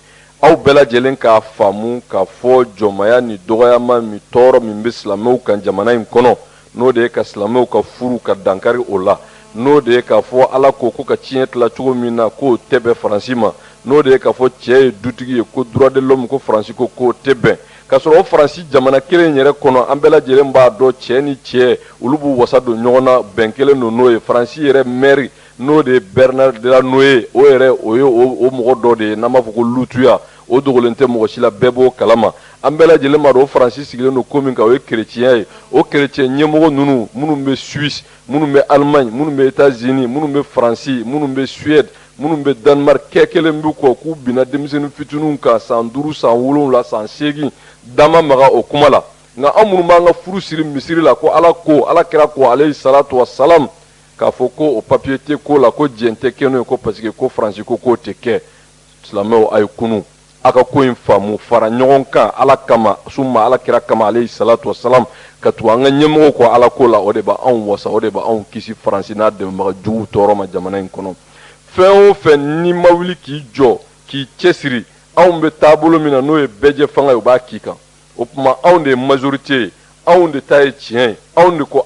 aw bɛɛ lajɛlen k'a faamu k'a fɔ jɔnmaya ni dɔgɔyama ni tɔɔrɔ min bɛ silamɛw kan jamana in kɔnɔ n'o de ye ka silamɛw ka furu ka dankari o la n'o de ye k'a fɔ ala ko ka tiɲɛ tila cogo min na k'o tɛ bɛn Faransi ma n'o de ye k'a fɔ cɛ ye dutigi ye ko droit de l'homme ko Faransi ko k'o tɛ bɛn k'a sɔrɔ o Faransi jamana kelen yɛrɛ kɔnɔ an bɛɛ lajɛlen b'a dɔn cɛ ni cɛ olu b'u wasa don ɲɔgɔn na bɛn kelen don n'o ye Faransi yɛrɛ maire n'o de ye Bernard Delanoë o yɛrɛ o ye o mɔgɔ dɔ de ye n'an b'a fɔ ko lutuya o dogolen tɛ mɔgɔ si la bɛɛ b'o kalama an bɛɛ lajɛlen b'a dɔn o Faransi sigilen don ko min kan o ye kerecɛnya ye o kerecɛn ɲɛmɔgɔ ninnu minnu bɛ Suisse minnu bɛ Allemagne minnu bɛ États-Unis minnu bɛ Faransi minnu bɛ Suède minnu bɛ Danemark kɛ kelen b'u kɔ k'u binna denmisɛnnin fitininw kan san 5 san 7 san 8 dama maga o kuma la nka an minnu b'an ka furu siri misiri la ko ala kira ko alayhi salatu wa salam k'a fɔ ko o papier tɛ ko la ko diɲɛ tɛ kɛ n'o ye ko parce que ko Faransi ko k'o tɛ kɛ silamɛw a ye kunu a ka ko in faamu fara ɲɔgɔn kan ala kama summa ala kira kama alayhi salatu wa salam ka tugu an ka ɲɛmɔgɔw kɔ ala ko la o de b'anw wasa o de b'anw kisi Faransi n'a dɛmɛbaga juguw tɔɔrɔ ma jamana in kɔnɔ fɛn o fɛn n'i ma wuli k'i jɔ k'i cɛsiri anw bɛ taabolo min na n'o ye bɛɛjɛ fanga ye u b'a k'i kan o tuma anw de ye majorité ye anw de ta ye tiɲɛ ye anw de ko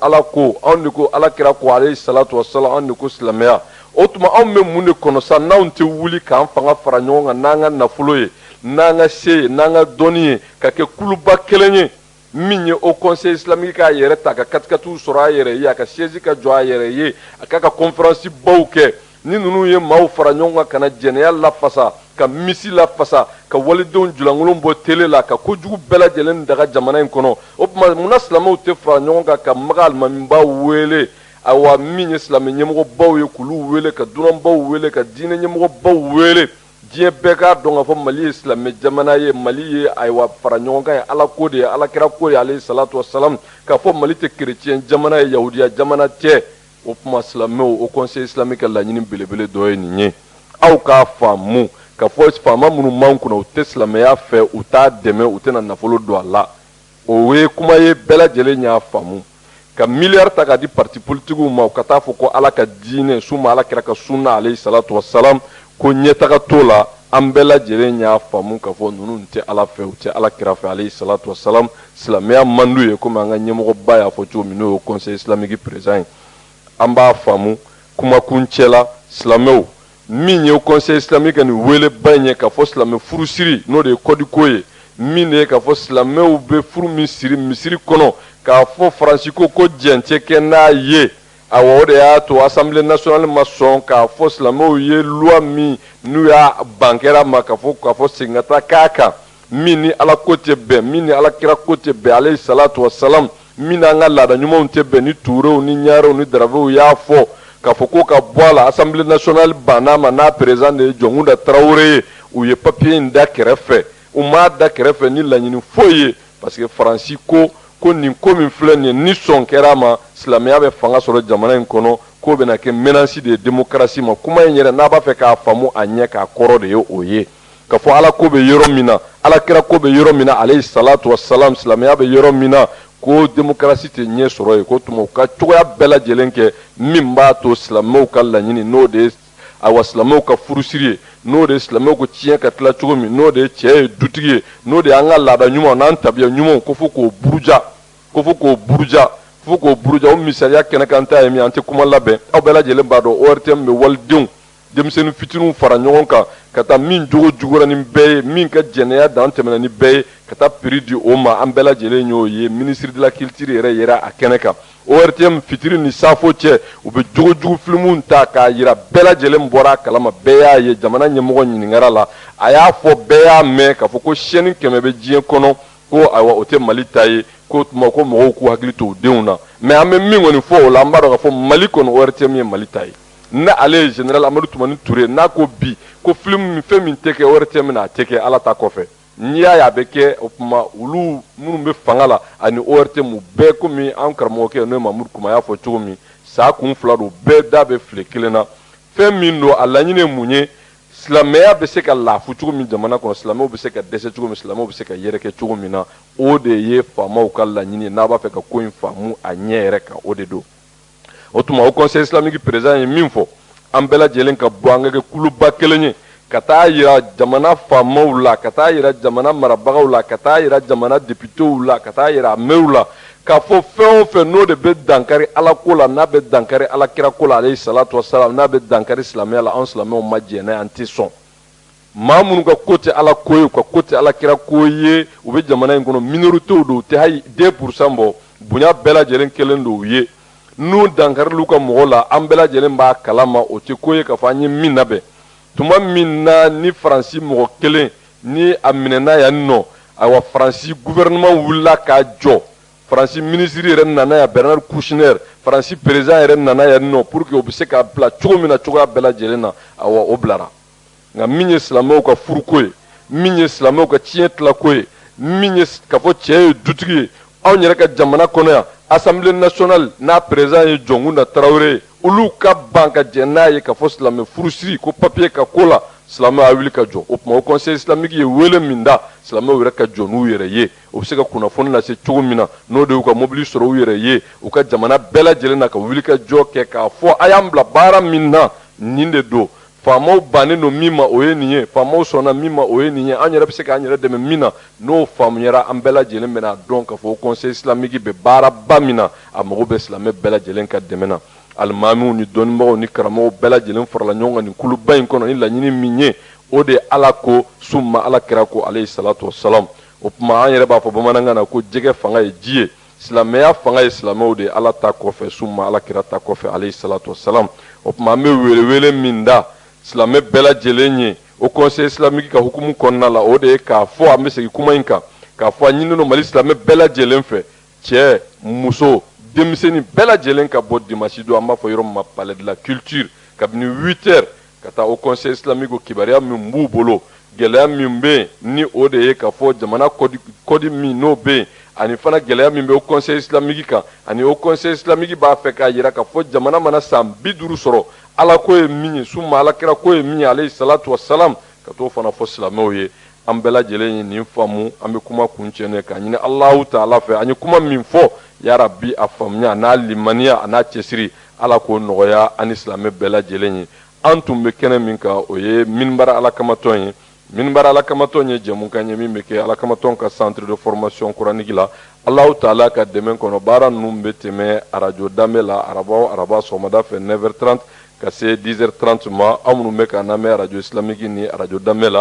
ala kira ko alayhi salatu wa salam anw de ko silamɛya o tuma anw bɛ mun de kɔnɔ sa n'anw tɛ wuli k'an fanga fara ɲɔgɔn kan n'an ka nafolo ye n'an ka se ye n'an ka dɔnni ye ka kɛ kuluba kelen ye min ye au conseil islamique k'a yɛrɛ ta ka katikatiw sɔrɔ a yɛrɛ ye a ka siège ka jɔ a yɛrɛ ye a k'a ka conférence baw kɛ ni ninnu ye maaw fara ɲɔgɔn kan ka na jɛnɛya lafasa ka misi lafasa ka walidenw julankolon bɔ télé la ka kojugu bɛɛ lajɛlen daga jamana in kɔnɔ o tuma munna silamɛw tɛ fara ɲɔgɔn kan ka maga alimamibaw wele awa min ye silamɛ ɲɛmɔgɔbaw ye k'olu wele ka dunanbaw wele ka diinɛ ɲɛmɔgɔbaw wele diɲɛ bɛɛ k'a dɔn k'a fɔ Mali ye silamɛ jamana ye Mali ye ayiwa fara ɲɔgɔn kan ye ala ko de ye ala kira ko de ye alayhi salatu wa salam k'a fɔ Mali tɛ chrétien jamana ye yahudiya jamana tɛ o tuma silamɛw o conseil islamique ka laɲini belebele dɔ ye nin ye aw k'a faamu ka fɔ faama minnu m'anw kunna u tɛ silamɛya fɛ u t'a dɛmɛ u tɛna nafolo don a la o ye kuma ye bɛɛ lajɛlen y'a faamu ka miliyari ta k'a di parti politigiw ma u ka taa fɔ ko ala ka diinɛ suma ala kira ka sunna alayhi salatu wa salam ko ɲɛtaga t'o la an bɛɛ lajɛlen y'a faamu k'a fɔ ninnu tɛ ala fɛ u tɛ ala kira fɛ alayhi salatu wa salam silamɛya man d'u ye komi an ka ɲɛmɔgɔba y'a fɔ cogo min n'o ye conseil islamique président ye an b'a faamu kumakuncɛ la silamɛw min ye conseil islamique ka nin weleba in ye k'a fɔ silamɛ furusiri n'o de ye kɔdiko ye min de ye k'a fɔ silamɛw bɛ furu min siri misiri kɔnɔ k'a fɔ Faransi ko diɲɛ tɛ kɛ n'a ye awa o de y'a to assemblée nationale ma sɔn k'a fɔ silamɛw ye loi min n'u y'a ban kɛra ma k'a fɔ segin ka taa k'a kan min ni ala ko tɛ bɛn min ni ala kira ko tɛ bɛn alayhi salatu wa salam min n'an ka laada ɲumanw tɛ bɛn ni tuurew ni ɲaarew ni darabew y'a fɔ k'a fɔ ko ka bɔ a la assemblée nationale banna ma n'a président de ye Jɔnkunda Tarawele ye u ye papier in da kɛrɛfɛ u m'a da kɛrɛfɛ ni laɲini foyi ye parce que Faransi ko nin ko min filɛ nin ye ni sɔn kɛra a ma silamɛya bɛ fanga sɔrɔ jamana in kɔnɔ k'o bɛna kɛ menace de ye démocratie ma kuma in yɛrɛ n'a b'a fɛ k'a faamu a ɲɛ k'a kɔrɔ de ye o ye k'a fɔ ala ko bɛ yɔrɔ min na ala kira ko bɛ yɔrɔ min na alayhi salatu wa salam silamɛya bɛ yɔrɔ min na ko démocratie tɛ ɲɛ sɔrɔ yen ko tuma u ka cogoya bɛɛ lajɛlen kɛ min b'a to silamɛw ka laɲini n'o de ye awa silamɛw ka furusiri ye n'o de ye silamɛw ko tiɲɛ ka tila cogo min n'o de ye cɛ ye dutigi ye n'o de ye an ka laada ɲumanw n'an tabiya ɲumanw ko fo k'o buruja o misaliya kɛnɛ kan ta ye min an tɛ kuma labɛn aw bɛɛ lajɛlen b'a dɔn ORTM bɛ walidenw denmisɛnnin fitininw fara ɲɔgɔn kan ka taa min jogo jugura ni bɛɛ ye min ka jɛnɛya dan tɛmɛna ni bɛɛ ye ka taa prix di o ma an bɛɛ lajɛlen y'o ye ministre de la culture yɛrɛ yera a kɛnɛ kan ORTM fitiri ni safo cɛ u bɛ jogo jugu filimuw ta k'a yira bɛɛ lajɛlen bɔra a kalama bɛɛ y'a ye jamana ɲɛmɔgɔ ɲininkara la a y'a fɔ bɛɛ y'a mɛn k'a fɔ ko chaîne 100 bɛ diɲɛ kɔnɔ ko ayiwa o tɛ Mali ta ye ko tuma ko mɔgɔw k'u hakili to u denw na mais an bɛ min kɔni fɔ o la an b'a dɔn k'a fɔ Mali kɔni ORTM ye Mali ta ye ne ale ye général Amadu Tumani Ture n'a ko bi ko film min fɛn min tɛ kɛ ORTM na a tɛ kɛ ala ta kɔfɛ n'i y'a ye a bɛ kɛ o tuma olu minnu bɛ fanga la ani ORTM bɛɛ komi an karamɔgɔkɛ n'o ye Mamudu Kuma y'a fɔ cogo min saa kun fila don bɛɛ da bɛ file kelen na fɛn min don a laɲini ye mun ye silamɛya bɛ se ka laafu cogo min jamana kɔnɔ silamɛw bɛ se ka dɛsɛ cogo min silamɛw bɛ se ka yɛrɛkɛ cogo min na o de ye faamaw ka laɲini ye n'a b'a fɛ ka ko in faamu a ɲɛ yɛrɛ kan o de don o tuma o conseil islamique président ye min fɔ an bɛɛ lajɛlen ka bɔ an ka kɛ kuluba kelen ye ka taa yira jamana faamaw la ka taa yira jamana marabagaw la ka taa yira jamana députéw la ka taa yira maires la k'a fɔ fɛn o fɛn n'o de bɛ dankari ala ko la n'a bɛ dankari ala kira ko la alayhi salatu wa salam n'a bɛ dankari silamɛya la an silamɛw ma jɛn n'a ye an tɛ sɔn maa minnu ka ko tɛ ala ko ye u ka ko tɛ ala kira ko ye u bɛ jamana in kɔnɔ minoritéw don u tɛ hali 2% bɔ bonya bɛɛ lajɛlen kelen don u ye n'u dankaril'u ka mɔgɔ la an bɛɛ lajɛlen b'a kalama o tɛ ko ye k'a fɔ an ye min labɛn tuma min na ni Faransi mɔgɔ kelen ni a minɛna yan nɔ ayiwa Faransi gouvernement wulila k'a jɔ Faransi ministre yɛrɛ nana ya Bernard Kouchner, Faransi président yɛrɛ nana ya nɔ pour que o bɛ se ka bila cogo min na cogoya bɛɛ lajɛlen na awa o bilara nka min ye silamɛw ka furuko ye min ye silamɛw ka tiɲɛ tilako ye min ye ka fɔ cɛ ye dutigi ye anw yɛrɛ ka jamana kɔnɔ yan Assemblée nationale n'a président ye Jɔnkunda Tarawele ye olu ka ban ka jɛ n'a ye ka fɔ silamɛ furusiri ko papier ka ko la silamɛw a wuli ka jɔ o tuma o conseil islamique ye wele min da silamɛw yɛrɛ ka jɔ n'u yɛrɛ ye o bɛ se ka kunnafoni lase cogo min na n'o de y'u ka mobili sɔrɔ u yɛrɛ ye u ka jamana bɛɛ lajɛlen na ka wuli ka jɔ kɛ k'a fɔ a y'an bila baara min na nin de don faamaw bannen don min ma o ye nin ye faamaw sɔnna min ma o ye nin ye an yɛrɛ bɛ se k'an yɛrɛ dɛmɛ min na n'o faamuyara an bɛɛ lajɛlen bɛna dɔn k'a fɔ conseil islamique bɛ baaraba min na a mago bɛ silamɛ bɛɛ lajɛlen ka dɛmɛ na alimamiw ni dɔnnibagaw ni karamɔgɔw bɛɛ lajɛlen farala ɲɔgɔn kan nin kuluba in kɔnɔ ni laɲini min ye o de ye ala ko summa ala kira ko alayhi salatu wasalam o tuma an yɛrɛ b'a fɔ bamanankan na ko jɛgɛ fanga ye ji ye silamɛya fanga ye silamɛw de ye ala ta kɔfɛ summa ala kira ta kɔfɛ alayhi salatu wasalam o tuma an bɛ welewele min da silamɛ bɛɛ lajɛlen ye o conseil islamique ka hukumu kɔnɔna la o de ye k'a fɔ an bɛ segin kuma in kan k'a fɔ a ɲininen don mali silamɛ bɛɛ lajɛlen fɛ cɛ muso denmisɛnnin bɛɛ lajɛlen ka bɔ dimanche don an b'a fɔ yɔrɔ min ma palais de la culture kabini 8 heures ka taa au conseil islamique o kibaruya min b'u bolo gɛlɛya min bɛ yen ni o de ye k'a fɔ jamana kɔdi min n'o bɛ yen ani fana gɛlɛya min bɛ o conseil islamique kan ani o conseil islamique b'a fɛ k'a jira k'a fɔ jamana mana san 50 sɔrɔ ala ko ye min ye summa ala kira ko ye min ye alayhi salatu wasalam ka t'o fana fɔ silamɛw ye an bɛɛ lajɛlen ye nin faamu an bɛ kuma kuncɛ ne k'a ɲini alahu taala fɛ an ye kuma min fɔ yarabi a faamuya a n'a limaniya a n'a cɛsiri ala k'o nɔgɔya an ni silamɛ bɛɛ lajɛlen ye an tun bɛ kɛnɛ min kan o ye minibara alakamatɔn ye minibara alakamatɔn ye jɛmukan ye min bɛ kɛ alakamatɔn ka centre de formation kuranigi la alahu taala ka dɛmɛ kɔnɔ baara ninnu bɛ tɛmɛ arajo danbe la araba sɔgɔmada fɛ 9h30 ka se 10h30 ma anw minnu bɛ k'an lamɛn arajo islamique ni arajo danbe la